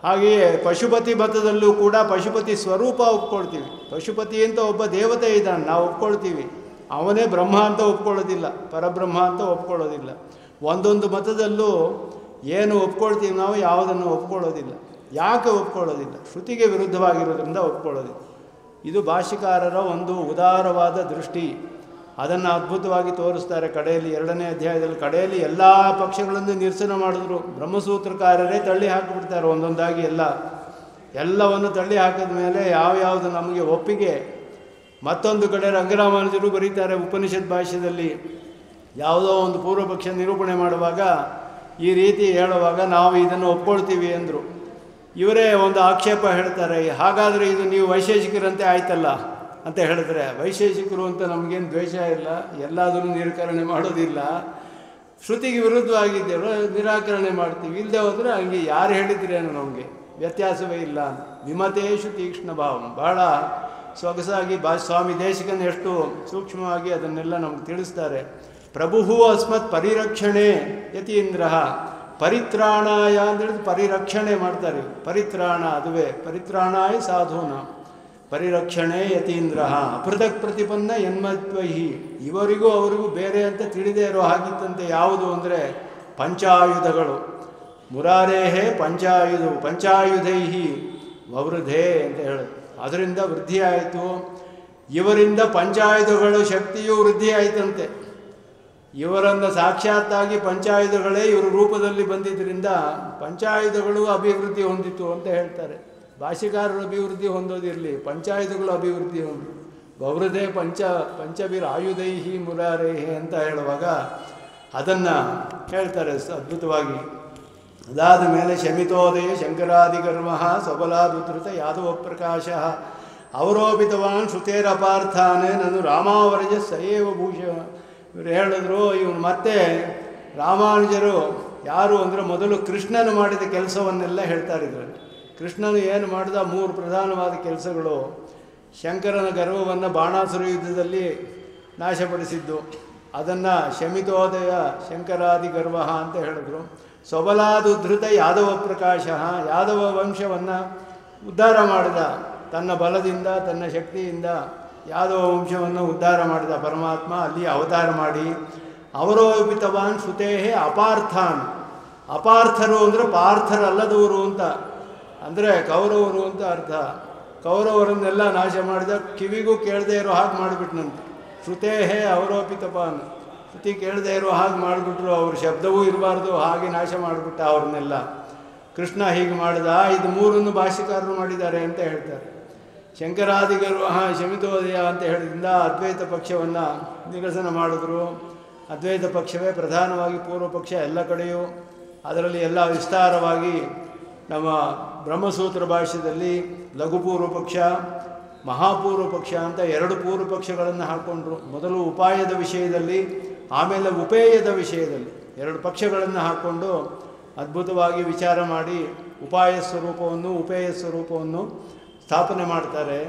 [SPEAKER 2] ಹಾಗೆಯೇ ಪಶುಪತಿ ಮತದಲ್ಲೂ ಕೂಡ ಪಶುಪತಿ ಸ್ವರೂಪ ಒಪ್ಕೊಳ್ತೀವಿ. ಪಶುಪತಿ ಅಂತ ಒಬ್ಬ ದೇವತೆ ಇದ್ದಾನೆ, ನಾವು ಒಪ್ಕೊಳ್ತೀವಿ. ಅವನೇ ಬ್ರಹ್ಮ ಅಂತ ಒಪ್ಕೊಳ್ಳೋದಿಲ್ಲ, ಪರಬ್ರಹ್ಮ ಅಂತ ಒಪ್ಕೊಳ್ಳೋದಿಲ್ಲ. ಒಂದೊಂದು ಮತದಲ್ಲೂ ಏನು ಒಪ್ಕೊಳ್ತೀವಿ ನಾವು, ಯಾವುದನ್ನು ಒಪ್ಕೊಳ್ಳೋದಿಲ್ಲ. ಯಾಕೆ ಒಪ್ಕೊಳ್ಳೋದಿಲ್ಲ? ಶ್ರುತಿಗೆ ವಿರುದ್ಧವಾಗಿರೋದ್ರಿಂದ ಒಪ್ಕೊಳ್ಳೋದಿಲ್ಲ. ಇದು ಭಾಷ್ಯಕಾರರ ಒಂದು ಉದಾರವಾದ ದೃಷ್ಟಿ. ಅದನ್ನು ಅದ್ಭುತವಾಗಿ ತೋರಿಸ್ತಾರೆ ಕಡೆಯಲ್ಲಿ 2ನೇ ಅಧ್ಯಾಯದಲ್ಲಿ. ಕಡೆಯಲ್ಲಿ ಎಲ್ಲ ಪಕ್ಷಗಳನ್ನು ನಿರಸನ ಮಾಡಿದ್ರು. ಬ್ರಹ್ಮಸೂತ್ರಕಾರರೇ ತಳ್ಳಿ ಹಾಕಿಬಿಡ್ತಾರೆ ಒಂದೊಂದಾಗಿ. ಎಲ್ಲವನ್ನು ತಳ್ಳಿ ಹಾಕಿದ ಮೇಲೆ ಯಾವ್ಯಾವುದು ನಮಗೆ ಒಪ್ಪಿಗೆ. ಮತ್ತೊಂದು ಕಡೆ ರಂಗರಾಮಾನುಜರು ಬರೀತಾರೆ ಉಪನಿಷತ್ ಭಾಷ್ಯದಲ್ಲಿ. ಯಾವುದೋ ಒಂದು ಪೂರ್ವಪಕ್ಷ ನಿರೂಪಣೆ ಮಾಡುವಾಗ ಈ ರೀತಿ ಹೇಳುವಾಗ ನಾವು ಇದನ್ನು ಒಪ್ಕೊಳ್ತೀವಿ ಅಂದರು. ಇವರೇ ಒಂದು ಆಕ್ಷೇಪ ಹೇಳ್ತಾರೆ, ಹಾಗಾದರೆ ಇದು ನೀವು ವೈಶೇಷಿಕರಂತೆ ಆಯ್ತಲ್ಲ ಅಂತ ಹೇಳಿದ್ರೆ. ವೈಶೇಷಿಕರು ಅಂತ ನಮಗೇನು ದ್ವೇಷ ಇಲ್ಲ, ಎಲ್ಲದನ್ನು ನಿರಾಕರಣೆ ಮಾಡೋದಿಲ್ಲ. ಶ್ರುತಿಗೆ ವಿರುದ್ಧವಾಗಿದ್ದರು ನಿರಾಕರಣೆ ಮಾಡ್ತೀವಿ. ಇಲ್ಲದೆ ಹೋದರೆ ಹಂಗೆ ಯಾರು ಹೇಳಿದ್ರೇನು, ನಮಗೆ ವ್ಯತ್ಯಾಸವೇ ಇಲ್ಲ. ವಿಮತೇಶು ತೀಕ್ಷ್ಣ ಭಾವ, ಬಹಳ ಸೊಗಸಾಗಿ ಸ್ವಾಮಿ ದೇಶಿಕನ್ ಎಷ್ಟು ಸೂಕ್ಷ್ಮವಾಗಿ ಅದನ್ನೆಲ್ಲ ನಮ್ಗೆ ತಿಳಿಸ್ತಾರೆ. ಪ್ರಭು ಅಸ್ಮತ್ ಪರಿರಕ್ಷಣೆ ಯತೀಂದ್ರ, ಪರಿತ್ರಾಣಾಯ ಅಂತೇಳಿದ್ರೆ ಪರಿರಕ್ಷಣೆ ಮಾಡ್ತಾರೆ. ಪರಿತ್ರಾಣ, ಅದುವೇ ಪರಿತ್ರಾಣಾಯ ಸಾಧೂನ, ಪರಿರಕ್ಷಣೆ ಯತೀಂದ್ರ ಅಪೃಥಕ್ ಪ್ರತಿಪನ್ನ ಯನ್ಮತ್ವಹಿ. ಇವರಿಗೂ ಅವರಿಗೂ ಬೇರೆ ಅಂತ ತಿಳಿದೇ ಇರೋ ಹಾಗಿತ್ತಂತೆ. ಯಾವುದು ಅಂದರೆ ಪಂಚಾಯುಧಗಳು. ಮುರಾರೇಹೇ ಪಂಚಾಯುಧೈಹಿ ವವೃಧೆ ಅಂತ ಹೇಳೋದು. ಅದರಿಂದ ವೃದ್ಧಿ ಆಯಿತು. ಇವರಿಂದ ಪಂಚಾಯುಧಗಳ ಶಕ್ತಿಯೂ ವೃದ್ಧಿ ಆಯಿತಂತೆ. ಇವರನ್ನು ಸಾಕ್ಷಾತ್ತಾಗಿ ಪಂಚಾಯುಧಗಳೇ ಇವರ ರೂಪದಲ್ಲಿ ಬಂದಿದ್ದರಿಂದ ಪಂಚಾಯುಧಗಳು ಅಭಿವೃದ್ಧಿ ಹೊಂದಿತು ಅಂತ ಹೇಳ್ತಾರೆ. ಭಾಷೆಕಾರರು ಅಭಿವೃದ್ಧಿ ಹೊಂದೋದಿರಲಿ, ಪಂಚಾಯುಧಗಳು ಅಭಿವೃದ್ಧಿ ಹೊಂದಿ ವವೃಧೆ ಪಂಚವೀರ ಆಯುಧೈಹಿ ಮುರಾರೇಹಿ ಅಂತ ಹೇಳುವಾಗ ಅದನ್ನು ಹೇಳ್ತಾರೆ ಅದ್ಭುತವಾಗಿ. ಅದಾದ ಮೇಲೆ ಶಮಿತೋದಯ ಶಂಕರಾದಿಗರ್ಮ ಸಬಲಾದುಧೃತ ಯಾದವ ಪ್ರಕಾಶ ಅವರೋಪಿತವಾನ್ ಶ್ರುತೇರಪಾರ್ಥಾನೆ ನಾನು ರಾಮಾವರಜ ಸಯೇವ ಭೂಷ. ಇವರು ಹೇಳಿದ್ರು, ಇವನು ಮತ್ತೆ ರಾಮಾನುಜರು ಯಾರು ಅಂದರೆ ಮೊದಲು ಕೃಷ್ಣನು ಮಾಡಿದ ಕೆಲಸವನ್ನೆಲ್ಲ ಹೇಳ್ತಾರೆ ಇದರಲ್ಲಿ. ಕೃಷ್ಣನು ಏನು ಮಾಡಿದ 3 ಪ್ರಧಾನವಾದ ಕೆಲಸಗಳು. ಶಂಕರನ ಗರ್ವವನ್ನು ಬಾಣಾಸುರ ಯುದ್ಧದಲ್ಲಿ ನಾಶಪಡಿಸಿದ್ದು, ಅದನ್ನು ಶಮಿತೋದಯ ಶಂಕರಾದಿ ಗರ್ವ ಅಂತ ಹೇಳಿದ್ರು. ಸ್ವಬಲಾದುಧೃತ ಯಾದವ ಪ್ರಕಾಶ, ಯಾದವ ವಂಶವನ್ನು ಉದ್ಧಾರ ಮಾಡಿದ. ತನ್ನ ಬಲದಿಂದ ತನ್ನ ಶಕ್ತಿಯಿಂದ ಯಾದವ ವಂಶವನ್ನು ಉದ್ಧಾರ ಮಾಡಿದ ಪರಮಾತ್ಮ ಅಲ್ಲಿ ಅವತಾರ ಮಾಡಿ. ಅವರೋಪಿತವಾನ್ ಶ್ರುತೇಹೇ ಅಪಾರ್ಥಾನ್. ಅಪಾರ್ಥರು ಅಂದರೆ ಪಾರ್ಥರಲ್ಲದವರು ಅಂತ, ಅಂದರೆ ಕೌರವರು ಅಂತ ಅರ್ಥ. ಕೌರವರನ್ನೆಲ್ಲ ನಾಶ ಮಾಡಿದ, ಕಿವಿಗೂ ಕೇಳದೇ ಇರೋ ಹಾಗೆ ಮಾಡಿಬಿಟ್ನಂತೆ. ಶ್ರುತೇಹೇ ಅವರೋಪಿತಪಾನ್, ಶ್ರುತಿ ಕೇಳದೇ ಇರೋ ಹಾಗೆ ಮಾಡಿಬಿಟ್ರು. ಅವ್ರ ಶಬ್ದವೂ ಇರಬಾರ್ದು, ಹಾಗೆ ನಾಶ ಮಾಡಿಬಿಟ್ಟ ಅವ್ರನ್ನೆಲ್ಲ. ಕೃಷ್ಣ ಹೀಗೆ ಮಾಡಿದ. ಇದು 3 ಭಾಷ್ಯಕಾರರು ಮಾಡಿದ್ದಾರೆ ಅಂತ ಹೇಳ್ತಾರೆ. ಶಂಕರಾದಿಗರು ಶಮಿತೋದಯ ಅಂತ ಹೇಳಿದ್ರಿಂದ ಅದ್ವೈತ ಪಕ್ಷವನ್ನು ನಿರಸನ ಮಾಡಿದ್ರು. ಅದ್ವೈತ ಪಕ್ಷವೇ ಪ್ರಧಾನವಾಗಿ ಪೂರ್ವ ಪಕ್ಷ ಎಲ್ಲ ಕಡೆಯೂ. ಅದರಲ್ಲಿ ಎಲ್ಲ ವಿಸ್ತಾರವಾಗಿ ನಮ್ಮ ಬ್ರಹ್ಮಸೂತ್ರ ಭಾಷ್ಯದಲ್ಲಿ ಲಘು ಪೂರ್ವ ಪಕ್ಷ, ಮಹಾಪೂರ್ವ ಪಕ್ಷ ಅಂತ ಎರಡು ಪೂರ್ವ ಪಕ್ಷಗಳನ್ನು ಹಾಕ್ಕೊಂಡ್ರು. ಮೊದಲು ಉಪಾಯದ ವಿಷಯದಲ್ಲಿ, ಆಮೇಲೆ ಉಪೇಯದ ವಿಷಯದಲ್ಲಿ ಎರಡು ಪಕ್ಷಗಳನ್ನು ಹಾಕ್ಕೊಂಡು ಅದ್ಭುತವಾಗಿ ವಿಚಾರ ಮಾಡಿ ಉಪಾಯ ಸ್ವರೂಪವನ್ನು ಉಪೇಯ ಸ್ವರೂಪವನ್ನು ಸ್ಥಾಪನೆ ಮಾಡ್ತಾರೆ.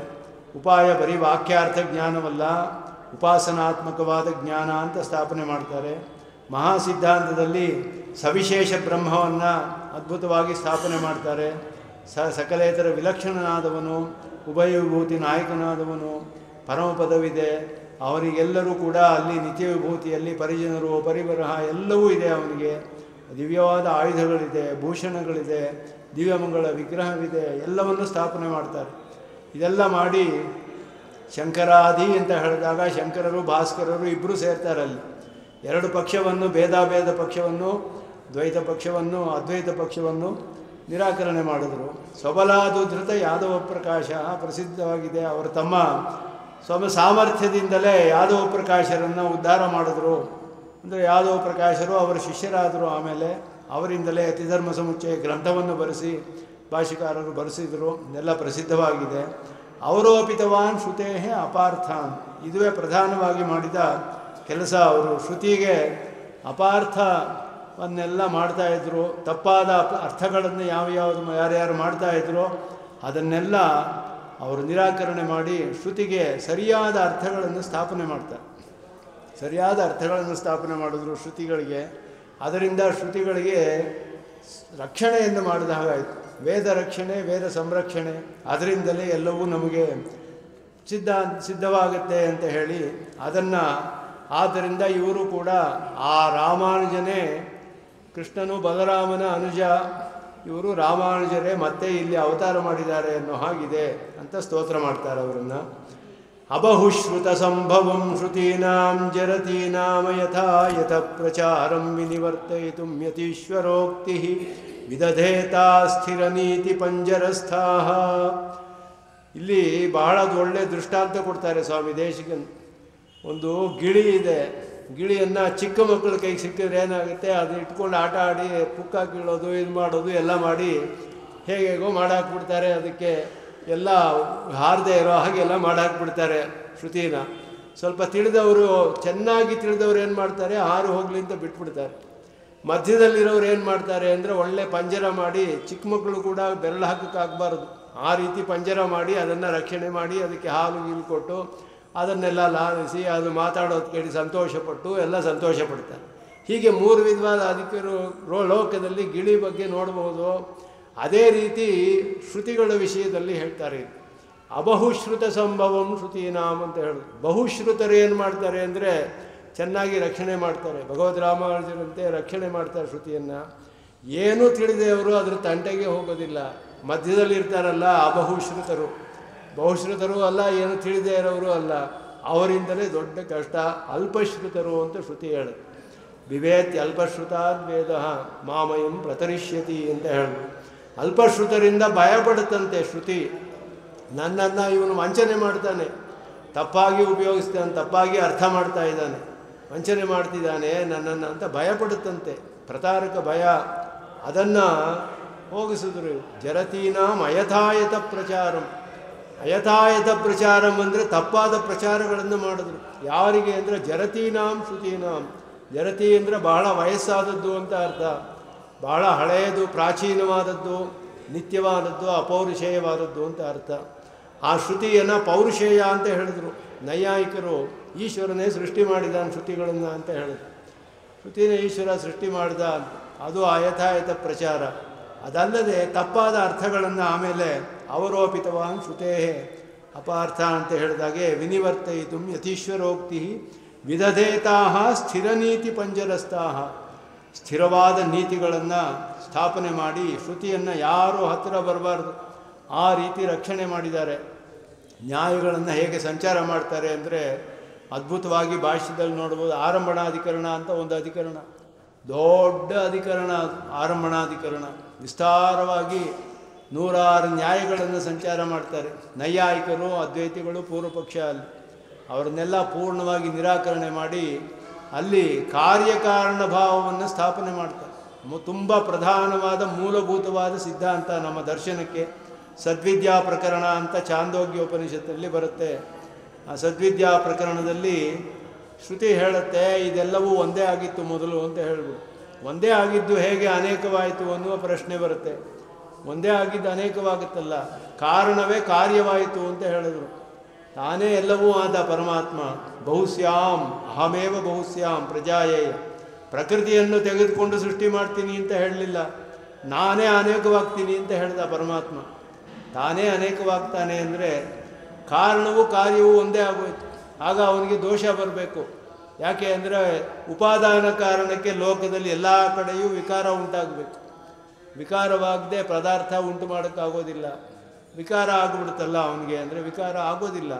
[SPEAKER 2] ಉಪಾಯ ಬರೀ ವಾಕ್ಯಾರ್ಥ ಜ್ಞಾನವಲ್ಲ, ಉಪಾಸನಾತ್ಮಕವಾದ ಜ್ಞಾನ ಅಂತ ಸ್ಥಾಪನೆ ಮಾಡ್ತಾರೆ. ಮಹಾಸಿದ್ಧಾಂತದಲ್ಲಿ ಸವಿಶೇಷ ಬ್ರಹ್ಮವನ್ನು ಅದ್ಭುತವಾಗಿ ಸ್ಥಾಪನೆ ಮಾಡ್ತಾರೆ. ಸಕಲೇತರ ವಿಲಕ್ಷಣನಾದವನು, ಉಭಯ ವಿಭೂತಿ ನಾಯಕನಾದವನು, ಪರಮಪದವಿದೆ, ಅವರಿಗೆಲ್ಲರೂ ಕೂಡ ಅಲ್ಲಿ ನಿತ್ಯ ವಿಭೂತಿಯಲ್ಲಿ ಪರಿಜನರು ಪರಿಬರಹ ಎಲ್ಲವೂ ಇದೆ. ಅವನಿಗೆ ದಿವ್ಯವಾದ ಆಯುಧಗಳಿದೆ, ಭೂಷಣಗಳಿದೆ, ದಿವ್ಯಮಂಗಳ ವಿಗ್ರಹವಿದೆ, ಎಲ್ಲವನ್ನು ಸ್ಥಾಪನೆ ಮಾಡ್ತಾರೆ. ಇದೆಲ್ಲ ಮಾಡಿ ಶಂಕರಾದಿ ಅಂತ ಹೇಳಿದಾಗ ಶಂಕರರು ಭಾಸ್ಕರರು ಇಬ್ಬರು ಸೇರ್ತಾರಲ್ಲಿ. ಎರಡು ಪಕ್ಷವನ್ನು, ಭೇದಾಭೇದ ಪಕ್ಷವನ್ನು, ದ್ವೈತ ಪಕ್ಷವನ್ನು, ಅದ್ವೈತ ಪಕ್ಷವನ್ನು ನಿರಾಕರಣೆ ಮಾಡಿದ್ರು. ಸ್ವಬಲಾದುಧೃತ ಯಾದವ ಪ್ರಕಾಶ ಪ್ರಸಿದ್ಧವಾಗಿದೆ. ಅವರು ತಮ್ಮ ಸಾಮರ್ಥ್ಯದಿಂದಲೇ ಯಾದವ ಪ್ರಕಾಶರನ್ನು ಉದ್ಧಾರ ಮಾಡಿದ್ರು. ಅಂದರೆ ಯಾದವ ಪ್ರಕಾಶರು ಅವರ ಶಿಷ್ಯರಾದರು. ಆಮೇಲೆ ಅವರಿಂದಲೇ ಅತಿಧರ್ಮ ಸಮುಚ್ಚಯ ಗ್ರಂಥವನ್ನು ಬರೆಸಿ ಭಾಷಿಕಾರರು ಬರೆಸಿದರು. ಇದೆಲ್ಲ ಪ್ರಸಿದ್ಧವಾಗಿದೆ. ಅವರೋಪಿತವಾನ್ ಶ್ರುತೇಹೇ ಅಪಾರ್ಥಾನ್, ಇದುವೇ ಪ್ರಧಾನವಾಗಿ ಮಾಡಿದ ಕೆಲಸ. ಅವರು ಶ್ರುತಿಗೆ ಅಪಾರ್ಥವನ್ನೆಲ್ಲ ಮಾಡ್ತಾಯಿದ್ರು. ತಪ್ಪಾದ ಅರ್ಥಗಳನ್ನು ಯಾರ್ಯಾರು ಮಾಡ್ತಾಯಿದ್ರು ಅದನ್ನೆಲ್ಲ ಅವರು ನಿರಾಕರಣೆ ಮಾಡಿ ಶ್ರುತಿಗೆ ಸರಿಯಾದ ಅರ್ಥಗಳನ್ನು ಸ್ಥಾಪನೆ ಮಾಡ್ತಾರೆ. ಸರಿಯಾದ ಅರ್ಥಗಳನ್ನು ಸ್ಥಾಪನೆ ಮಾಡಿದ್ರು ಶ್ರುತಿಗಳಿಗೆ. ಅದರಿಂದ ಶ್ರುತಿಗಳಿಗೆ ರಕ್ಷಣೆಯನ್ನು ಮಾಡಿದ ಹಾಗಾಯಿತು. ವೇದ ರಕ್ಷಣೆ, ವೇದ ಸಂರಕ್ಷಣೆ, ಅದರಿಂದಲೇ ಎಲ್ಲವೂ ನಮಗೆ ಸಿದ್ಧವಾಗುತ್ತೆ ಅಂತ ಹೇಳಿ ಅದನ್ನು, ಆದ್ದರಿಂದ ಇವರು ಕೂಡ ಆ ರಾಮಾನುಜನೇ, ಕೃಷ್ಣನು ಬಲರಾಮನ ಅನುಜ, ಇವರು ರಾಮಾನುಜರೇ ಮತ್ತೆ ಇಲ್ಲಿ ಅವತಾರ ಮಾಡಿದ್ದಾರೆ ಅನ್ನೋ ಹಾಗಿದೆ ಅಂತ ಸ್ತೋತ್ರ ಮಾಡ್ತಾರೆ ಅವರನ್ನು. ಅಬಹುಶ್ರುತ ಸಂಭವಂ ಶ್ರುತೀನಾಂ ಜರತೀನಾಮ ಯಥಾ ಯಥ ಪ್ರಚಾರಂ ವಿನಿವರ್ತಯಿತುಂ ಯತೀಶ್ವರೋಕ್ತಿ ವಿದಧೇತಾ ಸ್ಥಿರ ನೀತಿ ಪಂಜರಸ್ಥಾಃ. ಇಲ್ಲಿ ಬಹಳ ಒಳ್ಳೆ ದೃಷ್ಟಾಂತ ಕೊಡ್ತಾರೆ ಸ್ವಾಮಿ ದೇಶಿಕನ್. ಒಂದು ಗಿಳಿ ಇದೆ. ಗಿಳಿಯನ್ನು ಚಿಕ್ಕ ಮಕ್ಕಳ ಕೈಗೆ ಸಿಕ್ಕಿದ್ರೆ ಏನಾಗುತ್ತೆ, ಅದು ಇಟ್ಕೊಂಡು ಆಟ ಆಡಿ ಪುಕ್ಕ ಕೀಳೋದು, ಇದು ಮಾಡೋದು ಎಲ್ಲ ಮಾಡಿ ಹೇಗೇಗೋ ಮಾಡಾಕ್ಬಿಡ್ತಾರೆ. ಅದಕ್ಕೆ ಎಲ್ಲ ಹಾರದೇ ಇರೋ ಹಾಗೆಲ್ಲ ಮಾಡಾಕ್ಬಿಡ್ತಾರೆ ಶ್ರುತಿನ. ಸ್ವಲ್ಪ ತಿಳಿದವರು, ಚೆನ್ನಾಗಿ ತಿಳಿದವ್ರು ಏನು ಮಾಡ್ತಾರೆ, ಹಾರು ಹೋಗ್ಲಿ ಅಂತ ಬಿಟ್ಬಿಡ್ತಾರೆ. ಮಧ್ಯದಲ್ಲಿರೋರು ಏನು ಮಾಡ್ತಾರೆ ಅಂದರೆ ಒಳ್ಳೆ ಪಂಜರ ಮಾಡಿ, ಚಿಕ್ಕ ಮಕ್ಕಳು ಕೂಡ ಬೆರಳು ಹಾಕೋಕ್ಕಾಗಬಾರ್ದು ಆ ರೀತಿ ಪಂಜರ ಮಾಡಿ ಅದನ್ನು ರಕ್ಷಣೆ ಮಾಡಿ ಅದಕ್ಕೆ ಹಾಲು ಗೀಲು ಕೊಟ್ಟು ಅದನ್ನೆಲ್ಲ ಲಾಲಿಸಿ ಅದು ಮಾತಾಡೋದು ಕೇಳಿ ಸಂತೋಷಪಟ್ಟು ಎಲ್ಲ ಸಂತೋಷಪಡ್ತಾರೆ. ಹೀಗೆ ಮೂರು ವಿಧವಾದ ಅಧಿಕರು ಲೋಕದಲ್ಲಿ ಗಿಳಿ ಬಗ್ಗೆ ನೋಡ್ಬೋದು. ಅದೇ ರೀತಿ ಶ್ರುತಿಗಳ ವಿಷಯದಲ್ಲಿ ಹೇಳ್ತಾರೆ. ಅಬಹುಶ್ರುತ ಸಂಭವಂ ಶ್ರುತೀನಾಮ್ ಅಂತ ಹೇಳೋದು. ಬಹುಶ್ರುತರು ಏನು ಮಾಡ್ತಾರೆ ಅಂದರೆ ಚೆನ್ನಾಗಿ ರಕ್ಷಣೆ ಮಾಡ್ತಾರೆ. ಭಗವದ್ ರಾಮಾನುಜರಂತೆ ರಕ್ಷಣೆ ಮಾಡ್ತಾರೆ ಶ್ರುತಿಯನ್ನು. ಏನೂ ತಿಳಿದೆಯವರು ಅದ್ರ ತಂಟೆಗೆ ಹೋಗೋದಿಲ್ಲ. ಮಧ್ಯದಲ್ಲಿ ಇರ್ತಾರಲ್ಲ ಅಬಹುಶ್ರುತರು. ಬಹುಶ್ರುತರು ಅಲ್ಲ, ಏನು ತಿಳಿದೇ ಇರೋರು ಅಲ್ಲ, ಅವರಿಂದಲೇ ದೊಡ್ಡ ಕಷ್ಟ. ಅಲ್ಪಶ್ರುತರು ಅಂತ ಶ್ರುತಿ ಹೇಳುತ್ತೆ. ವಿವೇತ್ಯ ಅಲ್ಪಶ್ರುತಾದ್ ವೇದ ಮಾಮಯಂ ಪ್ರತರಿಷ್ಯತಿ ಅಂತ ಹೇಳೋದು. ಅಲ್ಪಶ್ರುತರಿಂದ ಭಯಪಡುತ್ತಂತೆ ಶ್ರುತಿ. ನನ್ನನ್ನು ಇವನು ವಂಚನೆ ಮಾಡ್ತಾನೆ, ತಪ್ಪಾಗಿ ಉಪಯೋಗಿಸ್ತಾನೆ, ತಪ್ಪಾಗಿ ಅರ್ಥ ಮಾಡ್ತಾ ಇದ್ದಾನೆ, ವಂಚನೆ ಮಾಡ್ತಿದ್ದಾನೆ ನನ್ನನ್ನು ಅಂತ ಭಯಪಡುತ್ತಂತೆ. ಪ್ರತಾರಕ ಭಯ, ಅದನ್ನು ಹೋಗಿಸಿದ್ರು. ಜರತೀನಾಂ ಅಯಥಾಯತ ಪ್ರಚಾರಂ. ಅಯಥಾಯತ ಪ್ರಚಾರಂ ಅಂದರೆ ತಪ್ಪಾದ ಪ್ರಚಾರಗಳನ್ನು ಮಾಡಿದ್ರು. ಯಾರಿಗೆ ಅಂದರೆ ಜರತೀನಾಂ ಶ್ರುತೀನಾಂ. ಜರತಿ ಅಂದರೆ ಬಹಳ ವಯಸ್ಸಾದದ್ದು ಅಂತ ಅರ್ಥ. ಬಹಳ ಹಳೆಯದು, ಪ್ರಾಚೀನವಾದದ್ದು, ನಿತ್ಯವಾದದ್ದು, ಅಪೌರುಷೇಯವಾದದ್ದು ಅಂತ ಅರ್ಥ. ಆ ಶ್ರುತಿಯನ್ನು ಪೌರುಷೇಯ ಅಂತ ಹೇಳಿದ್ರು. ನೈಯಾಯಿಕರು ಈಶ್ವರನೇ ಸೃಷ್ಟಿ ಮಾಡಿದಾನ ಶ್ರುತಿಗಳನ್ನು ಅಂತ ಹೇಳಿದ್ರು. ಶ್ರುತಿನೇ ಈಶ್ವರ ಸೃಷ್ಟಿ ಮಾಡಿದ, ಅದು ಅಯಥಾಯತ ಪ್ರಚಾರ. ಅದಲ್ಲದೆ ತಪ್ಪಾದ ಅರ್ಥಗಳನ್ನು ಆಮೇಲೆ ಅವರೋಪಿತವಾನ್ ಶ್ರುತೇ ಅಪಾರ್ಥ ಅಂತ ಹೇಳಿದಾಗೆ ವಿನಿವರ್ತಯಿತು ಯತೀಶ್ವರೋಕ್ತಿ ವಿದಧೇತಾಃ ಸ್ಥಿರ ನೀತಿ ಪಂಜರಸ್ಥಾಃ. ಸ್ಥಿರವಾದ ನೀತಿಗಳನ್ನು ಸ್ಥಾಪನೆ ಮಾಡಿ ಶ್ರುತಿಯನ್ನು ಯಾರೂ ಹತ್ತಿರ ಬರಬಾರ್ದು ಆ ರೀತಿ ರಕ್ಷಣೆ ಮಾಡಿದ್ದಾರೆ. ನ್ಯಾಯಗಳನ್ನು ಹೇಗೆ ಸಂಚಾರ ಮಾಡ್ತಾರೆ ಅಂದರೆ ಅದ್ಭುತವಾಗಿ ಭಾಷ್ಯದಲ್ಲಿ ನೋಡ್ಬೋದು. ಆರಂಭಣಾಧಿಕರಣ ಅಂತ ಒಂದು ಅಧಿಕರಣ, ದೊಡ್ಡ ಅಧಿಕರಣ ಆರಂಭಣಾಧಿಕರಣ. ವಿಸ್ತಾರವಾಗಿ 106 ನ್ಯಾಯಗಳನ್ನು ಸಂಚಾರ ಮಾಡ್ತಾರೆ. ನೈಯಾಯಿಕರು, ಅದ್ವೈತಿಗಳು, ಪೂರ್ವಪಕ್ಷ ಅಲ್ಲಿ ಅವರನ್ನೆಲ್ಲ ಪೂರ್ಣವಾಗಿ ನಿರಾಕರಣೆ ಮಾಡಿ ಅಲ್ಲಿ ಕಾರ್ಯಕಾರಣ ಭಾವವನ್ನು ಸ್ಥಾಪನೆ ಮಾಡ್ತಾರೆ. ತುಂಬ ಪ್ರಧಾನವಾದ ಮೂಲಭೂತವಾದ ಸಿದ್ಧಾಂತ ನಮ್ಮ ದರ್ಶನಕ್ಕೆ. ಸದ್ವಿದ್ಯಾ ಪ್ರಕರಣ ಅಂತ ಚಾಂದೋಗ್ಯ ಉಪನಿಷತ್ತಲ್ಲಿ ಬರುತ್ತೆ. ಆ ಸದ್ವಿದ್ಯಾ ಪ್ರಕರಣದಲ್ಲಿ ಶ್ರುತಿ ಹೇಳುತ್ತೆ ಇದೆಲ್ಲವೂ ಒಂದೇ ಆಗಿತ್ತು ಮೊದಲು ಅಂತ ಹೇಳ್ಬೋದು. ಒಂದೇ ಆಗಿದ್ದು ಹೇಗೆ ಅನೇಕವಾಯಿತು ಅನ್ನುವ ಪ್ರಶ್ನೆ ಬರುತ್ತೆ. ಒಂದೇ ಆಗಿದ್ದು ಅನೇಕವಾಗುತ್ತಲ್ಲ, ಕಾರಣವೇ ಕಾರ್ಯವಾಯಿತು ಅಂತ ಹೇಳಿದ್ರು. ತಾನೇ ಎಲ್ಲವೂ ಆದ ಪರಮಾತ್ಮ. ಬಹುಸ್ಯಾಂ ಅಹಮೇವ ಬಹುಸ್ಯಾಂ ಪ್ರಜಾಯೇಯ. ಪ್ರಕೃತಿಯನ್ನು ತೆಗೆದುಕೊಂಡು ಸೃಷ್ಟಿ ಮಾಡ್ತೀನಿ ಅಂತ ಹೇಳಲಿಲ್ಲ, ನಾನೇ ಅನೇಕವಾಗ್ತೀನಿ ಅಂತ ಹೇಳ್ದ ಪರಮಾತ್ಮ. ತಾನೇ ಅನೇಕವಾಗ್ತಾನೆ ಅಂದರೆ ಕಾರಣವೂ ಕಾರ್ಯವೂ ಒಂದೇ ಆಗೋಯ್ತು. ಆಗ ಅವನಿಗೆ ದೋಷ ಬರಬೇಕು. ಯಾಕೆ ಅಂದರೆ ಉಪಾದಾನ ಕಾರಣಕ್ಕೆ ಲೋಕದಲ್ಲಿ ಎಲ್ಲ ಕಡೆಯೂ ವಿಕಾರ ಉಂಟಾಗಬೇಕು. ವಿಕಾರವಾಗದೆ ಪದಾರ್ಥ ಉಂಟು ಮಾಡೋಕ್ಕಾಗೋದಿಲ್ಲ. ವಿಕಾರ ಆಗಿಬಿಡುತ್ತಲ್ಲ ಅವನಿಗೆ, ಅಂದರೆ ವಿಕಾರ ಆಗೋದಿಲ್ಲ.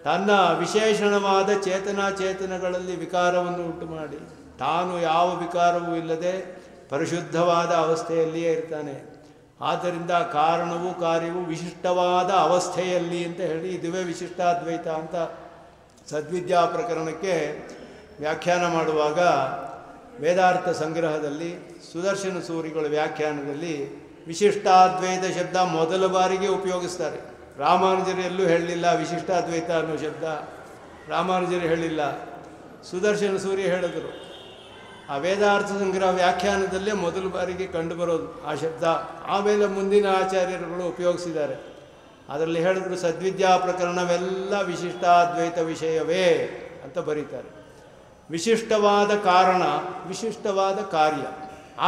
[SPEAKER 2] ತನ್ನ ವಿಶೇಷಣವಾದ ಚೇತನಾಚೇತನಗಳಲ್ಲಿ ವಿಕಾರವನ್ನು ಉಂಟು ಮಾಡಿ ತಾನು ಯಾವ ವಿಕಾರವೂ ಇಲ್ಲದೆ ಪರಿಶುದ್ಧವಾದ ಅವಸ್ಥೆಯಲ್ಲಿಯೇ ಇರ್ತಾನೆ. ಆದ್ದರಿಂದ ಕಾರಣವೂ ಕಾರ್ಯವೂ ವಿಶಿಷ್ಟವಾದ ಅವಸ್ಥೆಯಲ್ಲಿ ಅಂತ ಹೇಳಿ ಇದುವೇ ವಿಶಿಷ್ಟಾದ್ವೈತ ಅಂತ ಸದ್ವಿದ್ಯಾ ಪ್ರಕರಣಕ್ಕೆ ವ್ಯಾಖ್ಯಾನ ಮಾಡುವಾಗ ವೇದಾರ್ಥ ಸಂಗ್ರಹದಲ್ಲಿ ಸುದರ್ಶನ ಸೂರಿಗಳ ವ್ಯಾಖ್ಯಾನದಲ್ಲಿ ವಿಶಿಷ್ಟಾದ್ವೈತ ಶಬ್ದ ಮೊದಲ ಬಾರಿಗೆ ಉಪಯೋಗಿಸ್ತಾರೆ. ರಾಮಾನುಜರು ಎಲ್ಲೂ ಹೇಳಲಿಲ್ಲ ವಿಶಿಷ್ಟಾದ್ವೈತ ಅನ್ನೋ ಶಬ್ದ, ರಾಮಾನುಜರು ಹೇಳಿಲ್ಲ, ಸುದರ್ಶನ ಸೂರ್ಯ ಹೇಳಿದರು. ಆ ವೇದಾರ್ಥ ಸಂಗ್ರಹ ವ್ಯಾಖ್ಯಾನದಲ್ಲೇ ಮೊದಲ ಬಾರಿಗೆ ಕಂಡುಬರೋದು ಆ ಶಬ್ದ. ಆಮೇಲೆ ಮುಂದಿನ ಆಚಾರ್ಯರುಗಳು ಉಪಯೋಗಿಸಿದ್ದಾರೆ. ಅದರಲ್ಲಿ ಹೇಳಿದ್ರು ಸದ್ವಿದ್ಯಾ ಪ್ರಕರಣವೆಲ್ಲ ವಿಶಿಷ್ಟಾದ್ವೈತ ವಿಷಯವೇ ಅಂತ ಬರೀತಾರೆ. ವಿಶಿಷ್ಟವಾದ ಕಾರಣ, ವಿಶಿಷ್ಟವಾದ ಕಾರ್ಯ.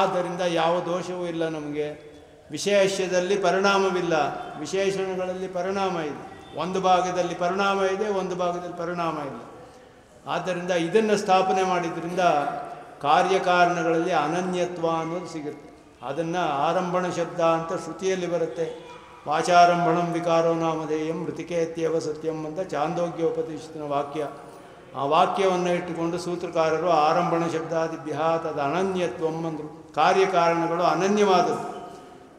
[SPEAKER 2] ಆದ್ದರಿಂದ ಯಾವ ದೋಷವೂ ಇಲ್ಲ ನಮಗೆ. ವಿಶೇಷದಲ್ಲಿ ಪರಿಣಾಮವಿಲ್ಲ, ವಿಶೇಷಣಗಳಲ್ಲಿ ಪರಿಣಾಮ ಇದೆ. ಒಂದು ಭಾಗದಲ್ಲಿ ಪರಿಣಾಮ ಇದೆ, ಒಂದು ಭಾಗದಲ್ಲಿ ಪರಿಣಾಮ ಇಲ್ಲ. ಆದ್ದರಿಂದ ಇದನ್ನು ಸ್ಥಾಪನೆ ಮಾಡಿದ್ರಿಂದ ಕಾರ್ಯಕಾರಣಗಳಲ್ಲಿ ಅನನ್ಯತ್ವ ಅನ್ನೋದು ಸಿಗುತ್ತೆ. ಅದನ್ನು ಆರಂಭಣ ಶಬ್ದ ಅಂತ ಶ್ರುತಿಯಲ್ಲಿ ಬರುತ್ತೆ. ವಾಚಾರಂಭಣಂ ವಿಕಾರೋ ನಾಮಧೇಯಂ ಮೃತಿಕೇತ್ಯವ ಸತ್ಯಂ ಅಂತ ಚಾಂದೋಗ್ಯ ಉಪನಿಷತ್ತಿನ ವಾಕ್ಯ. ಆ ವಾಕ್ಯವನ್ನು ಇಟ್ಟುಕೊಂಡು ಸೂತ್ರಕಾರರು ಆರಂಭಣ ಶಬ್ದಾದಿಭ್ಯ ತದ ಅನನ್ಯತ್ವಂ ಅಂದರು. ಕಾರ್ಯಕಾರಣಗಳು ಅನನ್ಯವಾದದ್ದು,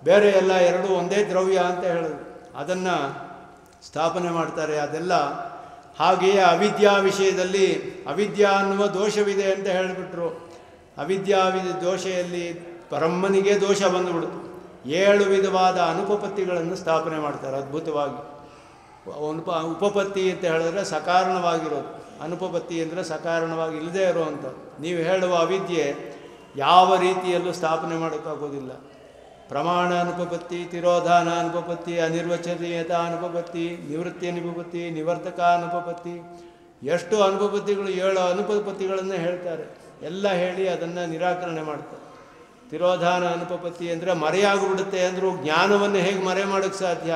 [SPEAKER 2] ಬೇರೆ ಎಲ್ಲ ಎರಡೂ ಒಂದೇ ದ್ರವ್ಯ ಅಂತ ಹೇಳಿದ್ರು. ಅದನ್ನು ಸ್ಥಾಪನೆ ಮಾಡ್ತಾರೆ. ಅದೆಲ್ಲ ಹಾಗೆಯೇ ಅವಿದ್ಯಾ ವಿಷಯದಲ್ಲಿ ಅವಿದ್ಯಾ ಅನ್ನುವ ದೋಷವಿದೆ ಅಂತ ಹೇಳಿಬಿಟ್ರು. ದೋಷೆಯಲ್ಲಿ ಪರಮ್ಮನಿಗೆ ದೋಷ ಬಂದುಬಿಡ್ತು. 7 ವಿಧವಾದ ಅನುಪಪತ್ತಿಗಳನ್ನು ಸ್ಥಾಪನೆ ಮಾಡ್ತಾರೆ ಅದ್ಭುತವಾಗಿ. ಉಪಪತ್ತಿ ಅಂತ ಹೇಳಿದ್ರೆ ಸಕಾರಣವಾಗಿರೋದು, ಅನುಪಪತ್ತಿ ಅಂದರೆ ಸಕಾರಣವಾಗಿ ಇಲ್ಲದೇ ಇರುವಂಥ. ನೀವು ಹೇಳುವ ಅವಿದ್ಯೆ ಯಾವ ರೀತಿಯಲ್ಲೂ ಸ್ಥಾಪನೆ ಮಾಡೋಕ್ಕಾಗೋದಿಲ್ಲ. ಪ್ರಮಾಣ ಅನುಪಪತ್ತಿ, ತಿರೋಧಾನ ಅನುಪಪತ್ತಿ, ಅನಿರ್ವಚನೀಯತಾ ಅನುಪಪತ್ತಿ, ನಿವೃತ್ತಿ ಅನುಪಪತ್ತಿ, ನಿವರ್ತಕ ಅನುಪಪತ್ತಿ, ಎಷ್ಟು ಅನುಪಪತ್ತಿಗಳು 7 ಅನುಪಪತ್ತಿಗಳನ್ನು ಹೇಳ್ತಾರೆ. ಎಲ್ಲ ಹೇಳಿ ಅದನ್ನು ನಿರಾಕರಣೆ ಮಾಡ್ತಾರೆ. ತಿರೋಧಾನ ಅನುಪಪತ್ತಿ ಅಂದರೆ ಮರೆಯಾಗಿಬಿಡುತ್ತೆ ಅಂದರೂ ಜ್ಞಾನವನ್ನು ಹೇಗೆ ಮರೆ ಮಾಡೋಕ್ಕೆ ಸಾಧ್ಯ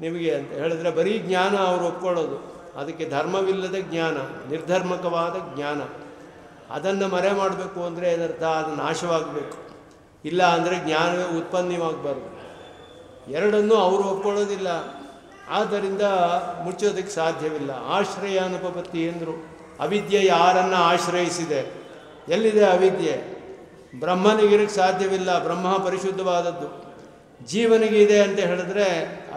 [SPEAKER 2] ನಿಮಗೆ ಅಂತ ಹೇಳಿದ್ರೆ ಬರೀ ಜ್ಞಾನ ಅವರು ಒಪ್ಕೊಳ್ಳೋದು. ಅದಕ್ಕೆ ಧರ್ಮವಿಲ್ಲದ ಜ್ಞಾನ, ನಿರ್ಧರ್ಮಕವಾದ ಜ್ಞಾನ. ಅದನ್ನು ಮರೆ ಮಾಡಬೇಕು ಅಂದರೆ ಏನರ್ಥ, ಅದು ನಾಶವಾಗಬೇಕು. ಇಲ್ಲ ಅಂದರೆ ಜ್ಞಾನವೇ ಉತ್ಪನ್ನವಾಗಬಾರ್ದು. ಎರಡನ್ನೂ ಅವರು ಒಪ್ಕೊಳ್ಳೋದಿಲ್ಲ. ಆದ್ದರಿಂದ ಮುಚ್ಚೋದಕ್ಕೆ ಸಾಧ್ಯವಿಲ್ಲ. ಆಶ್ರಯ ಅನುಪಪತ್ತಿ ಎಂದರು. ಅವಿದ್ಯೆ ಯಾರನ್ನು ಆಶ್ರಯಿಸಿದೆ? ಎಲ್ಲಿದೆ ಅವಿದ್ಯೆ? ಬ್ರಹ್ಮನಿಗಿರಕ್ಕೆ ಸಾಧ್ಯವಿಲ್ಲ. ಬ್ರಹ್ಮ ಪರಿಶುದ್ಧವಾದದ್ದು. ಜೀವನಿಗೆ ಇದೆ ಅಂತ ಹೇಳಿದ್ರೆ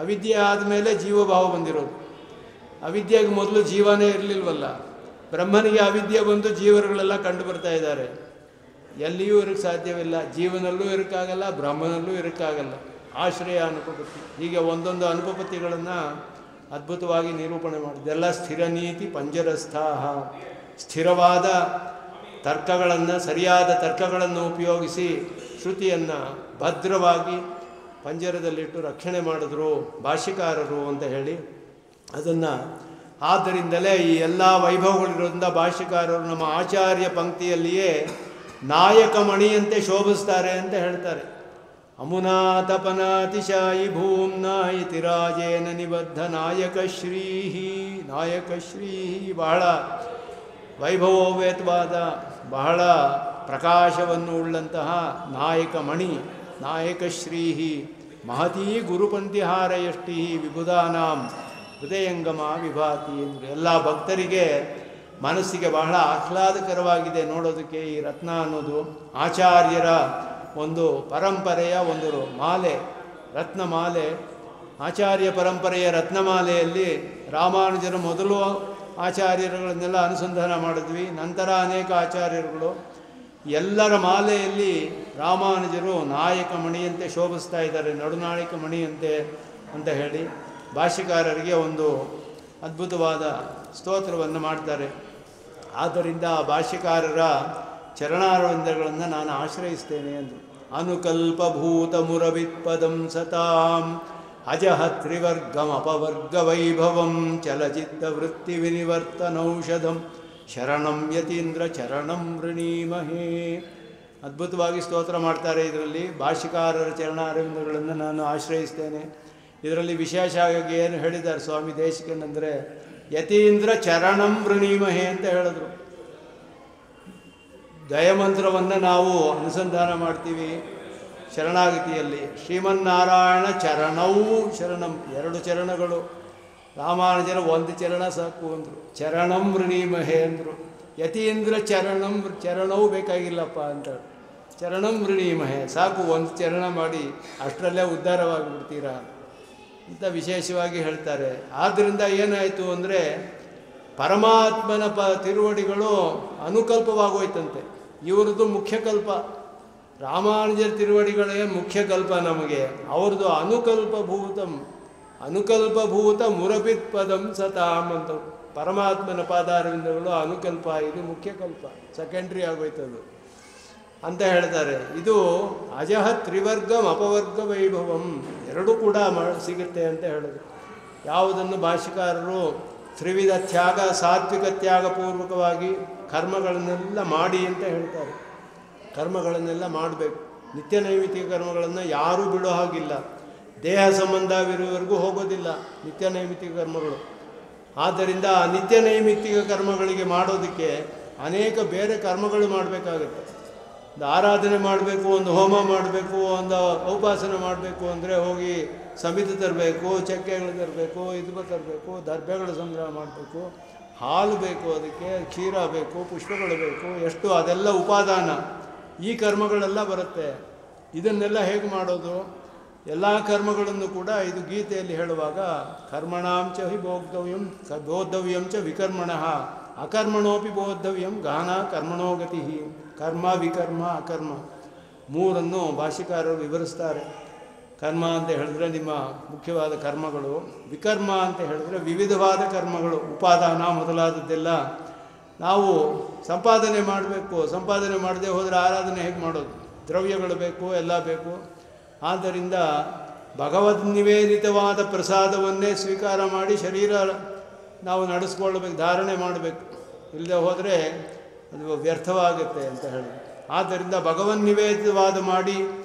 [SPEAKER 2] ಅವಿದ್ಯೆ ಆದಮೇಲೆ ಜೀವಭಾವ ಬಂದಿರೋದು. ಅವಿದ್ಯೆಗೆ ಮೊದಲು ಜೀವನೇ ಇರಲಿಲ್ವಲ್ಲ. ಬ್ರಹ್ಮನಿಗೆ ಅವಿದ್ಯೆ ಬಂದು ಜೀವರುಗಳೆಲ್ಲ ಕಂಡು ಬರ್ತಾ ಇದ್ದಾರೆ. ಎಲ್ಲಿಯೂ ಇರೋಕ್ಕೆ ಸಾಧ್ಯವಿಲ್ಲ. ಜೀವನಲ್ಲೂ ಇರೋಕ್ಕಾಗಲ್ಲ, ಬ್ರಹ್ಮನಲ್ಲೂ ಇರೋಕ್ಕಾಗಲ್ಲ. ಆಶ್ರಯ ಅನುಪಪತ್ತಿ. ಹೀಗೆ ಒಂದೊಂದು ಅನುಪಪತ್ತಿಗಳನ್ನು ಅದ್ಭುತವಾಗಿ ನಿರೂಪಣೆ ಮಾಡಿದ್ದೆಲ್ಲ ಸ್ಥಿರ ನೀತಿ ಪಂಜರಸ್ಥಾಹ. ಸ್ಥಿರವಾದ ತರ್ಕಗಳನ್ನು, ಸರಿಯಾದ ತರ್ಕಗಳನ್ನು ಉಪಯೋಗಿಸಿ ಶ್ರುತಿಯನ್ನು ಭದ್ರವಾಗಿ ಪಂಜರದಲ್ಲಿಟ್ಟು ರಕ್ಷಣೆ ಮಾಡಿದ್ರು ಭಾಷ್ಯಕಾರರು ಅಂತ ಹೇಳಿ ಅದನ್ನು. ಆದ್ದರಿಂದಲೇ ಈ ಎಲ್ಲ ವೈಭವಗಳಿರೋದ್ರಿಂದ ಭಾಷ್ಯಕಾರರು ನಮ್ಮ ಆಚಾರ್ಯ ಪಂಕ್ತಿಯಲ್ಲಿಯೇ ನಾಯಕ ಮಣಿಯಂತೆ ಶೋಭಿಸ್ತಾರೆ ಅಂತ ಹೇಳ್ತಾರೆ. ಅಮುನಾತಪನಾತಿಶಾಯಿ ಭೂಮ್ನಾಯಿತಿ ರಾಜೇನ ನಿಬದ್ಧ ನಾಯಕಶ್ರೀಹಿ. ನಾಯಕಶ್ರೀಹಿ ಬಹಳ ವೈಭವೋಪೇತವಾದ, ಬಹಳ ಪ್ರಕಾಶವನ್ನು ಉಳ್ಳಂತಹ ನಾಯಕ ಮಣಿ. ನಾಯಕಶ್ರೀಹಿ ಮಹತೀ ಗುರುಪಂಥಿಹಾರಯಷ್ಟಿ ವಿಬುಧಾನಾಂ ಹೃದಯಂಗಮ ವಿಭಾತಿ ಅಂದರೆ ಎಲ್ಲ ಭಕ್ತರಿಗೆ ಮನಸ್ಸಿಗೆ ಬಹಳ ಆಹ್ಲಾದಕರವಾಗಿದೆ ನೋಡೋದಕ್ಕೆ ಈ ರತ್ನ ಅನ್ನೋದು. ಆಚಾರ್ಯರ ಒಂದು ಪರಂಪರೆಯ ಒಂದು ಮಾಲೆ, ರತ್ನಮಾಲೆ. ಆಚಾರ್ಯ ಪರಂಪರೆಯ ರತ್ನಮಾಲೆಯಲ್ಲಿ ರಾಮಾನುಜರ ಮೊದಲು ಆಚಾರ್ಯರುಗಳನ್ನೆಲ್ಲ ಅನುಸಂಧಾನ ಮಾಡಿದ್ವಿ. ನಂತರ ಅನೇಕ ಆಚಾರ್ಯರುಗಳು ಎಲ್ಲರ ಮಾಲೆಯಲ್ಲಿ ರಾಮಾನುಜರು ನಾಯಕ ಮಣಿಯಂತೆ ಶೋಭಿಸ್ತಾ ಇದ್ದಾರೆ, ನಡುನಾಯಕ ಮಣಿಯಂತೆ ಅಂತ ಹೇಳಿ ಭಾಷ್ಯಕಾರರಿಗೆ ಒಂದು ಅದ್ಭುತವಾದ ಸ್ತೋತ್ರವನ್ನು ಮಾಡ್ತಾರೆ. ಆದ್ದರಿಂದ ಆ ಭಾಷ್ಯಕಾರರ ಚರಣಾರವಿಂದಗಳನ್ನು ನಾನು ಆಶ್ರಯಿಸ್ತೇನೆ ಎಂದರು. ಅನುಕಲ್ಪಭೂತ ಮುರವಿತ್ಪದಂ ಸತಾಂ ಅಜಹ ತ್ರಿವರ್ಗಂ ಅಪವರ್ಗ ವೈಭವಂ ಚಲಚಿತ್ತ ವೃತ್ತಿ ವಿನಿವರ್ತನೌಷಧಂ ಶರಣಂ ಯತೀಂದ್ರ ಚರಣಂ ವೃಣೀಮಹೇ. ಅದ್ಭುತವಾಗಿ ಸ್ತೋತ್ರ ಮಾಡ್ತಾರೆ. ಇದರಲ್ಲಿ ಭಾಷ್ಯಕಾರರ ಚರಣಾರವಿಂದಗಳನ್ನು ನಾನು ಆಶ್ರಯಿಸ್ತೇನೆ. ಇದರಲ್ಲಿ ವಿಶೇಷವಾಗಿ ಏನು ಹೇಳಿದ್ದಾರೆ ಸ್ವಾಮಿ ದೇಶಿಕನ್ ಅಂದರೆ, ಯತೀಂದ್ರ ಚರಣಂ ವೃಣೀಮಹೇ ಅಂತ ಹೇಳಿದ್ರು. ದಯಮಂತ್ರವನ್ನು ನಾವು ಅನುಸಂಧಾನ ಮಾಡ್ತೀವಿ ಶರಣಾಗತಿಯಲ್ಲಿ. ಶ್ರೀಮನ್ನಾರಾಯಣ ಚರಣವು ಶರಣಂ, 2 ಚರಣಗಳು. ರಾಮಾನುಜರ 1 ಚರಣ ಸಾಕು ಅಂದರು. ಚರಣಂ ವೃಣೀಮಹೇ ಅಂದರು. ಯತೀಂದ್ರ ಚರಣವು ಬೇಕಾಗಿಲ್ಲಪ್ಪ ಅಂತ. ಚರಣಂ ವೃಣೀಮಹೇ ಸಾಕು, 1 ಚರಣ ಮಾಡಿ ಅಷ್ಟರಲ್ಲೇ ಉದ್ಧಾರವಾಗಿಬಿಡ್ತೀರಾ ಅಂತ ವಿಶೇಷವಾಗಿ ಹೇಳ್ತಾರೆ. ಆದ್ದರಿಂದ ಏನಾಯಿತು ಅಂದರೆ, ಪರಮಾತ್ಮನ ತಿರುವಡಿಗಳು ಅನುಕಲ್ಪವಾಗೋಯ್ತಂತೆ. ಇವರದ್ದು ಮುಖ್ಯ ಕಲ್ಪ, ರಾಮಾನುಜರ ತಿರುವಡಿಗಳೇ ಮುಖ್ಯ ಕಲ್ಪ ನಮಗೆ. ಅವ್ರದ್ದು ಅನುಕಲ್ಪಭೂತ ಮುರಪಿತ್ ಪದಂ ಸತಾಂ ಅಂತ. ಪರಮಾತ್ಮನ ಪಾದಾರವಿಂದಗಳು ಅನುಕಲ್ಪ, ಇದು ಮುಖ್ಯ ಕಲ್ಪ, ಸೆಕೆಂಡ್ರಿ ಆಗೋಯ್ತದು ಅಂತ ಹೇಳ್ತಾರೆ. ಇದು ಅಜಹ ತ್ರಿವರ್ಗಂ ಅಪವರ್ಗ ವೈಭವಂ, 2 ಕೂಡ ಸಿಗುತ್ತೆ ಅಂತ ಹೇಳಿದ್ರು. ಯಾವುದನ್ನು ಭಾಷ್ಯಕಾರರು ತ್ರಿವಿಧ ತ್ಯಾಗ, ಸಾತ್ವಿಕ ತ್ಯಾಗ ಪೂರ್ವಕವಾಗಿ ಕರ್ಮಗಳನ್ನೆಲ್ಲ ಮಾಡಿ ಅಂತ ಹೇಳ್ತಾರೆ. ಕರ್ಮಗಳನ್ನೆಲ್ಲ ಮಾಡಬೇಕು. ನಿತ್ಯ ನೈಮಿತ್ತಿಕ ಕರ್ಮಗಳನ್ನು ಯಾರೂ ಬಿಡೋ ಹಾಗಿಲ್ಲ. ದೇಹ ಸಂಬಂಧವಿರುವವರೆಗೂ ಹೋಗೋದಿಲ್ಲ ನಿತ್ಯ ನೈಮಿತ್ತಿಕ ಕರ್ಮಗಳು. ಆದ್ದರಿಂದ ನಿತ್ಯ ನೈಮಿತ್ತಿಕ ಕರ್ಮಗಳಿಗೆ ಮಾಡೋದಕ್ಕೆ ಅನೇಕ ಬೇರೆ ಕರ್ಮಗಳು ಮಾಡಬೇಕಾಗುತ್ತೆ. ಒಂದು ಆರಾಧನೆ ಮಾಡಬೇಕು, ಒಂದು ಹೋಮ ಮಾಡಬೇಕು, ಒಂದು ಉಪಾಸನೆ ಮಾಡಬೇಕು ಅಂದರೆ ಹೋಗಿ ಸಮಿತಿ ತರಬೇಕು, ಚಕ್ಕೆಗಳು ತರಬೇಕು, ತರಬೇಕು, ದರ್ಭೆಗಳು ಸಂಗ್ರಹ ಮಾಡಬೇಕು, ಹಾಲು ಬೇಕು, ಅದಕ್ಕೆ ಕ್ಷೀರ ಬೇಕು, ಪುಷ್ಪಗಳು ಬೇಕು, ಎಷ್ಟು ಅದೆಲ್ಲ ಉಪಾದಾನ. ಈ ಕರ್ಮಗಳೆಲ್ಲ ಬರುತ್ತೆ. ಇದನ್ನೆಲ್ಲ ಹೇಗೆ ಮಾಡೋದು? ಎಲ್ಲ ಕರ್ಮಗಳನ್ನು ಕೂಡ ಇದು ಗೀತೆಯಲ್ಲಿ ಹೇಳುವಾಗ ಕರ್ಮಣಾಂಚ ಹಿ ಬೋದ್ಧವ್ಯಂ ಚ ವಿಕರ್ಮಣಃ ಅಕರ್ಮಣೋಪಿ ಬೋದ್ಧವ್ಯಂ ಗಾನ ಕರ್ಮಣೋ ಗತಿ. ಕರ್ಮ, ವಿಕರ್ಮ, ಅಕರ್ಮ 3 ಭಾಷ್ಯಕಾರರು ವಿವರಿಸ್ತಾರೆ. ಕರ್ಮ ಅಂತ ಹೇಳಿದ್ರೆ ನಿಮ್ಮ ಮುಖ್ಯವಾದ ಕರ್ಮಗಳು, ವಿಕರ್ಮ ಅಂತ ಹೇಳಿದ್ರೆ ವಿವಿಧವಾದ ಕರ್ಮಗಳು, ಉಪಾದಾನ ಮೊದಲಾದದ್ದೆಲ್ಲ ನಾವು ಸಂಪಾದನೆ ಮಾಡಬೇಕು. ಸಂಪಾದನೆ ಮಾಡದೆ ಹೋದರೆ ಆರಾಧನೆ ಹೇಗೆ ಮಾಡೋದು? ದ್ರವ್ಯಗಳು ಬೇಕು, ಎಲ್ಲ ಬೇಕು. ಆದ್ದರಿಂದ ಭಗವದ್ ನಿವೇದಿತವಾದ ಪ್ರಸಾದವನ್ನೇ ಸ್ವೀಕಾರ ಮಾಡಿ ಶರೀರ ನಾವು ನಡೆಸ್ಕೊಳ್ಬೇಕು, ಧಾರಣೆ ಮಾಡಬೇಕು. ಇಲ್ಲದೆ ಹೋದರೆ ಅದು ವ್ಯರ್ಥವಾಗುತ್ತೆ ಅಂತ ಹೇಳಿ. ಆದ್ದರಿಂದ ಭಗವನ್ ನಿವೇದಿತವಾದ ಮಾಡಿ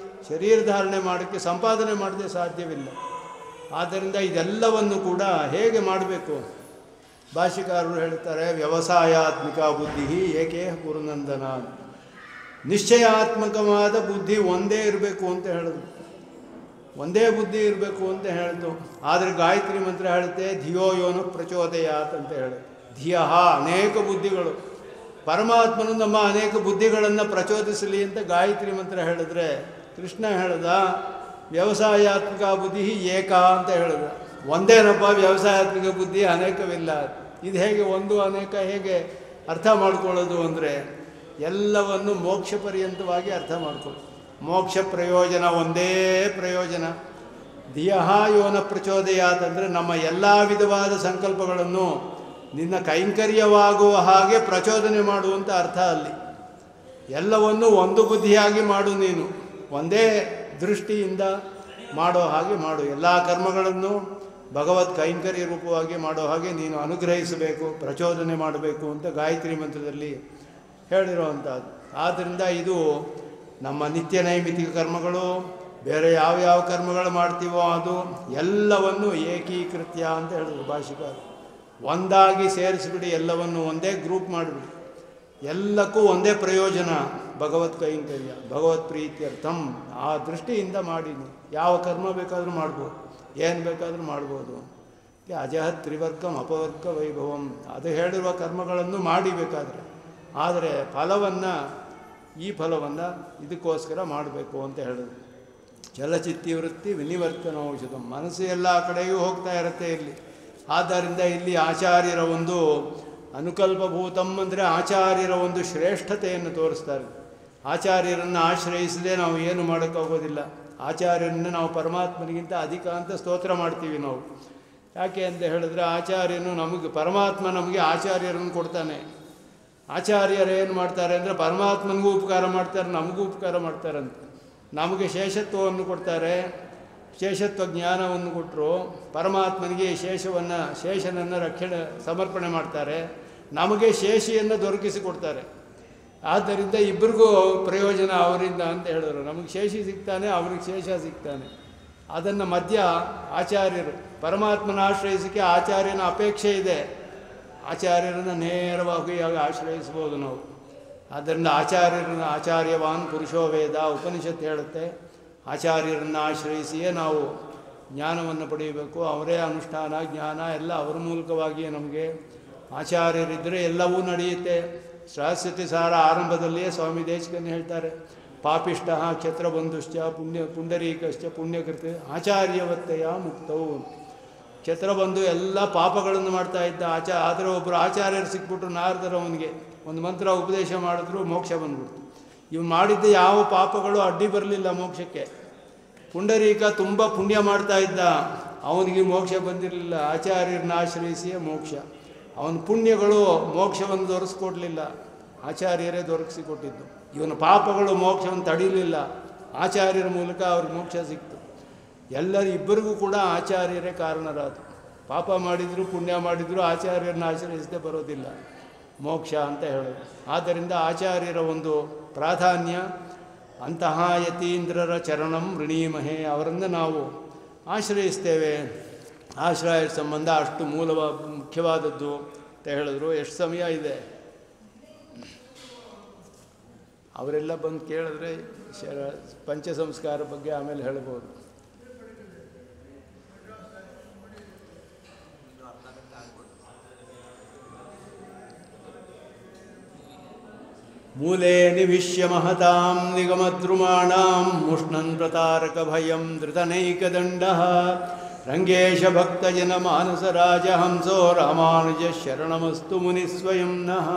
[SPEAKER 2] ಶರೀರ ಧಾರಣೆ ಮಾಡೋಕ್ಕೆ ಸಂಪಾದನೆ ಮಾಡದೆ ಸಾಧ್ಯವಿಲ್ಲ. ಆದ್ದರಿಂದ ಇದೆಲ್ಲವನ್ನು ಕೂಡ ಹೇಗೆ ಮಾಡಬೇಕು? ಭಾಷ್ಯಕಾರರು ಹೇಳ್ತಾರೆ, ವ್ಯವಸಾಯಾತ್ಮಿಕ ಬುದ್ಧಿ ಏಕೆ ಗುರುನಂದನ, ನಿಶ್ಚಯಾತ್ಮಕವಾದ ಬುದ್ಧಿ ಒಂದೇ ಇರಬೇಕು ಅಂತ ಹೇಳಿದ್ರು. ಒಂದೇ ಬುದ್ಧಿ ಇರಬೇಕು ಅಂತ ಹೇಳಿದ್ರು. ಆದರೆ ಗಾಯತ್ರಿ ಮಂತ್ರ ಹೇಳುತ್ತೆ ಧಿಯೋ ಯೋನ ಪ್ರಚೋದಯಾತ್ ಅಂತ ಹೇಳಿ. ಧಿಯ ಅನೇಕ ಬುದ್ಧಿಗಳು, ಪರಮಾತ್ಮನು ನಮ್ಮ ಅನೇಕ ಬುದ್ಧಿಗಳನ್ನು ಪ್ರಚೋದಿಸಲಿ ಅಂತ ಗಾಯತ್ರಿ ಮಂತ್ರ ಹೇಳಿದ್ರೆ, ಕೃಷ್ಣ ಹೇಳ್ದ ವ್ಯವಸಾಯಾತ್ಮಕ ಬುದ್ಧಿ ಏಕ ಅಂತ ಹೇಳಿದ. ಒಂದೇನಪ್ಪ ವ್ಯವಸಾಯಾತ್ಮಕ ಬುದ್ಧಿ, ಅನೇಕವಿಲ್ಲ. ಇದು ಹೇಗೆ ಒಂದು ಅನೇಕ ಹೇಗೆ ಅರ್ಥ ಮಾಡ್ಕೊಳ್ಳೋದು ಅಂದರೆ, ಎಲ್ಲವನ್ನು ಮೋಕ್ಷ ಪರ್ಯಂತವಾಗಿ ಅರ್ಥ ಮಾಡ್ಕೊಳ್ಳಿ. ಮೋಕ್ಷ ಪ್ರಯೋಜನ ಒಂದೇ ಪ್ರಯೋಜನ. ಧಿಯಃ ಯೋನ ಪ್ರಚೋದಯಾತ್ ಅಂದರೆ ನಮ್ಮ ಎಲ್ಲ ವಿಧವಾದ ಸಂಕಲ್ಪಗಳನ್ನು ನಿನ್ನ ಕೈಂಕರ್ಯವಾಗುವ ಹಾಗೆ ಪ್ರಚೋದನೆ ಮಾಡುವಂಥ ಅರ್ಥ ಅಲ್ಲಿ. ಎಲ್ಲವನ್ನು ಒಂದು ಬುದ್ಧಿಯಾಗಿ ಮಾಡು, ನೀನು ಒಂದೇ ದೃಷ್ಟಿಯಿಂದ ಮಾಡೋ ಹಾಗೆ ಮಾಡು. ಎಲ್ಲ ಕರ್ಮಗಳನ್ನು ಭಗವತ್ ಕೈಂಕರ್ಯ ರೂಪವಾಗಿ ಮಾಡೋ ಹಾಗೆ ನೀನು ಅನುಗ್ರಹಿಸಬೇಕು, ಪ್ರಚೋದನೆ ಮಾಡಬೇಕು ಅಂತ ಗಾಯತ್ರಿ ಮಂತ್ರದಲ್ಲಿ ಹೇಳಿರುವಂಥದ್ದು. ಆದ್ದರಿಂದ ಇದು ನಮ್ಮ ನಿತ್ಯ ನೈಮಿತ್ತಿಕ ಕರ್ಮಗಳು, ಬೇರೆ ಯಾವ ಕರ್ಮಗಳು ಮಾಡ್ತೀವೋ ಅದು ಎಲ್ಲವನ್ನು ಏಕೀಕೃತ್ಯ ಅಂತ ಹೇಳಿದ್ರು ಭಾಷಿಕರು. ಒಂದಾಗಿ ಸೇರಿಸಿಬಿಡಿ, ಎಲ್ಲವನ್ನು ಒಂದೇ ಗ್ರೂಪ್ ಮಾಡಿಬಿಡಿ. ಎಲ್ಲಕ್ಕೂ ಒಂದೇ ಪ್ರಯೋಜನ, ಭಗವತ್ ಕೈಂಕರ್ಯ, ಭಗವತ್ ಪ್ರೀತ್ಯರ್ಥಂ. ಆ ದೃಷ್ಟಿಯಿಂದ ಮಾಡಿ ಯಾವ ಕರ್ಮ ಬೇಕಾದರೂ ಮಾಡ್ಬೋದು, ಏನು ಬೇಕಾದರೂ ಮಾಡ್ಬೋದು. ಅಜಹ ತ್ರಿವರ್ಗಂ ಅಪವರ್ಗ ವೈಭವಂ, ಅದು ಹೇಳಿರುವ ಕರ್ಮಗಳನ್ನು ಮಾಡಿಬೇಕಾದ್ರೆ, ಆದರೆ ಈ ಫಲವನ್ನು ಇದಕ್ಕೋಸ್ಕರ ಮಾಡಬೇಕು ಅಂತ ಹೇಳಿದ್ರು. ಚಲಚಿತ್ತಿ ವೃತ್ತಿ ವಿನಿವರ್ತನ ಔಷಧಂ, ಮನಸ್ಸು ಎಲ್ಲ ಕಡೆಯೂ ಹೋಗ್ತಾ ಇರುತ್ತೆ ಇಲ್ಲಿ. ಆದ್ದರಿಂದ ಇಲ್ಲಿ ಆಚಾರ್ಯರ ಒಂದು ಅನುಕಲ್ಪಭೂತಂ ಅಂದರೆ ಆಚಾರ್ಯರ ಒಂದು ಶ್ರೇಷ್ಠತೆಯನ್ನು ತೋರಿಸ್ತಾರೆ. ಆಚಾರ್ಯರನ್ನು ಆಶ್ರಯಿಸದೆ ನಾವು ಏನು ಮಾಡೋಕ್ಕಾಗೋದಿಲ್ಲ. ಆಚಾರ್ಯರನ್ನು ನಾವು ಪರಮಾತ್ಮನಿಗಿಂತ ಅಧಿಕ ಅಂತ ಸ್ತೋತ್ರ ಮಾಡ್ತೀವಿ ನಾವು. ಯಾಕೆ ಅಂತ ಹೇಳಿದ್ರೆ ಆಚಾರ್ಯನು ನಮಗೆ, ಪರಮಾತ್ಮ ನಮಗೆ ಆಚಾರ್ಯರನ್ನು ಕೊಡ್ತಾನೆ. ಆಚಾರ್ಯರು ಏನು ಮಾಡ್ತಾರೆ ಅಂದರೆ ಪರಮಾತ್ಮನಿಗೂ ಉಪಕಾರ ಮಾಡ್ತಾರೆ, ನಮಗೂ ಉಪಕಾರ ಮಾಡ್ತಾರಂತೆ. ನಮಗೆ ಶೇಷತ್ವವನ್ನು ಕೊಡ್ತಾರೆ, ಶೇಷತ್ವ ಜ್ಞಾನವನ್ನು ಕೊಟ್ಟರು. ಪರಮಾತ್ಮನಿಗೆ ಶೇಷನನ್ನು ರಕ್ಷಣೆ ಸಮರ್ಪಣೆ ಮಾಡ್ತಾರೆ, ನಮಗೆ ಶೇಷಿಯನ್ನು ದೊರಕಿಸಿಕೊಡ್ತಾರೆ. ಆದ್ದರಿಂದ ಇಬ್ಬರಿಗೂ ಪ್ರಯೋಜನ ಅವರಿಂದ ಅಂತ ಹೇಳಿದ್ರು. ನಮಗೆ ಶೇಷಿ ಸಿಗ್ತಾನೆ, ಅವ್ರಿಗೆ ಶೇಷ ಸಿಗ್ತಾನೆ. ಅದನ್ನು ಮಧ್ಯ ಆಚಾರ್ಯರು, ಪರಮಾತ್ಮನ ಆಶ್ರಯಿಸೋಕ್ಕೆ ಆಚಾರ್ಯನ ಅಪೇಕ್ಷೆ ಇದೆ. ಆಚಾರ್ಯರನ್ನು ನೇರವಾಗಿ ಆಶ್ರಯಿಸ್ಬೋದು ನಾವು. ಆದ್ದರಿಂದ ಆಚಾರ್ಯರನ್ನು, ಆಚಾರ್ಯವಾನ್ ಪುರುಷೋ ವೇದ ಉಪನಿಷತ್ತು ಹೇಳುತ್ತೆ. ಆಚಾರ್ಯರನ್ನು ಆಶ್ರಯಿಸಿಯೇ ನಾವು ಜ್ಞಾನವನ್ನು ಪಡೆಯಬೇಕು. ಅವರೇ ಅನುಷ್ಠಾನ ಜ್ಞಾನ ಎಲ್ಲ ಅವರ ಮೂಲಕವಾಗಿಯೇ ನಮಗೆ. ಆಚಾರ್ಯರಿದ್ದರೆ ಎಲ್ಲವೂ ನಡೆಯುತ್ತೆ. ಸರಸ್ವತಿ ಸಾರ ಆರಂಭದಲ್ಲಿಯೇ ಸ್ವಾಮಿ ದೇಶಿಕನ್ನು ಹೇಳ್ತಾರೆ, ಪಾಪಿಷ್ಟ ಕ್ಷತ್ರಬಂಧುಶ್ಚ ಪುಂಡರೀಕಶ್ಚ ಪುಣ್ಯಕೃತ ಆಚಾರ್ಯವತ್ತೆಯ ಮುಕ್ತವು. ಕ್ಷತ್ರಬಂಧು ಎಲ್ಲ ಪಾಪಗಳನ್ನು ಮಾಡ್ತಾ ಇದ್ದ ಆದರೆ ಒಬ್ಬರು ಆಚಾರ್ಯರು ಸಿಕ್ಬಿಟ್ರು, ನಾರದರು ಅವನಿಗೆ ಒಂದು ಮಂತ್ರ ಉಪದೇಶ ಮಾಡಿದ್ರು, ಮೋಕ್ಷ ಬಂದ್ಬಿಡ್ತು. ಇವು ಮಾಡಿದ್ದ ಯಾವ ಪಾಪಗಳು ಅಡ್ಡಿ ಬರಲಿಲ್ಲ ಮೋಕ್ಷಕ್ಕೆ. ಪುಂಡರೀಕ ತುಂಬ ಪುಣ್ಯ ಮಾಡ್ತಾ ಇದ್ದ, ಅವನಿಗೆ ಮೋಕ್ಷ ಬಂದಿರಲಿಲ್ಲ. ಆಚಾರ್ಯರನ್ನ ಆಶ್ರಯಿಸಿಯೇ ಮೋಕ್ಷ. ಅವನ ಪುಣ್ಯಗಳು ಮೋಕ್ಷವನ್ನು ದೊರಕಿಸ್ಕೊಡ್ಲಿಲ್ಲ, ಆಚಾರ್ಯರೇ ದೊರಕಿಸಿಕೊಟ್ಟಿದ್ದು. ಇವನ ಪಾಪಗಳು ಮೋಕ್ಷವನ್ನು ತಡೀಲಿಲ್ಲ, ಆಚಾರ್ಯರ ಮೂಲಕ ಅವ್ರಿಗೆ ಮೋಕ್ಷ ಸಿಕ್ತು. ಇಬ್ಬರಿಗೂ ಕೂಡ ಆಚಾರ್ಯರೇ ಕಾರಣರಾದರು. ಪಾಪ ಮಾಡಿದ್ರು ಪುಣ್ಯ ಮಾಡಿದ್ರು ಆಚಾರ್ಯರನ್ನ ಆಶ್ರಯಿಸದೆ ಬರೋದಿಲ್ಲ ಮೋಕ್ಷ ಅಂತ ಹೇಳೋದು. ಆದ್ದರಿಂದ ಆಚಾರ್ಯರ ಒಂದು ಪ್ರಾಧಾನ್ಯ. ಅಂತಹ ಯತೀಂದ್ರರ ಚರಣಂ ಋಣೀಮಹೇ, ಅವರನ್ನು ನಾವು ಆಶ್ರಯಿಸ್ತೇವೆ. ಆಶ್ರಯ ಸಂಬಂಧ ಅಷ್ಟು ಮುಖ್ಯವಾದದ್ದು ಅಂತ ಹೇಳಿದ್ರು. ಎಷ್ಟು ಸಮಯ ಇದೆ? ಅವರೆಲ್ಲ ಬಂದು ಕೇಳಿದ್ರೆ ಪಂಚ ಸಂಸ್ಕಾರ ಬಗ್ಗೆ ಆಮೇಲೆ ಹೇಳ್ಬೋದು. ಮೂಲೆ ನಿವಿಶ್ಯ ಮಹತಾಂ ನಿಗಮದ್ರುಮಾಣಾಂ ಮುಷ್ಣನ್ ಪ್ರತಾರಕ ಭಯಂ ಧೃತನೈಕದಂಡಃ ರಂಗೇಶ ಭಕ್ತಜನ ಮಾನಸ ರಾಜಹಂಸೋ ರಾಮಾನುಜ ಶರಣಮಸ್ತು ಮುನಿಸ್ವಯಂ ನಃ.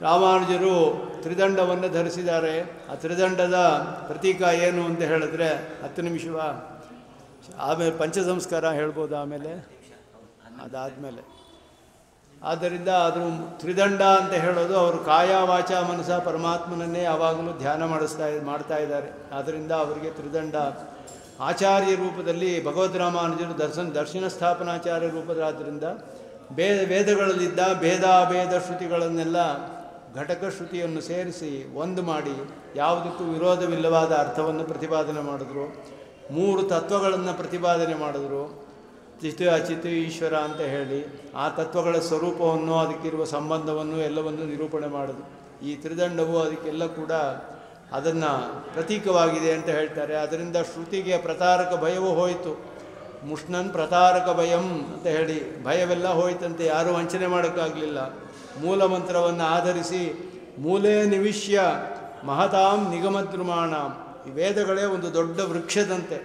[SPEAKER 2] ರಾಮಾನುಜರು ತ್ರಿದಂಡವನ್ನು ಧರಿಸಿದ್ದಾರೆ. ಆ ತ್ರಿದಂಡದ ಪ್ರತೀಕ ಏನು ಅಂತ ಹೇಳಿದ್ರೆ 10 ನಿಮಿಷವ, ಆಮೇಲೆ ಪಂಚ ಸಂಸ್ಕಾರ ಹೇಳ್ಬೋದು ಆಮೇಲೆ, ಅದಾದಮೇಲೆ. ಆದ್ದರಿಂದ ಅದು ತ್ರಿದಂಡ ಅಂತ ಹೇಳೋದು ಅವರು ಕಾಯ ವಾಚ ಮನಸ ಪರಮಾತ್ಮನನ್ನೇ ಯಾವಾಗಲೂ ಧ್ಯಾನ ಮಾಡ್ತಾ ಇದ್ದಾರೆ. ಆದ್ದರಿಂದ ಅವರಿಗೆ ತ್ರಿದಂಡ. ಆಚಾರ್ಯ ರೂಪದಲ್ಲಿ ಭಗವದ್ ರಾಮಾನುಜರು ದರ್ಶನ ಸ್ಥಾಪನಾಚಾರ್ಯ ರೂಪದಾದ್ದರಿಂದ ವೇದಗಳಲ್ಲಿದ್ದ ಭೇದಾಭೇದ ಶ್ರುತಿಗಳನ್ನೆಲ್ಲ ಘಟಕ ಶ್ರುತಿಯನ್ನು ಸೇರಿಸಿ ಒಂದು ಮಾಡಿ ಯಾವುದಕ್ಕೂ ವಿರೋಧವಿಲ್ಲವಾದ ಅರ್ಥವನ್ನು ಪ್ರತಿಪಾದನೆ ಮಾಡಿದ್ರು. 3 ತತ್ವಗಳನ್ನು ಪ್ರತಿಪಾದನೆ ಮಾಡಿದ್ರು. ಚಿತ್ ಅಚಿತ್ ಈಶ್ವರ ಅಂತ ಹೇಳಿ ಆ ತತ್ವಗಳ ಸ್ವರೂಪವನ್ನು, ಅದಕ್ಕಿರುವ ಸಂಬಂಧವನ್ನು ಎಲ್ಲವನ್ನು ನಿರೂಪಣೆ ಮಾಡಿದ್ರು. ಈ ತ್ರಿದಂಡವು ಅದಕ್ಕೆಲ್ಲ ಕೂಡ ಅದನ್ನು ಪ್ರತೀಕವಾಗಿದೆ ಅಂತ ಹೇಳ್ತಾರೆ. ಅದರಿಂದ ಶ್ರುತಿಗೆ ಪ್ರತಾರಕ ಭಯವೂ ಹೋಯಿತು. ಮುಷ್ಣನ್ ಪ್ರತಾರಕ ಭಯಂ ಅಂತ ಹೇಳಿ ಭಯವೆಲ್ಲ ಹೋಯ್ತಂತೆ, ಯಾರೂ ವಂಚನೆ ಮಾಡೋಕ್ಕಾಗಲಿಲ್ಲ. ಮೂಲ ಮಂತ್ರವನ್ನು ಆಧರಿಸಿ ಮೂಲೆ ನಿವಿಶ್ಯ ಮಹತಾಂ ನಿಗಮದ್ರುಮಾಣಾಂ. ಈ ವೇದಗಳೇ ಒಂದು ದೊಡ್ಡ ವೃಕ್ಷದಂತೆ.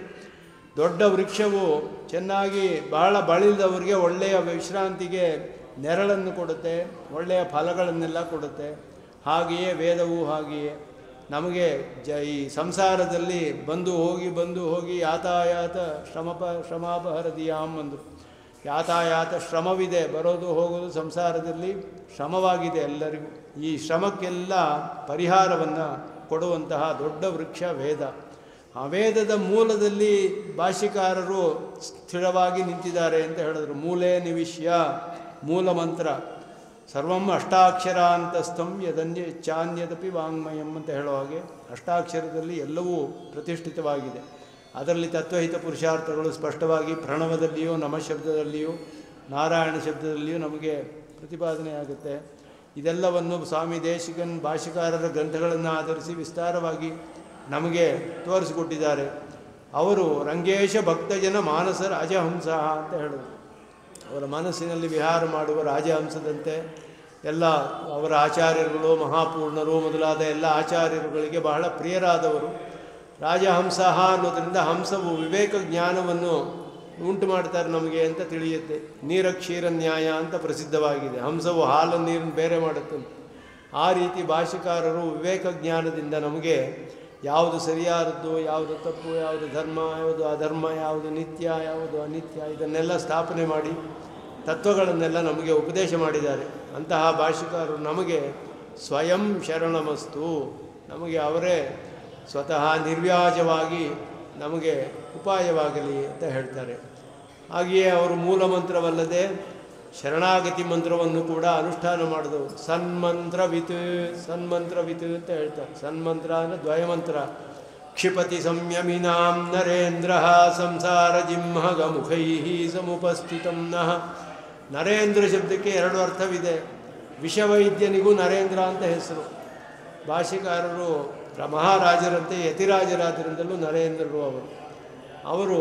[SPEAKER 2] ದೊಡ್ಡ ವೃಕ್ಷವು ಚೆನ್ನಾಗಿ ಬಹಳ ಬಳಲಿದವರಿಗೆ ಒಳ್ಳೆಯ ವಿಶ್ರಾಂತಿಗೆ ನೆರಳನ್ನು ಕೊಡುತ್ತೆ, ಒಳ್ಳೆಯ ಫಲಗಳನ್ನೆಲ್ಲ ಕೊಡುತ್ತೆ. ಹಾಗೆಯೇ ವೇದವು ಹಾಗೆಯೇ ನಮಗೆ ಈ ಸಂಸಾರದಲ್ಲಿ ಬಂದು ಹೋಗಿ ಯಾತಾಯಾತ ಶ್ರಮಾಪಹರದಿಯಾಮ್ ಅಂದರು. ಯಾತಾಯಾತ ಶ್ರಮವಿದೆ, ಬರೋದು ಹೋಗೋದು ಸಂಸಾರದಲ್ಲಿ ಶ್ರಮವಾಗಿದೆ ಎಲ್ಲರಿಗೂ. ಈ ಶ್ರಮಕ್ಕೆಲ್ಲ ಪರಿಹಾರವನ್ನು ಕೊಡುವಂತಹ ದೊಡ್ಡ ವೃಕ್ಷ ವೇದ. ಆ ವೇದದ ಮೂಲದಲ್ಲಿ ಭಾಷ್ಯಕಾರರು ಸ್ಥಿರವಾಗಿ ನಿಂತಿದ್ದಾರೆ ಅಂತ ಹೇಳಿದ್ರು. ಮೂಲೆ ನಿವಿಶ್ಯ, ಮೂಲ ಮಂತ್ರ ಸರ್ವಂ ಅಷ್ಟಾಕ್ಷರಾಂತಸ್ಥಂ ಯದನ್ಯ ಚಾನ್ಯದಪಿ ವಾಂಗ್ಮಯಂ ಅಂತ ಹೇಳೋ ಹಾಗೆ ಅಷ್ಟಾಕ್ಷರದಲ್ಲಿ ಎಲ್ಲವೂ ಪ್ರತಿಷ್ಠಿತವಾಗಿದೆ. ಅದರಲ್ಲಿ ತತ್ವಹಿತ ಪುರುಷಾರ್ಥಗಳು ಸ್ಪಷ್ಟವಾಗಿ ಪ್ರಣವದಲ್ಲಿಯೂ ನಮಶಬ್ದದಲ್ಲಿಯೂ ನಾರಾಯಣ ಶಬ್ದದಲ್ಲಿಯೂ ನಮಗೆ ಪ್ರತಿಪಾದನೆ ಆಗುತ್ತೆ. ಇದೆಲ್ಲವನ್ನು ಸ್ವಾಮಿ ದೇಶಿಕನ್ ಭಾಷ್ಯಕಾರರ ಗ್ರಂಥಗಳನ್ನು ಆಧರಿಸಿ ವಿಸ್ತಾರವಾಗಿ ನಮಗೆ ತೋರಿಸಿಕೊಟ್ಟಿದ್ದಾರೆ. ಅವರು ರಂಗೇಶ ಭಕ್ತಜನ ಮಾನಸ ರಾಜಹಂಸ ಅಂತ ಹೇಳಿದರು. ಅವರ ಮನಸ್ಸಿನಲ್ಲಿ ವಿಹಾರ ಮಾಡುವ ರಾಜಹಂಸದಂತೆ ಎಲ್ಲ ಅವರ ಆಚಾರ್ಯರುಗಳು, ಮಹಾಪೂರ್ಣರು ಮೊದಲಾದ ಎಲ್ಲ ಆಚಾರ್ಯರುಗಳಿಗೆ ಬಹಳ ಪ್ರಿಯರಾದವರು. ರಾಜಹಂಸ ಅನ್ನೋದರಿಂದ ಹಂಸವು ವಿವೇಕ ಜ್ಞಾನವನ್ನು ಉಂಟು ಮಾಡ್ತಾರೆ ನಮಗೆ ಅಂತ ತಿಳಿಯುತ್ತೆ. ನೀರ ಕ್ಷೀರ ನ್ಯಾಯ ಅಂತ ಪ್ರಸಿದ್ಧವಾಗಿದೆ. ಹಂಸವು ಹಾಲು ನೀರನ್ನು ಬೇರೆ ಮಾಡುತ್ತಂತೆ. ಆ ರೀತಿ ಭಾಷ್ಯಕಾರರು ವಿವೇಕ ಜ್ಞಾನದಿಂದ ನಮಗೆ ಯಾವುದು ಸರಿಯಾದದ್ದು, ಯಾವುದು ತಪ್ಪು, ಯಾವುದು ಧರ್ಮ, ಯಾವುದು ಅಧರ್ಮ, ಯಾವುದು ನಿತ್ಯ, ಯಾವುದು ಅನಿತ್ಯ, ಇದನ್ನೆಲ್ಲ ಸ್ಥಾಪನೆ ಮಾಡಿ ತತ್ವಗಳನ್ನೆಲ್ಲ ನಮಗೆ ಉಪದೇಶ ಮಾಡಿದ್ದಾರೆ. ಅಂತಹ ಭಾಷ್ಯಕಾರರು ನಮಗೆ ಸ್ವಯಂ ಶರಣಮಸ್ತು, ನಮಗೆ ಅವರೇ ಸ್ವತಃ ನಿರ್ವ್ಯಾಜವಾಗಿ ನಮಗೆ ಉಪಾಯವಾಗಲಿ ಅಂತ ಹೇಳ್ತಾರೆ. ಹಾಗೆಯೇ ಅವರು ಮೂಲ ಮಂತ್ರವಲ್ಲದೆ ಶರಣಾಗತಿ ಮಂತ್ರವನ್ನು ಕೂಡ ಅನುಷ್ಠಾನ ಮಾಡಿದವರು. ಸನ್ಮಂತ್ರವಿತ್ ಅಂತ ಹೇಳ್ತಾರೆ. ಸನ್ಮಂತ್ರ ಅಂದರೆ ದ್ವಯಮಂತ್ರ. ಕ್ಷಿಪತಿ ಸಂಯಮಿನಾಂ ನರೇಂದ್ರ ಸಂಸಾರ ಜಿಂಹಗ ಮುಖೈ ಸಮುಪಸ್ಥಿತಂ ನಃ. ನರೇಂದ್ರ ಶಬ್ದಕ್ಕೆ ಎರಡು ಅರ್ಥವಿದೆ. ವಿಷವೈದ್ಯನಿಗೂ ನರೇಂದ್ರ ಅಂತ ಹೆಸರು. ಭಾಷಿಕಾರರು ಮಹಾರಾಜರಂತೆ ಯತಿರಾಜರಾದ್ರಿಂದಲೂ ನರೇಂದ್ರರು ಅವರು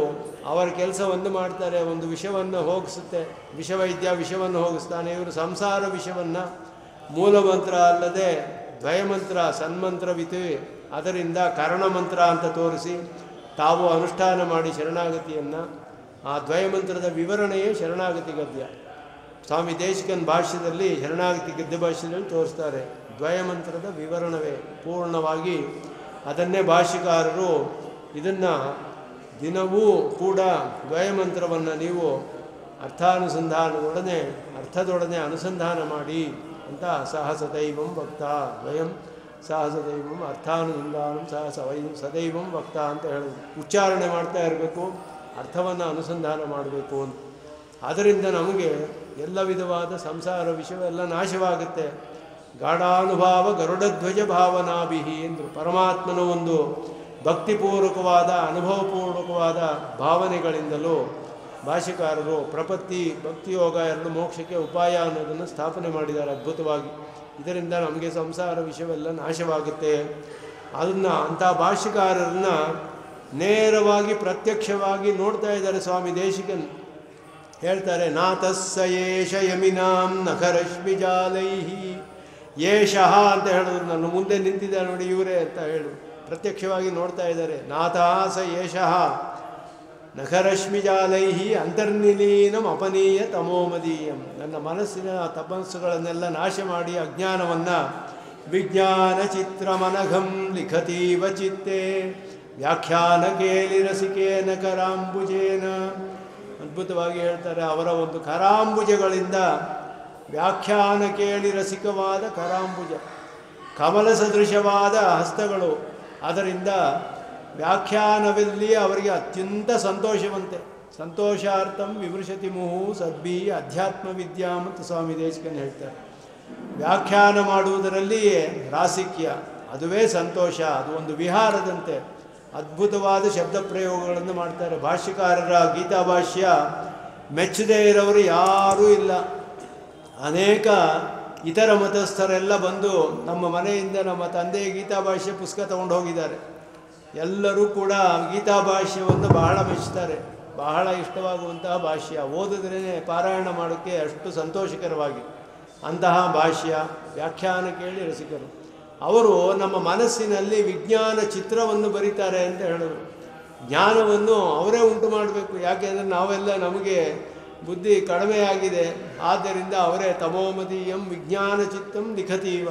[SPEAKER 2] ಅವರ ಕೆಲಸವನ್ನು ಮಾಡ್ತಾರೆ. ಒಂದು ವಿಷವನ್ನು ಹೋಗಿಸುತ್ತೆ, ವಿಷವೈದ್ಯ ವಿಷವನ್ನು ಹೋಗಿಸ್ತಾನೆ. ಇವರು ಸಂಸಾರ ವಿಷವನ್ನು ಮೂಲಮಂತ್ರ ಅಲ್ಲದೆ ದ್ವಯಮಂತ್ರ ಸನ್ಮಂತ್ರವಿತು ಅದರಿಂದ ಕರ್ಣಮಂತ್ರ ಅಂತ ತೋರಿಸಿ ತಾವು ಅನುಷ್ಠಾನ ಮಾಡಿ ಶರಣಾಗತಿಯನ್ನು, ಆ ದ್ವಯಮಂತ್ರದ ವಿವರಣೆಯೇ ಶರಣಾಗತಿ ಗದ್ಯ. ಸ್ವಾಮಿ ದೇಶಿಕನ್ ಭಾಷ್ಯದಲ್ಲಿ ಶರಣಾಗತಿ ಗದ್ಯ ಭಾಷ್ಯದಲ್ಲಿ ತೋರಿಸ್ತಾರೆ. ದ್ವಯಮಂತ್ರದ ವಿವರಣವೇ ಪೂರ್ಣವಾಗಿ ಅದನ್ನೇ ಭಾಷ್ಯಕಾರರು ಇದನ್ನು ದಿನವೂ ಕೂಡ ದ್ವಯಮಂತ್ರವನ್ನು ನೀವು ಅರ್ಥದೊಡನೆ ಅನುಸಂಧಾನ ಮಾಡಿ ಅಂತ ಸಹಸದೈವಂ ವಕ್ತ ದ್ವಯಂ ಸಹಸದೈವಂ ಅರ್ಥಾನುಸಂಧಾನಂ ಸದೈವಂ ವಕ್ತ ಅಂತ ಹೇಳೋದು. ಉಚ್ಚಾರಣೆ ಮಾಡ್ತಾ ಇರಬೇಕು, ಅರ್ಥವನ್ನು ಅನುಸಂಧಾನ ಮಾಡಬೇಕು ಅಂತ. ಅದರಿಂದ ನಮಗೆ ಎಲ್ಲ ವಿಧವಾದ ಸಂಸಾರ ವಿಷಯವೆಲ್ಲ ನಾಶವಾಗುತ್ತೆ. ಗಾಢಾನುಭಾವ ಗರುಡಧ್ವಜ ಭಾವನಾಭಿಹಿ ಎಂದರು. ಪರಮಾತ್ಮನ ಒಂದು ಭಕ್ತಿಪೂರ್ವಕವಾದ ಅನುಭವಪೂರ್ವಕವಾದ ಭಾವನೆಗಳಿಂದಲೂ ಭಾಷ್ಯಕಾರರು ಪ್ರಪತ್ತಿ ಭಕ್ತಿಯೋಗ ಎರಡು ಮೋಕ್ಷಕ್ಕೆ ಉಪಾಯ ಅನ್ನೋದನ್ನು ಸ್ಥಾಪನೆ ಮಾಡಿದ್ದಾರೆ ಅದ್ಭುತವಾಗಿ. ಇದರಿಂದ ನಮಗೆ ಸಂಸಾರ ವಿಷಯವೆಲ್ಲ ನಾಶವಾಗುತ್ತೆ. ಅದನ್ನು ಅಂಥ ಭಾಷ್ಯಕಾರರನ್ನು ನೇರವಾಗಿ ಪ್ರತ್ಯಕ್ಷವಾಗಿ ನೋಡ್ತಾ ಇದ್ದಾರೆ ಸ್ವಾಮಿ ದೇಶಿಕನ್. ಹೇಳ್ತಾರೆ, ನಾತಸ್ಸ ಏಷ ಯಮಿನಾಂ ನಖರಶ್ಮಿಜಾಲೈಹಿ. ಏಷಃ ಅಂತ ಹೇಳಿದ್ರು, ನನ್ನ ಮುಂದೆ ನಿಂತಿದ್ದಾರೆ ನೋಡಿ ಇವರೇ ಅಂತ ಹೇಳು. ಪ್ರತ್ಯಕ್ಷವಾಗಿ ನೋಡ್ತಾ ಇದ್ದಾರೆ. ನಾಥಾಸ ಏಷಃ ನಖರಶ್ಮಿಜಾಲೈಹಿ ಅಂತರ್ನಿಲೀನಂ ಅಪನೀಯ ತಮೋಮದೀಯಂ. ನನ್ನ ಮನಸ್ಸಿನ ತಪಸ್ಸುಗಳನ್ನೆಲ್ಲ ನಾಶ ಮಾಡಿ ಅಜ್ಞಾನವನ್ನು ವಿಜ್ಞಾನ ಚಿತ್ರಮನಘಂ ಲಿಖತೀವ ಚಿತ್ತೇ ವ್ಯಾಖ್ಯಾನ ಕೇಳಿರಸಿಕೇನ ಕರಾಂಬುಜೇನ. ಅದ್ಭುತವಾಗಿ ಹೇಳ್ತಾರೆ. ಅವರ ಒಂದು ಕರಾಂಬುಜಗಳಿಂದ ವ್ಯಾಖ್ಯಾನ ಕೇಳಿ ರಸಿಕವಾದ ಕರಾಂಬುಜ, ಕಮಲ ಸದೃಶವಾದ ಹಸ್ತಗಳು, ಅದರಿಂದ ವ್ಯಾಖ್ಯಾನದಲ್ಲಿ ಅವರಿಗೆ ಅತ್ಯಂತ ಸಂತೋಷವಂತೆ. ಸಂತೋಷಾರ್ಥಂ ವಿವೃಷತಿ ಮುಹು ಸದ್ಭಿ ಅಧ್ಯಾತ್ಮ ವಿದ್ಯಾ ಮತ್ತು ಸ್ವಾಮಿ ದೇಶಿಕನ್ ಹೇಳ್ತಾರೆ. ವ್ಯಾಖ್ಯಾನ ಮಾಡುವುದರಲ್ಲಿಯೇ ರಾಸಿಕ್ಯ, ಅದುವೇ ಸಂತೋಷ. ಅದು ಒಂದು ವಿಹಾರದಂತೆ ಅದ್ಭುತವಾದ ಶಬ್ದ ಪ್ರಯೋಗಗಳನ್ನು ಮಾಡ್ತಾರೆ. ಭಾಷ್ಯಕಾರರ ಗೀತಾ ಭಾಷ್ಯ ಮೆಚ್ಚದೇ ಇರೋರು ಯಾರೂ ಇಲ್ಲ. ಅನೇಕ ಇತರ ಮತಸ್ಥರೆಲ್ಲ ಬಂದು ನಮ್ಮ ಮನೆಯಿಂದ ನಮ್ಮ ತಂದೆ ಗೀತಾ ಭಾಷ್ಯ ಪುಸ್ತಕ ತಗೊಂಡು ಹೋಗಿದ್ದಾರೆ. ಎಲ್ಲರೂ ಕೂಡ ಗೀತಾ ಭಾಷ್ಯವನ್ನು ಬಹಳ ಮೆಚ್ಚುತ್ತಾರೆ. ಬಹಳ ಇಷ್ಟವಾಗುವಂತಹ ಭಾಷ್ಯ, ಓದಿದ್ರೇ ಪಾರಾಯಣ ಮಾಡೋಕ್ಕೆ ಅಷ್ಟು ಸಂತೋಷಕರವಾಗಿ ಅಂತಹ ಭಾಷ್ಯ. ವ್ಯಾಖ್ಯಾನ ಕೇಳಿ ರಸಿಕರು. ಅವರು ನಮ್ಮ ಮನಸ್ಸಿನಲ್ಲಿ ವಿಜ್ಞಾನ ಚಿತ್ರವನ್ನು ಬರೀತಾರೆ ಅಂತ ಹೇಳಿದ್ರು. ಜ್ಞಾನವನ್ನು ಅವರೇ ಉಂಟು ಮಾಡಬೇಕು. ಯಾಕೆಂದರೆ ನಾವೆಲ್ಲ ನಮಗೆ ಬುದ್ಧಿ ಕಡಿಮೆಯಾಗಿದೆ. ಆದ್ದರಿಂದ ಅವರೇ ತಮೋಮದೀಯಂ ವಿಜ್ಞಾನ ಚಿತ್ತಂ ಲಿಖತೀವ.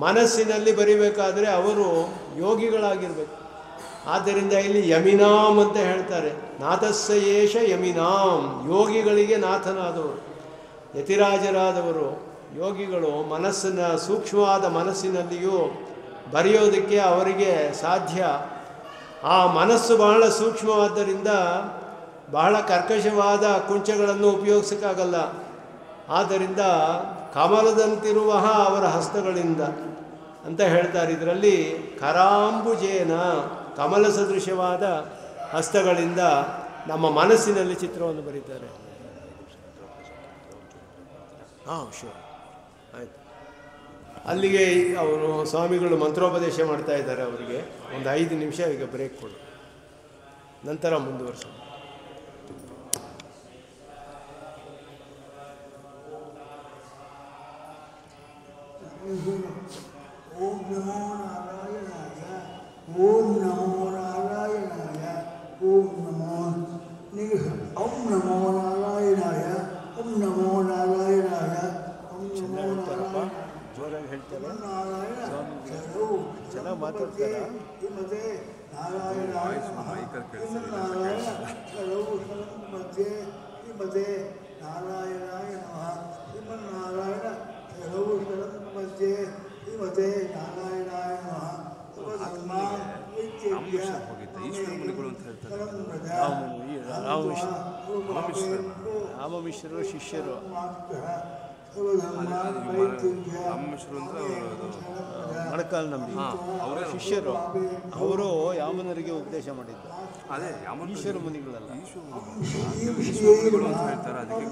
[SPEAKER 2] ಮನಸ್ಸಿನಲ್ಲಿ ಬರಿಬೇಕಾದರೆ ಅವರು ಯೋಗಿಗಳಾಗಿರಬೇಕು. ಆದ್ದರಿಂದ ಇಲ್ಲಿ ಯಮಿನಾಂ ಅಂತ ಹೇಳ್ತಾರೆ. ನಾಥಸ್ಸ ಏಷ ಯಮಿನಾಂ, ಯೋಗಿಗಳಿಗೆ ನಾಥನಾದವರು, ಯತಿರಾಜರಾದವರು ಯೋಗಿಗಳು. ಮನಸ್ಸನ್ನು ಸೂಕ್ಷ್ಮವಾದ ಮನಸ್ಸಿನಲ್ಲಿಯೂ ಬರೆಯೋದಕ್ಕೆ ಅವರಿಗೆ ಸಾಧ್ಯ. ಆ ಮನಸ್ಸು ಬಹಳ ಸೂಕ್ಷ್ಮವಾದ್ದರಿಂದ ಬಹಳ ಕರ್ಕಶವಾದ ಕುಂಚಗಳನ್ನು ಉಪಯೋಗಿಸೋಕ್ಕಾಗಲ್ಲ. ಆದ್ದರಿಂದ ಕಮಲದಂತಿರುವ ಅವರ ಹಸ್ತಗಳಿಂದ ಅಂತ ಹೇಳ್ತಾರೆ. ಇದರಲ್ಲಿ ಕರಾಂಬುಜೇನ, ಕಮಲ ಸದೃಶವಾದ ಹಸ್ತಗಳಿಂದ ನಮ್ಮ ಮನಸ್ಸಿನಲ್ಲಿ ಚಿತ್ರವನ್ನು ಬರೀತಾರೆ. ಶೂರ್ ಆಯಿತು. ಅಲ್ಲಿಗೆ ಅವರು ಸ್ವಾಮಿಗಳು ಮಂತ್ರೋಪದೇಶ ಮಾಡ್ತಾ ಇದ್ದಾರೆ. ಅವರಿಗೆ ಒಂದು 5 ನಿಮಿಷ ಈಗ ಬ್ರೇಕ್ ಕೊಡು, ನಂತರ ಮುಂದುವರಿಸೋಣ.
[SPEAKER 3] ಓಂ ನಮೋ ನಾರಾಯಣಾಯ, ಓಂ ನಮೋ ನಾರಾಯಣಾಯ, ಓಂ ನಮೋ ಓಂ ನಮೋ ನಾರಾಯಣಾಯ, ಓಂ ನಮೋ ನಾರಾಯಣಾಯ, ಓಂ ನಮೋ ನಾರಾಯಣಾಯ.
[SPEAKER 2] ಜೋರಾಗಿ ಹೇಳ್ತಾರೆ.
[SPEAKER 3] ನಾರಾಯಣಾಯ ನಮಃ ಶ್ರೀಮನ್ನಾರಾಯಣ ಶರಣವು ಶರಣ ಮಧ್ಯೆ ಶ್ರೀಮತೆ ನಾರಾಯಣಾಯ ನಮಃ
[SPEAKER 2] ರಾಮಮಿಶ್ರರು ಶಿಷ್ಯರು
[SPEAKER 1] ರಾಮಮಿಶ್ರರು ಅಂದರೆ
[SPEAKER 2] ಮೊಳಕಾಲ್ ನಂಬಿ ಶಿಷ್ಯರು ಅವರು ಯಾಮನರಿಗೆ ಉಪದೇಶ ಮಾಡಿದ್ದು.
[SPEAKER 1] ಅದೇ
[SPEAKER 2] ಈಶ್ವರ ಮುನಿಗಳಲ್ಲ.
[SPEAKER 1] ಈಶ್ವರಗಳು ಅಂತ ಹೇಳ್ತಾರೆ. ಅದಕ್ಕೆ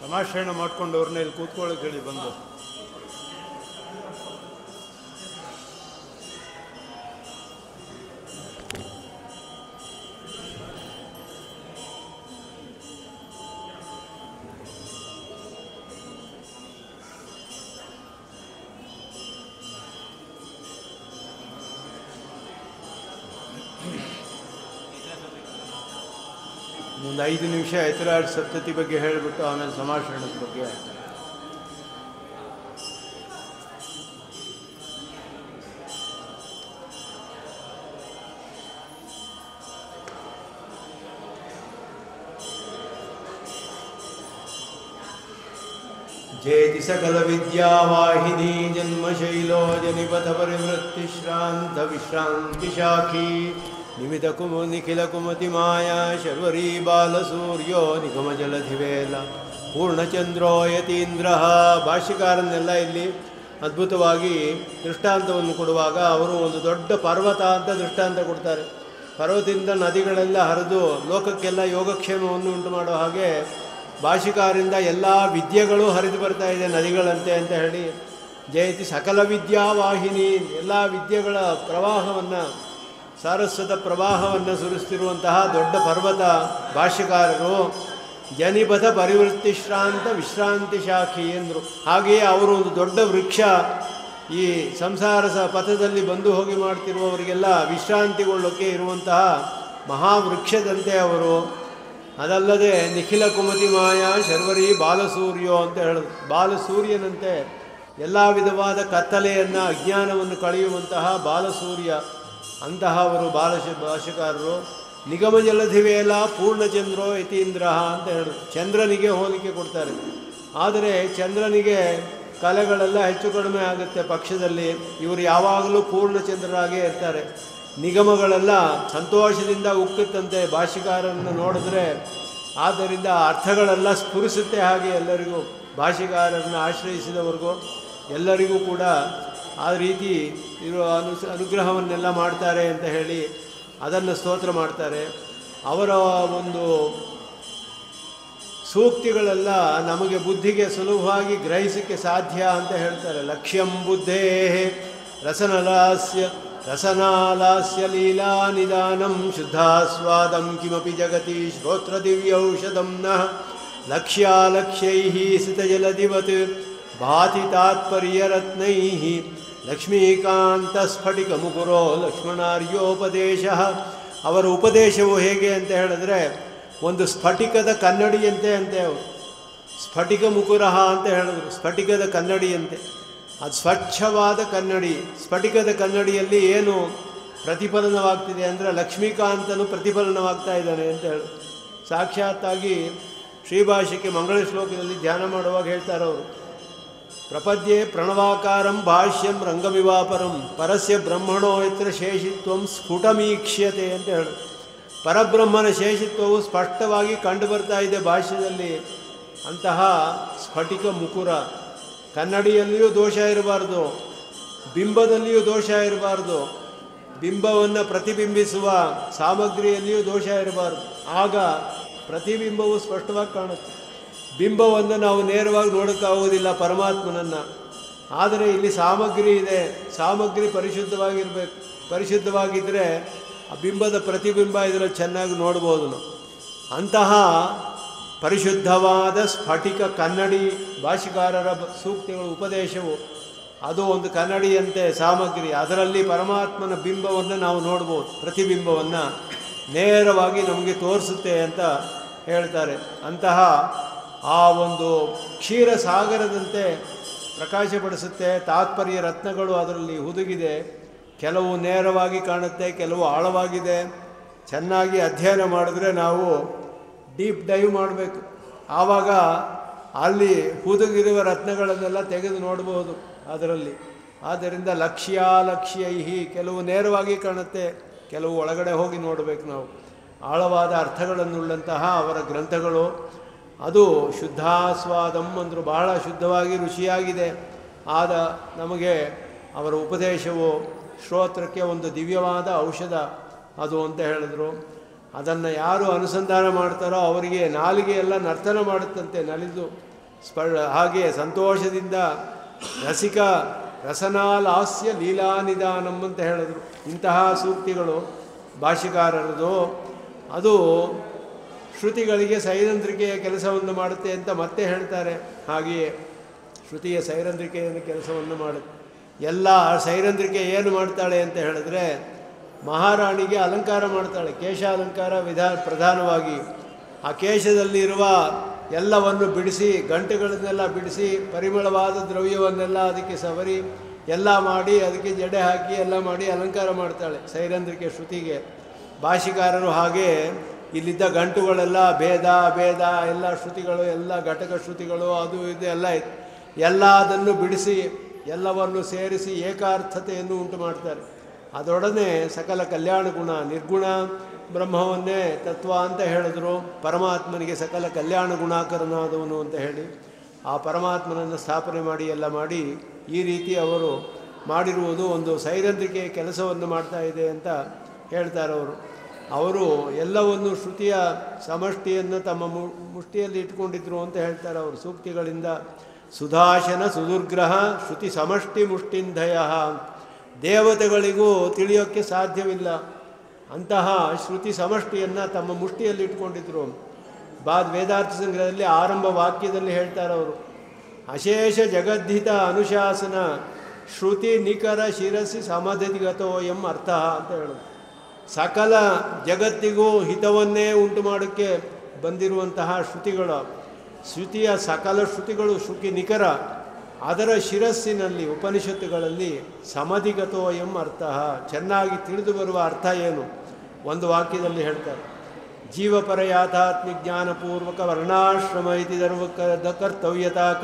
[SPEAKER 2] ಸಮಾಶ್ರಯಣ ಮಾಡ್ಕೊಂಡವ್ರನ್ನ ಇಲ್ಲಿ ಕೂತ್ಕೊಳ್ಳೋಕೆ ಹೇಳಿ ಬಂದು. ಒಂದು 5 ನಿಮಿಷ ಯತಿರಾಜ ಸಪ್ತತಿ ಬಗ್ಗೆ ಹೇಳಿಬಿಟ್ಟು ಆಮೇಲೆ ಸಮಾಶ್ರಣದ ಬಗ್ಗೆ ಜೇತಿ ಸಕಲ ವಿದ್ಯಾವಾಹಿನಿ ಜನ್ಮಶೈಲೋ ಜನಿಪಥ ಪರಿವೃತ್ತಿಶ್ರಾಂತ ವಿಶ್ರಾಂತಿ ಶಾಖಿ ನಿಮಿತ ನಿಖಿಲ ಕುಮತಿ ಮಾಯಾ ಶರ್ವರೀ ಬಾಲಸೂರ್ಯೋ ನಿಗಮ ಜಲಧಿವೇಲ ಪೂರ್ಣಚಂದ್ರೋ ಯತೀಂದ್ರ. ಭಾಷ್ಯಕಾರನ್ನೆಲ್ಲ ಇಲ್ಲಿ ಅದ್ಭುತವಾಗಿ ದೃಷ್ಟಾಂತವನ್ನು ಕೊಡುವಾಗ ಅವರು ಒಂದು ದೊಡ್ಡ ಪರ್ವತ ಅಂತ ದೃಷ್ಟಾಂತ ಕೊಡ್ತಾರೆ. ಪರ್ವತದಿಂದ ನದಿಗಳೆಲ್ಲ ಹರಿದು ಲೋಕಕ್ಕೆಲ್ಲ ಯೋಗಕ್ಷೇಮವನ್ನು ಉಂಟು ಮಾಡೋ ಹಾಗೆ ಭಾಷಿಕಾರರಿಂದ ಎಲ್ಲ ವಿದ್ಯೆಗಳು ಹರಿದು ಬರ್ತಾ ಇದೆ ನದಿಗಳಂತೆ ಅಂತ ಹೇಳಿ, ಜಯತಿ ಸಕಲ ವಿದ್ಯಾವಾಹಿನಿ, ಎಲ್ಲ ವಿದ್ಯೆಗಳ ಪ್ರವಾಹವನ್ನು, ಸಾರಸ್ವತ ಪ್ರವಾಹವನ್ನು ಸುರಿಸ್ತಿರುವಂತಹ ದೊಡ್ಡ ಪರ್ವತ ಭಾಷ್ಯಕಾರರು. ಜನಿಪಥ ಪರಿವೃತ್ತಿಶ್ರಾಂತ ವಿಶ್ರಾಂತಿ ಶಾಖಿ ಎಂದರು. ಹಾಗೆಯೇ ಅವರು ಒಂದು ದೊಡ್ಡ ವೃಕ್ಷ, ಈ ಸಂಸಾರ ಪಥದಲ್ಲಿ ಬಂದು ಹೋಗಿ ಮಾಡ್ತಿರುವವರಿಗೆಲ್ಲ ವಿಶ್ರಾಂತಿಗೊಳ್ಳೋಕ್ಕೆ ಇರುವಂತಹ ಮಹಾವೃಕ್ಷದಂತೆ ಅವರು. ಅದಲ್ಲದೆ ನಿಖಿಲ ಕುಮತಿ ಮಾಯಾ ಶರ್ವರಿ ಬಾಲಸೂರ್ಯೋ ಅಂತ ಹೇಳಿದ್ರು. ಬಾಲಸೂರ್ಯನಂತೆ ಎಲ್ಲ ವಿಧವಾದ ಕತ್ತಲೆಯನ್ನು, ಅಜ್ಞಾನವನ್ನು ಕಳೆಯುವಂತಹ ಬಾಲಸೂರ್ಯ ಅಂತಹ ಅವರು ಭಾಷೆಕಾರರು. ನಿಗಮ ಜಲಧಿವೇಲ ಪೂರ್ಣಚಂದ್ರೋ ಯತೀಂದ್ರ ಅಂತ ಹೇಳಿದ್ರು. ಚಂದ್ರನಿಗೆ ಹೋಲಿಕೆ ಕೊಡ್ತಾರೆ. ಆದರೆ ಚಂದ್ರನಿಗೆ ಕಲೆಗಳೆಲ್ಲ ಹೆಚ್ಚು ಕಡಿಮೆ ಆಗುತ್ತೆ ಪಕ್ಷದಲ್ಲಿ, ಇವರು ಯಾವಾಗಲೂ ಪೂರ್ಣಚಂದ್ರರಾಗೇ ಇರ್ತಾರೆ. ನಿಗಮಗಳೆಲ್ಲ ಸಂತೋಷದಿಂದ ಉಕ್ಕುತ್ತಂತೆ ಭಾಷಿಕಾರರನ್ನು ನೋಡಿದ್ರೆ. ಆದ್ದರಿಂದ ಅರ್ಥಗಳೆಲ್ಲ ಸ್ಫುರಿಸುತ್ತೆ. ಹಾಗೆ ಎಲ್ಲರಿಗೂ, ಭಾಷಿಕಾರರನ್ನು ಆಶ್ರಯಿಸಿದವರಿಗೂ ಎಲ್ಲರಿಗೂ ಕೂಡ ಆ ರೀತಿ ಇರುವ ಅನುಗ್ರಹವನ್ನೆಲ್ಲ ಮಾಡ್ತಾರೆ ಅಂತ ಹೇಳಿ ಅದನ್ನು ಸ್ತೋತ್ರ ಮಾಡ್ತಾರೆ. ಅವರ ಒಂದು ಸೂಕ್ತಿಗಳೆಲ್ಲ ನಮಗೆ ಬುದ್ಧಿಗೆ ಸುಲಭವಾಗಿ ಗ್ರಹಿಸಕ್ಕೆ ಸಾಧ್ಯ ಅಂತ ಹೇಳ್ತಾರೆ. ಲಕ್ಷ್ಯಂ ಬುದ್ಧೇ ರಸನಾಲಾಸ್ಯ ಲೀಲಾ ನಿದಾನಂ ಶುದ್ಧಾಸ್ವಾದಂ ಕಿಮಪಿ ಜಗತಿ ಶ್ರೋತ್ರ ದಿವ್ಯೌಷಧಂ ನಃ ಲಕ್ಷ್ಯಾಲಕ್ಷ್ಯೈಃ ಸಿತಜಲದಿವತ್ ಭಾತಿ ತಾತ್ಪರ್ಯರತ್ನೈಃ ಲಕ್ಷ್ಮೀಕಾಂತ ಸ್ಫಟಿಕ ಮುಕುರೋ ಲಕ್ಷ್ಮಣಾರ್ಯೋಪದೇಶ. ಅವರ ಉಪದೇಶವು ಹೇಗೆ ಅಂತ ಹೇಳಿದ್ರೆ ಒಂದು ಸ್ಫಟಿಕದ ಕನ್ನಡಿಯಂತೆ ಅಂತೆ. ಅವರು ಸ್ಫಟಿಕ ಮುಕುರಃ ಅಂತ ಹೇಳಿದ್ರು. ಸ್ಫಟಿಕದ ಕನ್ನಡಿಯಂತೆ. ಅದು ಸ್ವಚ್ಛವಾದ ಕನ್ನಡಿ. ಸ್ಫಟಿಕದ ಕನ್ನಡಿಯಲ್ಲಿ ಏನು ಪ್ರತಿಫಲನವಾಗ್ತಿದೆ ಅಂದರೆ ಲಕ್ಷ್ಮೀಕಾಂತನು ಪ್ರತಿಫಲನವಾಗ್ತಾ ಇದ್ದಾನೆ ಅಂತ ಹೇಳಿ ಸಾಕ್ಷಾತ್ತಾಗಿ ಶ್ರೀಭಾಷ್ಯಕ್ಕೆ ಮಂಗಳ ಶ್ಲೋಕದಲ್ಲಿ ಧ್ಯಾನ ಮಾಡುವಾಗ ಹೇಳ್ತಾರೆ ಅವರು. ಪ್ರಪದ್ಯೆ ಪ್ರಣವಾಕಾರಂ ಭಾಷ್ಯಂ ರಂಗಮಿವಾಪರಂ ಪರಸ್ಯ ಬ್ರಹ್ಮಣೋ ಯತ್ರ ಶೇಷಿತ್ವಂ ಸ್ಫುಟಮೀಕ್ಷ್ಯತೆ ಅಂತ ಹೇಳಿ. ಪರಬ್ರಹ್ಮನ ಶೇಷಿತ್ವವು ಸ್ಪಷ್ಟವಾಗಿ ಕಂಡು ಬರ್ತಾ ಇದೆ ಭಾಷ್ಯದಲ್ಲಿ. ಅಂತಹ ಸ್ಫಟಿಕ ಮುಕುರ. ಕನ್ನಡಿಯಲ್ಲಿಯೂ ದೋಷ ಇರಬಾರ್ದು, ಬಿಂಬದಲ್ಲಿಯೂ ದೋಷ ಇರಬಾರ್ದು, ಬಿಂಬವನ್ನು ಪ್ರತಿಬಿಂಬಿಸುವ ಸಾಮಗ್ರಿಯಲ್ಲಿಯೂ ದೋಷ ಇರಬಾರ್ದು. ಆಗ ಪ್ರತಿಬಿಂಬವು ಸ್ಪಷ್ಟವಾಗಿ ಕಾಣುತ್ತೆ. ಬಿಂಬವನ್ನು ನಾವು ನೇರವಾಗಿ ನೋಡೋಕ್ಕಾಗೋದಿಲ್ಲ ಪರಮಾತ್ಮನನ್ನು. ಆದರೆ ಇಲ್ಲಿ ಸಾಮಗ್ರಿ ಇದೆ, ಸಾಮಗ್ರಿ ಪರಿಶುದ್ಧವಾಗಿರಬೇಕು. ಪರಿಶುದ್ಧವಾಗಿದ್ದರೆ ಆ ಬಿಂಬದ ಪ್ರತಿಬಿಂಬ ಇದರಲ್ಲಿ ಚೆನ್ನಾಗಿ ನೋಡ್ಬೋದು ನಾವು. ಅಂತಹ ಪರಿಶುದ್ಧವಾದ ಸ್ಫಟಿಕ ಕನ್ನಡಿ ಭಾಷಿಕಾರರ ಸೂಕ್ತಿಗಳು, ಉಪದೇಶವು ಅದು ಒಂದು ಕನ್ನಡಿಯಂತೆ ಸಾಮಗ್ರಿ. ಅದರಲ್ಲಿ ಪರಮಾತ್ಮನ ಬಿಂಬವನ್ನು ನಾವು ನೋಡ್ಬೋದು, ಪ್ರತಿಬಿಂಬವನ್ನು ನೇರವಾಗಿ ನಮಗೆ ತೋರಿಸುತ್ತೆ ಅಂತ ಹೇಳ್ತಾರೆ. ಅಂತಹ ಆ ಒಂದು ಕ್ಷೀರ ಸಾಗರದಂತೆ ಪ್ರಕಾಶಪಡಿಸುತ್ತೆ. ತಾತ್ಪರ್ಯ ರತ್ನಗಳು ಅದರಲ್ಲಿ ಹುದುಗಿದೆ. ಕೆಲವು ನೇರವಾಗಿ ಕಾಣುತ್ತೆ, ಕೆಲವು ಆಳವಾಗಿದೆ. ಚೆನ್ನಾಗಿ ಅಧ್ಯಯನ ಮಾಡಿದ್ರೆ ನಾವು ಡೀಪ್ ಡೈವ್ ಮಾಡಬೇಕು. ಆವಾಗ ಅಲ್ಲಿ ಹುದುಗಿರುವ ರತ್ನಗಳನ್ನೆಲ್ಲ ತೆಗೆದು ನೋಡ್ಬೋದು ಅದರಲ್ಲಿ. ಆದ್ದರಿಂದ ಲಕ್ಷ್ಯಾಲಕ್ಷ್ಯೈಹಿ, ಕೆಲವು ನೇರವಾಗಿ ಕಾಣುತ್ತೆ, ಕೆಲವು ಒಳಗಡೆ ಹೋಗಿ ನೋಡಬೇಕು ನಾವು. ಆಳವಾದ ಅರ್ಥಗಳನ್ನುಳ್ಳಂತಹ ಅವರ ಗ್ರಂಥಗಳು. ಅದು ಶುದ್ಧಾಸ್ವಾದಂ ಅಂದರು. ಬಹಳ ಶುದ್ಧವಾಗಿ ರುಚಿಯಾಗಿದೆ. ಆದ ನಮಗೆ ಅವರ ಉಪದೇಶವು ಶ್ರೋತ್ರಕ್ಕೆ ಒಂದು ದಿವ್ಯವಾದ ಔಷಧ ಅದು ಅಂತ ಹೇಳಿದ್ರು. ಅದನ್ನು ಯಾರು ಅನುಸಂಧಾನ ಮಾಡ್ತಾರೋ ಅವರಿಗೆ ನಾಲಿಗೆ ಎಲ್ಲ ನರ್ತನ ಮಾಡುತ್ತಂತೆ, ನಲಿದು ಹಾಗೆ ಸಂತೋಷದಿಂದ ರಸಿಕ ರಸನಾಲಾಸ್ಯ ಲೀಲಾನಿದಾನಂ ಅಂತ ಹೇಳಿದ್ರು. ಇಂತಹ ಸೂಕ್ತಿಗಳು ಭಾಷ್ಯಕಾರರದು. ಅದು ಶ್ರುತಿಗಳಿಗೆ ಸೈರಂಧ್ರಿಕೆಯ ಕೆಲಸವನ್ನು ಮಾಡುತ್ತೆ ಅಂತ ಮತ್ತೆ ಹೇಳ್ತಾರೆ. ಹಾಗೆಯೇ ಶ್ರುತಿಯ ಸೈರಂಧ್ರಿಕೆಯ ಕೆಲಸವನ್ನು ಮಾಡುತ್ತೆ. ಎಲ್ಲ ಸೈರಂಧ್ರಿಕೆ ಏನು ಮಾಡ್ತಾಳೆ ಅಂತ ಹೇಳಿದ್ರೆ ಮಹಾರಾಣಿಗೆ ಅಲಂಕಾರ ಮಾಡ್ತಾಳೆ. ಕೇಶ ಅಲಂಕಾರ ಪ್ರಧಾನವಾಗಿ. ಆ ಕೇಶದಲ್ಲಿರುವ ಎಲ್ಲವನ್ನು ಬಿಡಿಸಿ, ಗಂಟೆಗಳನ್ನೆಲ್ಲ ಬಿಡಿಸಿ, ಪರಿಮಳವಾದ ದ್ರವ್ಯವನ್ನೆಲ್ಲ ಅದಕ್ಕೆ ಸವರಿ ಎಲ್ಲ ಮಾಡಿ, ಅದಕ್ಕೆ ಜಡೆ ಹಾಕಿ ಎಲ್ಲ ಮಾಡಿ ಅಲಂಕಾರ ಮಾಡ್ತಾಳೆ ಸೈರಂಧ್ರಿಕೆ ಶ್ರುತಿಗೆ. ಭಾಷಿಕಾರರು ಹಾಗೆ ಇಲ್ಲಿದ್ದ ಗಂಟುಗಳೆಲ್ಲ ಭೇದ ಅಭೇದ ಎಲ್ಲ ಶ್ರುತಿಗಳು, ಎಲ್ಲ ಘಟಕ ಶ್ರುತಿಗಳು, ಅದು ಇದು ಎಲ್ಲ ಇತ್ತು. ಎಲ್ಲ ಅದನ್ನು ಬಿಡಿಸಿ ಎಲ್ಲವನ್ನು ಸೇರಿಸಿ ಏಕಾರ್ಥತೆಯನ್ನು ಉಂಟು ಮಾಡ್ತಾರೆ. ಅದರೊಡನೆ ಸಕಲ ಕಲ್ಯಾಣ ಗುಣ, ನಿರ್ಗುಣ ಬ್ರಹ್ಮವನ್ನೇ ತತ್ವ ಅಂತ ಹೇಳಿದ್ರು. ಪರಮಾತ್ಮನಿಗೆ ಸಕಲ ಕಲ್ಯಾಣ ಗುಣಾಕರನಾದವನು ಅಂತ ಹೇಳಿ ಆ ಪರಮಾತ್ಮನನ್ನು ಸ್ಥಾಪನೆ ಮಾಡಿ ಎಲ್ಲ ಮಾಡಿ ಈ ರೀತಿ ಅವರು ಮಾಡಿರುವುದು ಒಂದು ಸೈರಂಧ್ರಿಕೆ ಕೆಲಸವನ್ನು ಮಾಡ್ತಾ ಇದೆ ಅಂತ ಹೇಳ್ತಾರೆ ಅವರು ಎಲ್ಲವನ್ನು ಶ್ರುತಿಯ ಸಮಷ್ಟಿಯನ್ನು ತಮ್ಮ ಮುಷ್ಟಿಯಲ್ಲಿ ಇಟ್ಕೊಂಡಿದ್ರು ಅಂತ ಹೇಳ್ತಾರೆ ಅವರು ಸೂಕ್ತಿಗಳಿಂದ. ಸುಧಾಶನ ಸುದುರ್ಗ್ರಹ ಶ್ರುತಿ ಸಮಷ್ಟಿ ಮುಷ್ಟಿಂಧಯ. ದೇವತೆಗಳಿಗೂ ತಿಳಿಯೋಕ್ಕೆ ಸಾಧ್ಯವಿಲ್ಲ ಅಂತಹ ಶ್ರುತಿ ಸಮಷ್ಟಿಯನ್ನು ತಮ್ಮ ಮುಷ್ಟಿಯಲ್ಲಿ ಇಟ್ಕೊಂಡಿದ್ರು. ವೇದಾರ್ಥ ಸಂಗ್ರಹದಲ್ಲಿ ಆರಂಭ ವಾಕ್ಯದಲ್ಲಿ ಹೇಳ್ತಾರೆ ಅವರು, ಅಶೇಷ ಜಗದ್ಧಿತ ಅನುಶಾಸನ ಶ್ರುತಿ ನಿಖರ ಶಿರಸಿ ಸಮಧಿಗತೋ ಎಂ ಅರ್ಥ ಅಂತ ಹೇಳೋದು. ಸಕಲ ಜಗತ್ತಿಗೂ ಹಿತವನ್ನೇ ಉಂಟು ಮಾಡೋಕ್ಕೆ ಬಂದಿರುವಂತಹ ಶ್ರುತಿಯ ಸಕಲ ಶ್ರುತಿಗಳು ಶ್ರುತಿ ನಿಖರ, ಅದರ ಶಿರಸ್ಸಿನಲ್ಲಿ ಉಪನಿಷತ್ತುಗಳಲ್ಲಿ ಸಮಧಿಗತೋ ಎಂ ಅರ್ಥ, ಚೆನ್ನಾಗಿ ತಿಳಿದು ಬರುವ ಅರ್ಥ ಏನು ಒಂದು ವಾಕ್ಯದಲ್ಲಿ ಹೇಳ್ತಾರೆ. ಜೀವಪರ ಯಾಥಾತ್ಮ್ಯ ಜ್ಞಾನಪೂರ್ವಕ ವರ್ಣಾಶ್ರಮ ಇತಿ ಕರ್ತವ್ಯತಾಕ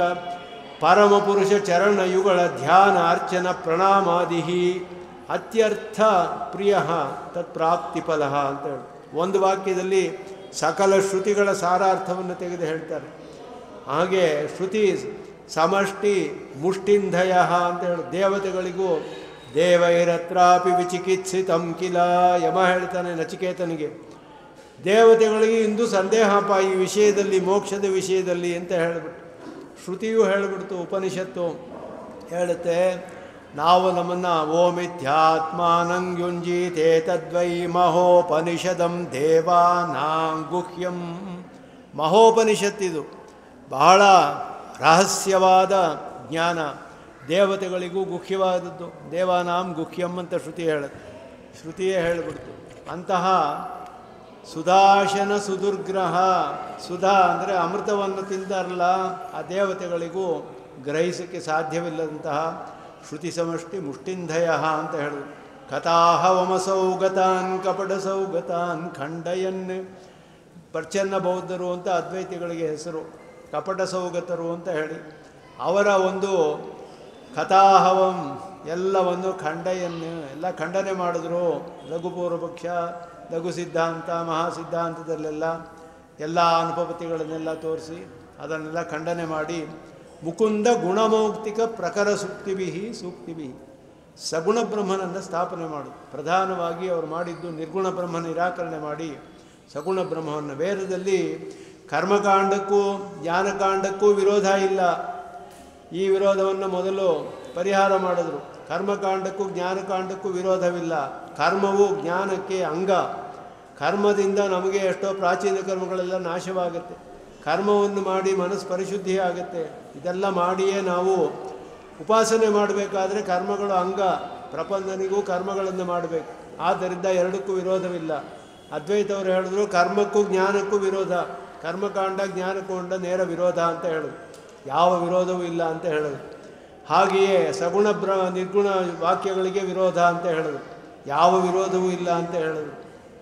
[SPEAKER 2] ಪರಮಪುರುಷ ಚರಣಯುಗಳ ಧ್ಯಾನ ಅರ್ಚನ ಪ್ರಣಾಮಾದಿ ಅತ್ಯರ್ಥ ಪ್ರಿಯ ತತ್ಪ್ರಾಪ್ತಿಫಲ ಅಂತ ಹೇಳಿ ಒಂದು ವಾಕ್ಯದಲ್ಲಿ ಸಕಲ ಶ್ರುತಿಗಳ ಸಾರಾರ್ಥವನ್ನು ತೆಗೆದು ಹೇಳ್ತಾರೆ. ಹಾಗೆ ಶ್ರುತಿ ಸಮಷ್ಟಿ ಮುಷ್ಟಿಂಧಯ ಅಂತ ಹೇಳಿ ದೇವತೆಗಳಿಗೂ ದೇವೈರತ್ರಾಪಿ ವಿಚಿಕಿತ್ಸಿತಂ ಕಿಲ ಯಮ ಹೇಳ್ತಾನೆ ನಚಿಕೇತನಿಗೆ. ದೇವತೆಗಳಿಗೆ ಇಂದು ಸಂದೇಹಪ ಈ ವಿಷಯದಲ್ಲಿ, ಮೋಕ್ಷದ ವಿಷಯದಲ್ಲಿ ಅಂತ ಹೇಳಿಬಿಟ್ಟು ಶ್ರುತಿಯೂ ಹೇಳಿಬಿಡ್ತು, ಉಪನಿಷತ್ತು ಹೇಳುತ್ತೆ. ನಾವು ನಮ್ಮನ್ನು ಓಮಿಥ್ಯಾತ್ಮಾನಂಯುಂಜೀತೆ ತದ್ವೈ ಮಹೋಪನಿಷದಂ ದೇವಾನಾಂ ಗುಹ್ಯಂ. ಮಹೋಪನಿಷತ್ತಿದು ಬಹಳ ರಹಸ್ಯವಾದ ಜ್ಞಾನ, ದೇವತೆಗಳಿಗೂ ಗುಹ್ಯವಾದದ್ದು. ದೇವಾನಾಂ ಗುಹ್ಯಂ ಅಂತ ಶ್ರುತಿಯೇ ಹೇಳಿಬಿಡ್ತು. ಅಂತಹ ಸುಧಾಶನ ಸುದುರ್ಗ್ರಹ, ಸುಧಾ ಅಂದರೆ ಅಮೃತವನ್ನು ತಿಂತಾರಲ್ಲ ಆ ದೇವತೆಗಳಿಗೂ ಗ್ರಹಿಸೋಕ್ಕೆ ಸಾಧ್ಯವಿಲ್ಲದಂತಹ ಶ್ರುತಿ ಸಮಷ್ಟಿ ಮುಷ್ಟಿಂಧಯ ಅಂತ ಹೇಳಿದ್ರು. ಕಥಾಹ ವಮಸೌಗತಾನ್ ಕಪಟಸೌಗತಾನ್ ಖಂಡಯನ್. ಪ್ರಚ್ಛನ್ನ ಬೌದ್ಧರು ಅಂತ ಅದ್ವೈತಿಗಳಿಗೆ ಹೆಸರು, ಕಪಟ ಸೌಗತರು ಅಂತ ಹೇಳಿ ಅವರ ಒಂದು ಕಥಾಹವಂ ಎಲ್ಲವನ್ನು ಖಂಡಯನ್ನು ಎಲ್ಲ ಖಂಡನೆ ಮಾಡಿದ್ರು. ಲಘು ಪೂರ್ವಪಕ್ಷ, ಲಘು ಸಿದ್ಧಾಂತ, ಮಹಾಸಿದ್ಧಾಂತದಲ್ಲೆಲ್ಲ ಎಲ್ಲ ಅನುಪಪತ್ತಿಗಳನ್ನೆಲ್ಲ ತೋರಿಸಿ ಅದನ್ನೆಲ್ಲ ಖಂಡನೆ ಮಾಡಿ ಮುಕುಂದ ಗುಣಮೌಕ್ತಿಕ ಪ್ರಕರ ಸೂಕ್ತಿಭಿ ಸಗುಣ ಬ್ರಹ್ಮನನ್ನು ಸ್ಥಾಪನೆ ಮಾಡೋದು. ಪ್ರಧಾನವಾಗಿ ಅವರು ಮಾಡಿದ್ದು ನಿರ್ಗುಣ ಬ್ರಹ್ಮ ನಿರಾಕರಣೆ ಮಾಡಿ ಸಗುಣ ಬ್ರಹ್ಮವನ್ನು. ವೇದದಲ್ಲಿ ಕರ್ಮಕಾಂಡಕ್ಕೂ ಜ್ಞಾನಕಾಂಡಕ್ಕೂ ವಿರೋಧ ಇಲ್ಲ. ಈ ವಿರೋಧವನ್ನು ಮೊದಲು ಪರಿಹಾರ ಮಾಡಿದ್ರು. ಕರ್ಮಕಾಂಡಕ್ಕೂ ಜ್ಞಾನಕಾಂಡಕ್ಕೂ ವಿರೋಧವಿಲ್ಲ. ಕರ್ಮವು ಜ್ಞಾನಕ್ಕೆ ಅಂಗ. ಕರ್ಮದಿಂದ ನಮಗೆ ಎಷ್ಟೋ ಪ್ರಾಚೀನ ಕರ್ಮಗಳೆಲ್ಲ ನಾಶವಾಗುತ್ತೆ. ಕರ್ಮವನ್ನು ಮಾಡಿ ಮನಸ್ಸು ಪರಿಶುದ್ಧಿ ಆಗುತ್ತೆ. ಇದೆಲ್ಲ ಮಾಡಿಯೇ ನಾವು ಉಪಾಸನೆ ಮಾಡಬೇಕಾದ್ರೆ ಕರ್ಮಗಳು ಅಂಗ. ಪ್ರಪಂಚನಿಗೂ ಕರ್ಮಗಳನ್ನು ಮಾಡಬೇಕು. ಆದ್ದರಿಂದ ಎರಡಕ್ಕೂ ವಿರೋಧವಿಲ್ಲ. ಅದ್ವೈತವರು ಹೇಳಿದ್ರು ಕರ್ಮಕ್ಕೂ ಜ್ಞಾನಕ್ಕೂ ವಿರೋಧ, ಕರ್ಮಕಾಂಡ ಜ್ಞಾನಕಾಂಡ ನೇರ ವಿರೋಧ ಅಂತ ಹೇಳೋದು, ಯಾವ ವಿರೋಧವೂ ಇಲ್ಲ ಅಂತ ಹೇಳೋದು. ಹಾಗೆಯೇ ಸಗುಣ ನಿರ್ಗುಣ ವಾಕ್ಯಗಳಿಗೆ ವಿರೋಧ ಅಂತ ಹೇಳೋದು, ಯಾವ ವಿರೋಧವೂ ಇಲ್ಲ ಅಂತ ಹೇಳೋದು.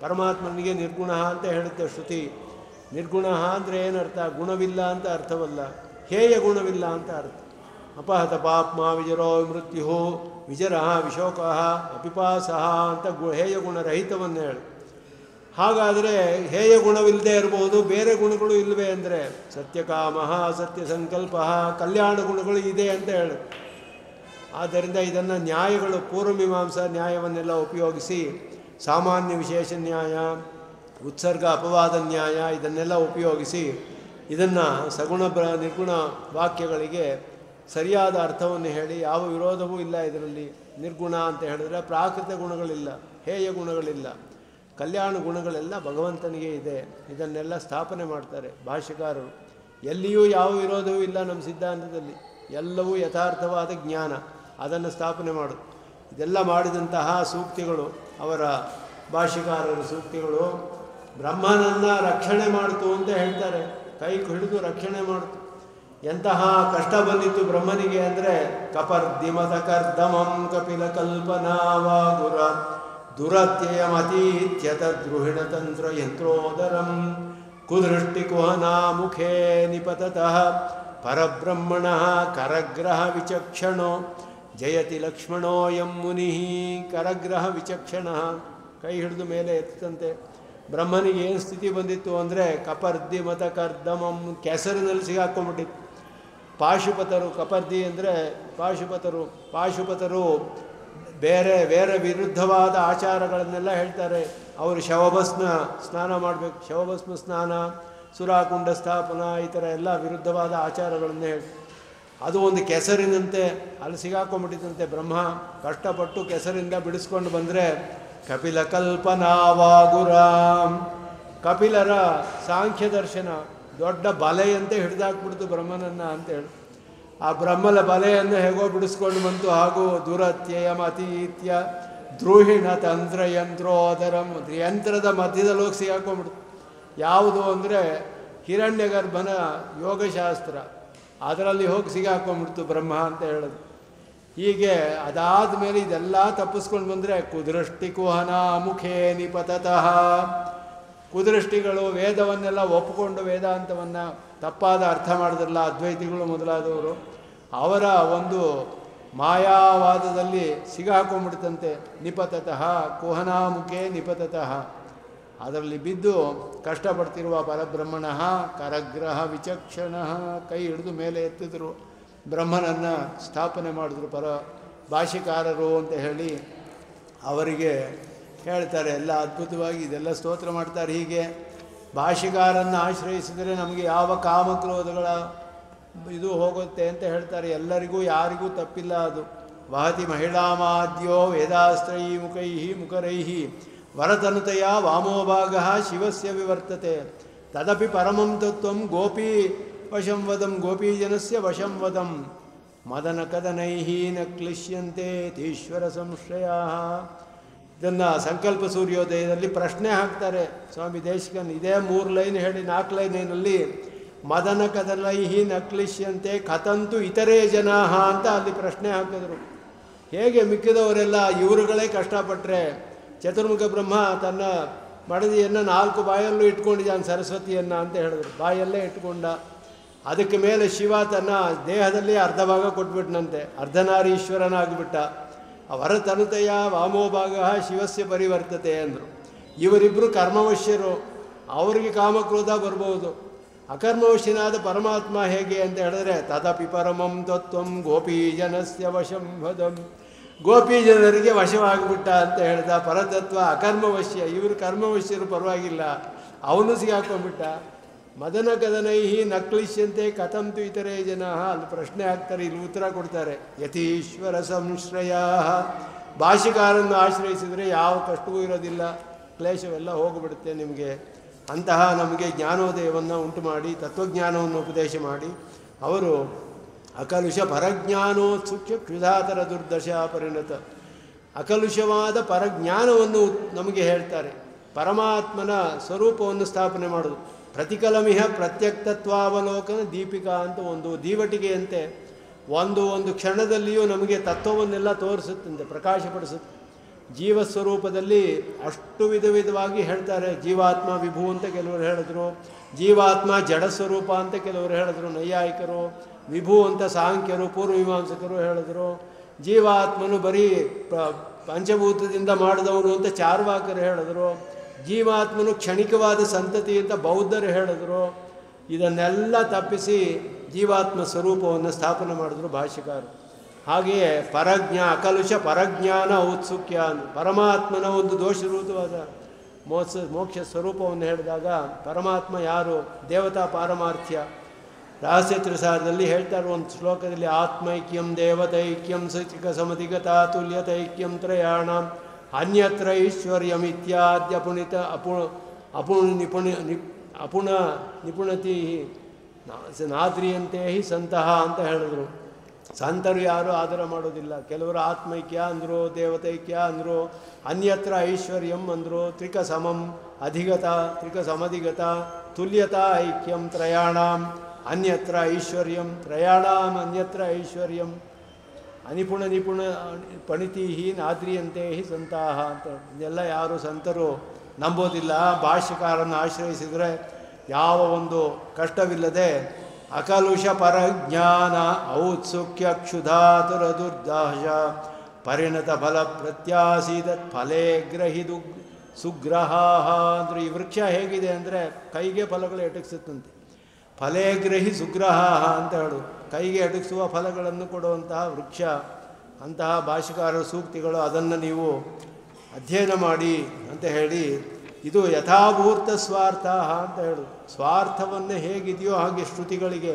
[SPEAKER 2] ಪರಮಾತ್ಮನಿಗೆ ನಿರ್ಗುಣ ಅಂತ ಹೇಳುತ್ತೆ ಶ್ರುತಿ. ನಿರ್ಗುಣ ಅಂದರೆ ಏನರ್ಥ? ಗುಣವಿಲ್ಲ ಅಂತ ಅರ್ಥವಲ್ಲ, ಹೇಯ ಗುಣವಿಲ್ಲ ಅಂತ ಅರ್ಥ. ಅಪಹತ ಪಾಪ್ಮ ವಿಜರೋ ಮೃತ್ಯು ವಿಜರ ವಿಶೋಕ ಅಪಿಪಾಸ ಅಂತ ಹೇಯ ಗುಣರಹಿತವನ್ನು ಹೇಳಿ. ಹಾಗಾದರೆ ಹೇಯ ಗುಣವಿಲ್ಲದೆ ಇರಬಹುದು, ಬೇರೆ ಗುಣಗಳು ಇಲ್ಲವೇ ಅಂದರೆ ಸತ್ಯಕಾಮ, ಸತ್ಯ ಸಂಕಲ್ಪ, ಕಲ್ಯಾಣ ಗುಣಗಳು ಇದೆ ಅಂತ ಹೇಳಿ. ಆದ್ದರಿಂದ ಇದನ್ನು ನ್ಯಾಯಗಳು, ಪೂರ್ವಮೀಮಾಂಸಾ ನ್ಯಾಯವನ್ನೆಲ್ಲ ಉಪಯೋಗಿಸಿ ಸಾಮಾನ್ಯ ವಿಶೇಷ ನ್ಯಾಯ, ಉತ್ಸರ್ಗ ಅಪವಾದ ನ್ಯಾಯ ಇದನ್ನೆಲ್ಲ ಉಪಯೋಗಿಸಿ ಇದನ್ನು ಸಗುಣ ನಿರ್ಗುಣ ವಾಕ್ಯಗಳಿಗೆ ಸರಿಯಾದ ಅರ್ಥವನ್ನು ಹೇಳಿ ಯಾವ ವಿರೋಧವೂ ಇಲ್ಲ ಇದರಲ್ಲಿ. ನಿರ್ಗುಣ ಅಂತ ಹೇಳಿದ್ರೆ ಪ್ರಾಕೃತ ಗುಣಗಳಿಲ್ಲ, ಹೇಯ ಗುಣಗಳಿಲ್ಲ, ಕಲ್ಯಾಣ ಗುಣಗಳೆಲ್ಲ ಭಗವಂತನಿಗೆ ಇದೆ. ಇದನ್ನೆಲ್ಲ ಸ್ಥಾಪನೆ ಮಾಡ್ತಾರೆ ಭಾಷ್ಯಕಾರರು. ಎಲ್ಲಿಯೂ ಯಾವ ವಿರೋಧವೂ ಇಲ್ಲ ನಮ್ಮ ಸಿದ್ಧಾಂತದಲ್ಲಿ. ಎಲ್ಲವೂ ಯಥಾರ್ಥವಾದ ಜ್ಞಾನ, ಅದನ್ನು ಸ್ಥಾಪನೆ ಮಾಡೋದು. ಇದೆಲ್ಲ ಮಾಡಿದಂತಹ ಸೂಕ್ತಿಗಳು, ಅವರ ಭಾಷ್ಯಕಾರರ ಸೂಕ್ತಿಗಳು ಬ್ರಹ್ಮನನ್ನು ರಕ್ಷಣೆ ಮಾಡ್ತು ಅಂತ ಹೇಳ್ತಾರೆ. ಕೈ ಹಿಡಿದು ರಕ್ಷಣೆ ಮಾಡ್ತು. ಎಂತಹ ಕಷ್ಟ ಬಂದಿತ್ತು ಬ್ರಹ್ಮನಿಗೆ ಅಂದರೆ ಕಪರ್ದಿಮತ ಕರ್ದಮಂ ಕಪಿಲ ಕಲ್ಪನಾವಾಗುರ ದುರತ್ಯಯಮತೀತ್ಯತ ದ್ರುಹಿಣ ತಂತ್ರ ಯಂತ್ರೋದರಂ ಕುದೃಷ್ಟಿಕುಹನಾ ಮುಖೇ ನಿಪತತಃ ಪರಬ್ರಹ್ಮಣಃ ಕರಗ್ರಹ ವಿಚಕ್ಷಣೋ ಜಯತಿ ಲಕ್ಷ್ಮಣೋ ಯಂ ಮುನಿ. ಕರಗ್ರಹ ವಿಚಕ್ಷಣ, ಕೈ ಹಿಡಿದು ಮೇಲೆ ಎತ್ತಂತೆ. ಬ್ರಹ್ಮನಿಗೆ ಏನು ಸ್ಥಿತಿ ಬಂದಿತ್ತು ಅಂದರೆ ಕಪರ್ದಿ ಮತ ಕರ್ದಮಂ, ಕೆಸರಿನಲ್ಲಿ ಸಿಗಾಕೊಂಡ್ಬಿಟ್ಟಿತ್ತು. ಪಾಶುಪತರು, ಕಪರ್ದಿ ಅಂದರೆ ಪಾಶುಪತರು ಬೇರೆ ಬೇರೆ ವಿರುದ್ಧವಾದ ಆಚಾರಗಳನ್ನೆಲ್ಲ ಹೇಳ್ತಾರೆ. ಅವರು ಶವಭಸ್ಮ ಸ್ನಾನ ಮಾಡಬೇಕು, ಶವಭಸ್ಮ ಸ್ನಾನ, ಸುರಾಕುಂಡ ಸ್ಥಾಪನ, ಈ ಥರ ಎಲ್ಲ ವಿರುದ್ಧವಾದ ಆಚಾರಗಳನ್ನೇ ಹೇಳಿ. ಅದು ಒಂದು ಕೆಸರಿನಂತೆ ಅಲ್ಲಿ ಸಿಗಾಕೊಂಡ್ಬಿಟ್ಟಿತ್ತಂತೆ. ಬ್ರಹ್ಮ ಕಷ್ಟಪಟ್ಟು ಕೆಸರಿಂದ ಬಿಡಿಸ್ಕೊಂಡು ಬಂದರೆ ಕಪಿಲ ಕಲ್ಪನಾವಾಗುರಾಮ್, ಕಪಿಲರ ಸಾಂಖ್ಯ ದರ್ಶನ ದೊಡ್ಡ ಬಲೆಯಂತೆ ಹಿಡಿದಾಕ್ಬಿಡ್ತು ಬ್ರಹ್ಮನನ್ನು ಅಂತೇಳಿ. ಆ ಬ್ರಹ್ಮನ ಬಲೆಯನ್ನು ಹೇಗೋ ಬಿಡಿಸ್ಕೊಂಡು ಬಂತು. ಹಾಗೂ ದುರತ್ಯಯಮ ಅತೀತ್ಯ ದ್ರೋಹಿಣ ತಂತ್ರ ಯಂತ್ರೋದರಂ, ಯಂತ್ರದ ಮಧ್ಯದಲ್ಲಿ ಹೋಗಿ ಸಿಗಾಕೊಂಡ್ಬಿಡ್ತು. ಯಾವುದು ಅಂದರೆ ಹಿರಣ್ಯಗರ್ಭನ ಯೋಗಶಾಸ್ತ್ರ, ಅದರಲ್ಲಿ ಹೋಗಿ ಸಿಗಾಕೊಂಡ್ಬಿಡ್ತು ಬ್ರಹ್ಮ ಅಂತ ಹೇಳೋದು. ಹೀಗೆ ಅದಾದ ಮೇಲೆ ಇದೆಲ್ಲ ತಪ್ಪಿಸ್ಕೊಂಡು ಬಂದರೆ ಕುದೃಷ್ಟಿ ಕುಹನ ಮುಖೇ ನಿಪತತಃ, ಕುದೃಷ್ಟಿಗಳು ವೇದವನ್ನೆಲ್ಲ ಒಪ್ಪಿಕೊಂಡು ವೇದಾಂತವನ್ನು ತಪ್ಪಾದ ಅರ್ಥ ಮಾಡಿದ್ರಲ್ಲ ಅದ್ವೈತಿಗಳು ಮೊದಲಾದವರು, ಅವರ ಒಂದು ಮಾಯಾವಾದದಲ್ಲಿ ಸಿಗಾಕೊಂಡ್ಬಿಡ್ತಂತೆ. ನಿಪತತಃ ಕುಹನಾಮುಖೇ ನಿಪತತಃ, ಅದರಲ್ಲಿ ಬಿದ್ದು ಕಷ್ಟಪಡ್ತಿರುವ ಪರಬ್ರಹ್ಮಣ ಕರಗ್ರಹ ವಿಚಕ್ಷಣ, ಕೈ ಹಿಡಿದು ಮೇಲೆ ಎತ್ತಿದ್ರು, ಬ್ರಹ್ಮನನ್ನು ಸ್ಥಾಪನೆ ಮಾಡಿದ್ರು ಭಾಷ್ಯಕಾರರು ಅಂತ ಹೇಳಿ ಅವರಿಗೆ ಹೇಳ್ತಾರೆ. ಎಲ್ಲ ಅದ್ಭುತವಾಗಿ ಇದೆಲ್ಲ ಸ್ತೋತ್ರ ಮಾಡ್ತಾರೆ. ಹೀಗೆ ಭಾಷ್ಯಕಾರನ್ನು ಆಶ್ರಯಿಸಿದರೆ ನಮಗೆ ಯಾವ ಕಾಮಕ್ರೋಧಗಳ ಇದು ಹೋಗುತ್ತೆ ಅಂತ ಹೇಳ್ತಾರೆ. ಎಲ್ಲರಿಗೂ ಯಾರಿಗೂ ತಪ್ಪಿಲ್ಲ ಅದು. ವಹತಿ ಮಹಿಳಾಮಾದ್ಯೋ ವೇದಾಸ್ತ್ರೈ ಮುಖರೈ ವರತನುತೆಯ ವಾಮೋಭಾಗ ಶಿವಸ್ಯ ವಿವರ್ತತೆ ತದಪಿ ಪರಮಂ ತತ್ವಂ ಗೋಪೀ ವಶಂ ವದಂ ಗೋಪೀಜನಸ್ಯ ವಶಂ ವದಂ ಮದನ ಕದನೈ ನ ಕ್ಲಿಶ್ಯಂತೆ ಈಶ್ವರ ಸಂಶಯ. ಇದನ್ನು ಸಂಕಲ್ಪ ಸೂರ್ಯೋದಯದಲ್ಲಿ ಪ್ರಶ್ನೆ ಹಾಕ್ತಾರೆ ಸ್ವಾಮಿ ದೇಶಿಕನ್. ಇದೇ 3 ಲೈನ್ ಹೇಳಿ 4 ಲೈನಿನಲ್ಲಿ ಮದನ ಕದನೈ ನ ಕ್ಲಿಶ್ಯಂತೆ ಕಥಂತು ಇತರೇ ಜನಾ ಅಂತ ಅಲ್ಲಿ ಪ್ರಶ್ನೆ ಹಾಕಿದ್ರು. ಹೇಗೆ ಮಿಕ್ಕಿದವರೆಲ್ಲ ಇವರುಗಳೇ ಕಷ್ಟಪಟ್ಟರೆ, ಚತುರ್ಮುಖ ಬ್ರಹ್ಮ ತನ್ನ ಮಡದಿಯನ್ನು 4 ಬಾಯಲ್ಲೂ ಇಟ್ಕೊಂಡಿದ್ದಾನೆ ಸರಸ್ವತಿಯನ್ನು ಅಂತ ಹೇಳಿದ್ರು. ಬಾಯಲ್ಲೇ ಇಟ್ಕೊಂಡ. ಅದಕ್ಕೆ ಮೇಲೆ ಶಿವ ತನ್ನ ದೇಹದಲ್ಲಿ ಅರ್ಧ ಭಾಗ ಕೊಟ್ಬಿಟ್ನಂತೆ, ಅರ್ಧನಾರೀಶ್ವರನಾಗಿಬಿಟ್ಟ. ವರತನುತೆಯ ವಾಮೋಭಾಗ ಶಿವಸ್ಯ ಪರಿವರ್ತತೆ ಅಂದರು. ಇವರಿಬ್ಬರು ಕರ್ಮವಶ್ಯರು, ಅವರಿಗೆ ಕಾಮಕ್ರೋಧ ಬರ್ಬೋದು. ಅಕರ್ಮವಶ್ಯನಾದ ಪರಮಾತ್ಮ ಹೇಗೆ ಅಂತ ಹೇಳಿದ್ರೆ ತದಪಿ ಪರಮಂ ತತ್ವಂ ಗೋಪೀಜನಸ್ಯ ವಶಂ ವದಂ, ಗೋಪೀಜನರಿಗೆ ವಶವಾಗಿಬಿಟ್ಟ ಅಂತ ಹೇಳ್ದ. ಪರತತ್ವ ಅಕರ್ಮವಶ್ಯ, ಇವರು ಕರ್ಮವಶ್ಯರು ಪರವಾಗಿಲ್ಲ, ಅವನು ಸಿಗಾಕೊಂಡ್ಬಿಟ್ಟ. ಮದನ ಕದನೈ ನಕ್ಲಿಶ್ಯಂತೆ ಕಥಂತು ಇತರೇ ಜನ, ಅಲ್ಲಿ ಪ್ರಶ್ನೆ ಹಾಕ್ತಾರೆ, ಇಲ್ಲಿ ಉತ್ತರ ಕೊಡ್ತಾರೆ. ಯತೀಶ್ವರ ಸಂಶ್ರಯ, ಭಾಷಿಕಾರನ್ನು ಆಶ್ರಯಿಸಿದರೆ ಯಾವ ಕಷ್ಟವೂ ಇರೋದಿಲ್ಲ, ಕ್ಲೇಶವೆಲ್ಲ ಹೋಗಿಬಿಡುತ್ತೆ ನಿಮಗೆ. ಅಂತಹ ನಮಗೆ ಜ್ಞಾನೋದಯವನ್ನು ಉಂಟು ಮಾಡಿ ತತ್ವಜ್ಞಾನವನ್ನು ಉಪದೇಶ ಮಾಡಿ ಅವರು ಅಕಲುಷ ಪರಜ್ಞಾನೋತ್ಸುಕ್ಯ ಕ್ಷುಧಾತರ ದುರ್ದಶ ಪರಿಣತ, ಅಕಲುಷವಾದ ಪರಜ್ಞಾನವನ್ನು ನಮಗೆ ಹೇಳ್ತಾರೆ. ಪರಮಾತ್ಮನ ಸ್ವರೂಪವನ್ನು ಸ್ಥಾಪನೆ ಮಾಡೋದು. ಪ್ರತಿಕಲಮಿಹ ಪ್ರತ್ಯಕ್ತತ್ವಾವಲೋಕನ ದೀಪಿಕಾ ಅಂತ ಒಂದು ದೀವಟಿಗೆಯಂತೆ ಒಂದು ಕ್ಷಣದಲ್ಲಿಯೂ ನಮಗೆ ತತ್ವವನ್ನೆಲ್ಲ ತೋರಿಸುತ್ತಂತೆ, ಪ್ರಕಾಶಪಡಿಸುತ್ತೆ. ಜೀವಸ್ವರೂಪದಲ್ಲಿ ಅಷ್ಟು ವಿಧವಾಗಿ ಹೇಳ್ತಾರೆ. ಜೀವಾತ್ಮ ವಿಭು ಅಂತ ಕೆಲವರು ಹೇಳಿದ್ರು, ಜೀವಾತ್ಮ ಜಡ ಸ್ವರೂಪ ಅಂತ ಕೆಲವರು ಹೇಳಿದ್ರು ನೈಯಾಯಿಕರು, ವಿಭು ಅಂತ ಸಾಂಖ್ಯರು ಪೂರ್ವಮೀಮಾಂಸಕರು ಹೇಳಿದ್ರು, ಜೀವಾತ್ಮನು ಬರೀ ಪಂಚಭೂತದಿಂದ ಮಾಡಿದವನು ಅಂತ ಚಾರ್ವಾಕರು ಹೇಳಿದ್ರು, ಜೀವಾತ್ಮನು ಕ್ಷಣಿಕವಾದ ಸಂತತಿ ಅಂತ ಬೌದ್ಧರು ಹೇಳಿದ್ರು. ಇದನ್ನೆಲ್ಲ ತಪ್ಪಿಸಿ ಜೀವಾತ್ಮ ಸ್ವರೂಪವನ್ನು ಸ್ಥಾಪನೆ ಮಾಡಿದ್ರು ಭಾಷ್ಯಕಾರರು. ಹಾಗೆಯೇ ಅಕಲುಷ ಪರಜ್ಞಾನ ಔತ್ಸುಕ್ಯ ಅಂದರು. ಪರಮಾತ್ಮನ ಒಂದು ದೋಷರೂಪವಾದ ಮೋಕ್ಷ ಸ್ವರೂಪವನ್ನು ಹೇಳಿದಾಗ ಪರಮಾತ್ಮ ಯಾರು, ದೇವತಾ ಪಾರಮಾರ್ಥ್ಯ. ರಹಸ್ಯ ತ್ರಿಸಾರದಲ್ಲಿ ಹೇಳ್ತಾರೆ ಒಂದು ಶ್ಲೋಕದಲ್ಲಿ, ಆತ್ಮೈಕ್ಯಂ ದೇವತೈಕ್ಯಂ ಸಚಿಕ ಸಮಧಿಗತಾ ತುಲ್ಯತೈಕ್ಯಂ ತ್ರಯಾಣಂ ಅನ್ಯತ್ರ ಐಶ್ವರ್ಯಮಿತ್ಯಾದ್ಯ ಅಪುಣ ನಿಪುಣತಿ ನಾದ್ರಿಯಂತೆ ಹಿ ಸಂತಹ ಅಂತ ಹೇಳಿದ್ರು. ಸಂತರು ಯಾರು ಆದರ ಮಾಡೋದಿಲ್ಲ. ಕೆಲವರು ಆತ್ಮೈಕ್ಯ ಅಂದರು, ದೇವತೈಕ್ಯ ಅಂದರು, ಅನ್ಯತ್ರ ಐಶ್ವರ್ಯಂ ಅಂದರು, ತ್ರಿಕ ಸಮಂ ಅಧಿಗತ ತ್ರಿಕಸಮಧಿಗತ ತುಲ್ಯತಾ ಐಕ್ಯಂ ತ್ರಯಾಣಾಂ ಅನ್ಯತ್ರ ಐಶ್ವರ್ಯಂ ತ್ರಯಾಣಾಂ ಅನ್ಯತ್ರ ಐಶ್ವರ್ಯಂ ಅನಿಪುಣ ನಿಪುಣ ಪಣಿತಿ ನಾದ್ರಿಯಂತೆ ಸಂತಾಹ ಅಂತ. ಇದೆಲ್ಲ ಯಾರು ಸಂತರು ನಂಬೋದಿಲ್ಲ. ಭಾಷ್ಯಕಾರನ್ನು ಆಶ್ರಯಿಸಿದರೆ ಯಾವ ಒಂದು ಕಷ್ಟವಿಲ್ಲದೆ ಅಕಲುಷ ಪರಜ್ಞಾನ ಔತ್ಸುಕ್ಯ ಕ್ಷುಧಾತುರ ದುರ್ದಾಶ ಪರಿಣತ ಫಲ ಪ್ರತ್ಯಾಸೀದ ಫಲೇ ಗ್ರಹಿದು ಸುಗ್ರಹ ಅಂದರೆ ಈ ವೃಕ್ಷ ಹೇಗಿದೆ ಅಂದರೆ ಕೈಗೆ ಫಲಗಳು ಎಟಕಿಸುತ್ತಂತೆ. ಫಲೇ ಗ್ರಹಿ ಸುಗ್ರಹ ಅಂತ ಹೇಳು, ಕೈಗೆ ಎಟಕಿಸುವ ಫಲಗಳನ್ನು ಕೊಡುವಂತಹ ವೃಕ್ಷ. ಅಂತಹ ಭಾಷಿಕಾರರ ಸೂಕ್ತಿಗಳು, ಅದನ್ನು ನೀವು ಅಧ್ಯಯನ ಮಾಡಿ ಅಂತ ಹೇಳಿ, ಇದು ಯಥಾಭೂತ ಸ್ವಾರ್ಥ ಅಂತ ಹೇಳು. ಸ್ವಾರ್ಥವನ್ನು ಹೇಗಿದೆಯೋ ಹಾಗೆ ಶ್ರುತಿಗಳಿಗೆ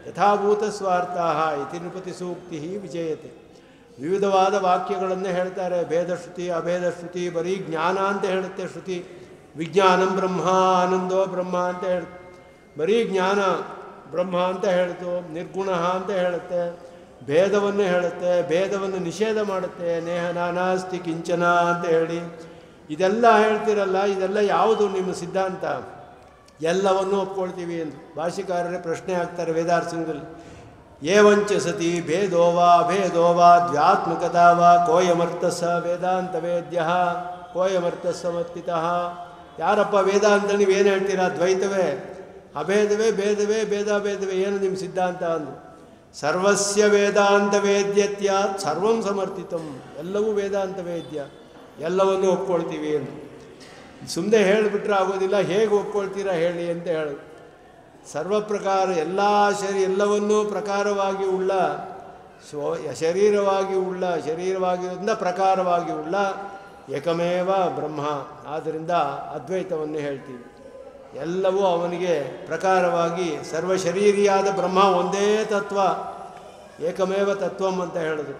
[SPEAKER 2] ಯಥಾಭೂತ ಸ್ವಾರ್ಥ ಇತಿ ನೃಪತಿ ಸೂಕ್ತಿ ವಿಜಯತೆ. ವಿವಿಧವಾದ ವಾಕ್ಯಗಳನ್ನು ಹೇಳ್ತಾರೆ. ಭೇದ ಶ್ರುತಿ, ಅಭೇದ ಶ್ರುತಿ, ಬರೀ ಜ್ಞಾನ ಅಂತ ಹೇಳುತ್ತೆ ಶ್ರುತಿ. ವಿಜ್ಞಾನಂ ಬ್ರಹ್ಮ ಆನಂದೋ ಬ್ರಹ್ಮ ಅಂತ ಹೇಳುತ್ತೆ. ಬರೀ ಜ್ಞಾನ ಬ್ರಹ್ಮ ಅಂತ ಹೇಳ್ತು. ನಿರ್ಗುಣ ಅಂತ ಹೇಳುತ್ತೆ. ಭೇದವನ್ನು ಹೇಳುತ್ತೆ, ಭೇದವನ್ನು ನಿಷೇಧ ಮಾಡುತ್ತೆ. ನೇಹ ನಾನಾಸ್ತಿ ಕಿಂಚನ ಅಂತ ಹೇಳಿ ಇದೆಲ್ಲ ಹೇಳ್ತಿರಲ್ಲ, ಇದೆಲ್ಲ ಯಾವುದು ನಿಮ್ಮ ಸಿದ್ಧಾಂತ? ಎಲ್ಲವನ್ನೂ ಒಪ್ಕೊಳ್ತೀವಿ ಎಂದು ಭಾಷಿಕಾರರೇ ಪ್ರಶ್ನೆ ಹಾಕ್ತಾರೆ ವೇದಾರ್ಥದಲ್ಲಿ. ಏವಂಚ ಸತಿ ಭೇದೋವಾ ಅಭೇದೋವಾ ದ್ವ್ಯಾತ್ಮಕತಾ ವಾ ಕೋಯಮರ್ಥಸ ವೇದಾಂತ ವೇದ್ಯ ಕೋಯಮರ್ಥಸ ಸಮರ್ಥಿತಃ. ಯಾರಪ್ಪ ವೇದಾಂತ ನೀವೇನು ಹೇಳ್ತೀರಾ? ದ್ವೈತವೇ, ಅಭೇದವೇ, ಭೇದವೇ, ಭೇದಾಭೇದವೇ, ಏನು ನಿಮ್ಮ ಸಿದ್ಧಾಂತ ಅಂದರು. ಸರ್ವಸ್ಯ ವೇದಾಂತ ವೇದ್ಯತ್ಯ ಸರ್ವಂ ಸಮರ್ಥಿತಂ. ಎಲ್ಲವೂ ವೇದಾಂತ ವೇದ್ಯ, ಎಲ್ಲವನ್ನೂ ಒಪ್ಕೊಳ್ತೀವಿ ಎಂದು. ಸುಮ್ಮನೆ ಹೇಳಿಬಿಟ್ರೆ ಆಗೋದಿಲ್ಲ, ಹೇಗೆ ಒಪ್ಕೊಳ್ತೀರಾ ಹೇಳಿ ಅಂತ ಹೇಳು. ಸರ್ವ ಪ್ರಕಾರ ಎಲ್ಲವನ್ನೂ ಪ್ರಕಾರವಾಗಿ ಉಳ್ಳ ಶರೀರವಾಗಿರೋದ್ರಿಂದ ಪ್ರಕಾರವಾಗಿ ಉಳ್ಳ ಏಕಮೇವ ಬ್ರಹ್ಮ. ಆದ್ದರಿಂದ ಅದ್ವೈತವನ್ನು ಹೇಳ್ತೀವಿ. ಎಲ್ಲವೂ ಅವನಿಗೆ ಪ್ರಕಾರವಾಗಿ ಸರ್ವಶರೀರಿಯಾದ ಬ್ರಹ್ಮ ಒಂದೇ ತತ್ವ, ಏಕಮೇವ ತತ್ವಂ ಅಂತ ಹೇಳಿದ್ರು.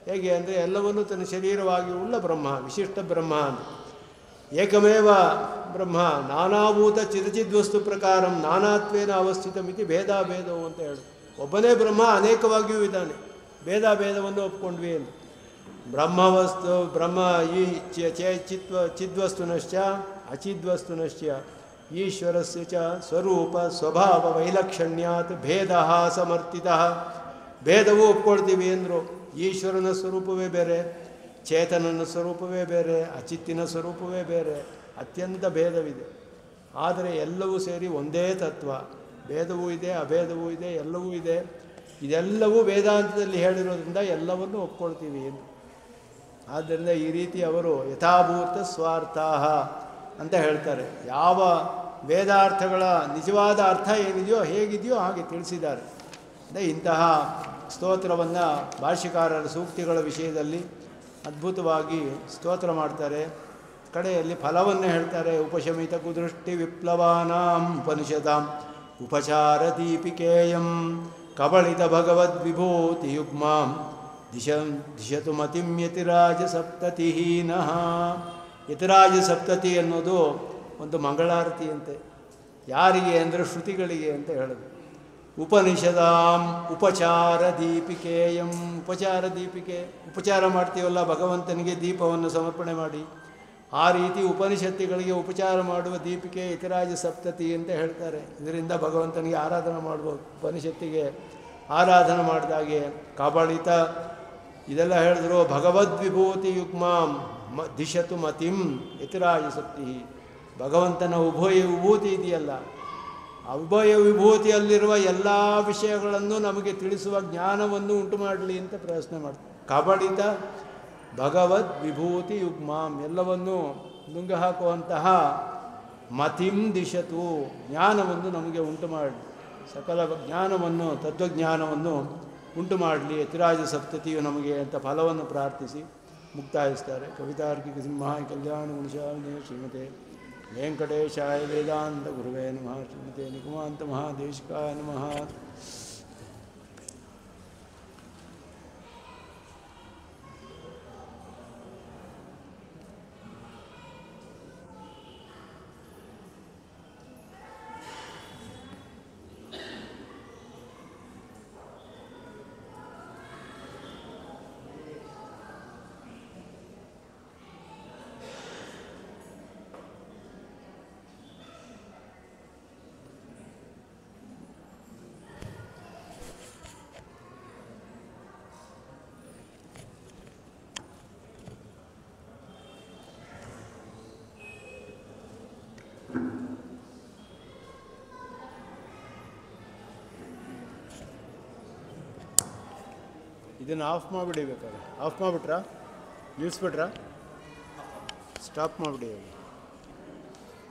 [SPEAKER 2] ಹೇಗೆ ಅಂದರೆ ಎಲ್ಲವನ್ನೂ ತನ್ನ ಶರೀರವಾಗಿ ಉಳ್ಳ ಬ್ರಹ್ಮ, ವಿಶಿಷ್ಟ ಬ್ರಹ್ಮ ಅಂತ. ಏಕಮೇವ ಬ್ರಹ್ಮ ನಾನಾಭೂತ ಚಿದಚಿದ್ವಸ್ತು ಪ್ರಕಾರಂ ನಾನಾತ್ವೇನ ಅವಸ್ಥಿತಮಿತಿ ಭೇದಾಭೇದವು ಅಂತ ಹೇಳು. ಒಬ್ಬನೇ ಬ್ರಹ್ಮ ಅನೇಕವಾಗಿಯೂ ಇದ್ದಾನೆ, ಭೇದಾಭೇದವನ್ನು ಒಪ್ಕೊಂಡ್ವಿ ಎಂದು. ಬ್ರಹ್ಮವಸ್ತು ಬ್ರಹ್ಮ ಈ ಚಿದ್ವಸ್ತುನಶ್ಚ ಅಚಿದ್ವಸ್ತುನಶ್ಚ ಈಶ್ವರಸ್ಯ ಚ ಸ್ವರೂಪ ಸ್ವಭಾವ ವೈಲಕ್ಷಣ್ಯಾತ್ ಭೇದ ಸಮರ್ಥಿತಃ. ಭೇದವೂ ಒಪ್ಕೊಳ್ತೀವಿ ಅಂದರು. ಈಶ್ವರನ ಸ್ವರೂಪವೇ ಬೇರೆ, ಚೇತನನ ಸ್ವರೂಪವೇ ಬೇರೆ, ಅಚಿತ್ತಿನ ಸ್ವರೂಪವೇ ಬೇರೆ, ಅತ್ಯಂತ ಭೇದವಿದೆ. ಆದರೆ ಎಲ್ಲವೂ ಸೇರಿ ಒಂದೇ ತತ್ವ. ಭೇದವೂ ಇದೆ, ಅಭೇದವೂ ಇದೆ, ಎಲ್ಲವೂ ಇದೆ. ಇದೆಲ್ಲವೂ ವೇದಾಂತದಲ್ಲಿ ಹೇಳಿರೋದ್ರಿಂದ ಎಲ್ಲವನ್ನೂ ಒಪ್ಕೊಳ್ತೀವಿ ಎಂದು. ಆದ್ದರಿಂದ ಈ ರೀತಿ ಅವರು ಯಥಾಭೂತ ಸ್ವಾರ್ಥಾಹ ಅಂತ ಹೇಳ್ತಾರೆ. ಯಾವ ವೇದಾರ್ಥಗಳ ನಿಜವಾದ ಅರ್ಥ ಏನಿದೆಯೋ ಹೇಗಿದೆಯೋ ಹಾಗೆ ತಿಳಿಸಿದ್ದಾರೆ. ಅಂದರೆ ಇಂತಹ ಸ್ತೋತ್ರವನ್ನು ಭಾಷ್ಯಕಾರರ ಸೂಕ್ತಿಗಳ ವಿಷಯದಲ್ಲಿ ಅದ್ಭುತವಾಗಿ ಸ್ತೋತ್ರ ಮಾಡ್ತಾರೆ. ಕಡೆಯಲ್ಲಿ ಫಲವನ್ನು ಹೇಳ್ತಾರೆ. ಉಪಶಮಿತ ಕುದೃಷ್ಟಿ ವಿಪ್ಲವಾನಾಂ ಉಪನಿಷದಾಂ ಉಪಚಾರ ದೀಪಿಕೇಯಂ ಕಬಳಿತ ಭಗವದ್ವಿಭೂತಿಯುಗ್ಮಾಂ ದಿಶತು ಮತಿಂ ಯತಿರಾಜ ಸಪ್ತತಿಹೀನಃ. ಯತಿರಾಜ ಸಪ್ತತಿ ಅನ್ನೋದು ಒಂದು ಮಂಗಳಾರತಿಯಂತೆ. ಯಾರಿಗೆ ಅಂದರೆ ಶ್ರುತಿಗಳಿಗೆ ಅಂತ ಹೇಳೋದು. ಉಪನಿಷದಾಂ ಉಪಚಾರ ದೀಪಿಕೇಯಂ. ಉಪಚಾರ ದೀಪಿಕೆ, ಉಪಚಾರ ಮಾಡ್ತೀವಲ್ಲ ಭಗವಂತನಿಗೆ ದೀಪವನ್ನು ಸಮರ್ಪಣೆ ಮಾಡಿ, ಆ ರೀತಿ ಉಪನಿಷತ್ತುಗಳಿಗೆ ಉಪಚಾರ ಮಾಡುವ ದೀಪಿಕೆ ಯತಿರಾಜ ಸಪ್ತತಿ ಅಂತ ಹೇಳ್ತಾರೆ. ಇದರಿಂದ ಭಗವಂತನಿಗೆ ಆರಾಧನೆ ಮಾಡ್ಬೋದು. ಉಪನಿಷತ್ತಿಗೆ ಆರಾಧನೆ ಮಾಡಿದಾಗೆ ಕಬಳಿತ ಇದೆಲ್ಲ ಹೇಳಿದ್ರು. ಭಗವದ್ವಿಭೂತಿ ಯುಗ್ಮಾಂ ದಿಶತು ಮತಿಂ ಯತಿರಾಜ ಸಪ್ತಿ. ಭಗವಂತನ ಉಭಯ ವಿಭೂತಿ ಇದೆಯಲ್ಲ, ಉಭಯ ವಿಭೂತಿಯಲ್ಲಿರುವ ಎಲ್ಲ ವಿಷಯಗಳನ್ನು ನಮಗೆ ತಿಳಿಸುವ ಜ್ಞಾನವನ್ನು ಉಂಟು ಮಾಡಲಿ ಅಂತ ಪ್ರಯತ್ನ ಮಾಡ್ತಾರೆ. ಕಬಳಿತ ಭಗವದ್ ವಿಭೂತಿ ಯುಗ್ಮಾಂ, ಎಲ್ಲವನ್ನು ನುಂಗು ಹಾಕುವಂತಹ ಮತಿಂ ದಿಶತು, ಜ್ಞಾನವನ್ನು ನಮಗೆ ಉಂಟು ಮಾಡಲಿ, ಸಕಲ ಜ್ಞಾನವನ್ನು ತತ್ವಜ್ಞಾನವನ್ನು ಉಂಟು ಮಾಡಲಿ ಯತಿರಾಜ ಸಪ್ತತಿಯು ನಮಗೆ ಅಂತ ಫಲವನ್ನು ಪ್ರಾರ್ಥಿಸಿ ಮುಕ್ತಾಯಿಸ್ತಾರೆ. ಕವಿತಾರ್ಕಿಕ ಸಿಂಹಾಯ ಕಲ್ಯಾಣ ಗುಣಶಾಲಿನೇ ಶ್ರೀಮತೆ ವೆಂಕಟೇಶಾಯ ವೇದಾಂತ ಗುರುವೇ ನಮಃ. ಶ್ರೀಮತೆ ನಿಗಮಾಂತ ಮಹಾದೇಶಿಕಾಯ ನಮಃ. ಇದನ್ನು ಆಫ್ ಮಾಡಿಬಿಡಿ ಬೇಕಾದ್ರೆ. ಆಫ್ ಮಾಡಿಬಿಟ್ರಾ? ನಿಲ್ಲಿಸ್ಬಿಟ್ರಾ? ಸ್ಟಾಪ್ ಮಾಡಿಬಿಡಿ.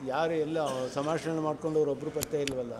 [SPEAKER 2] ಯಾರು ಎಲ್ಲ ಸಂಭಾಷಣೆ ಮಾಡ್ಕೊಂಡವ್ರು ಒಬ್ಬರು ಪತ್ತೆ ಇಲ್ವಲ್ಲ.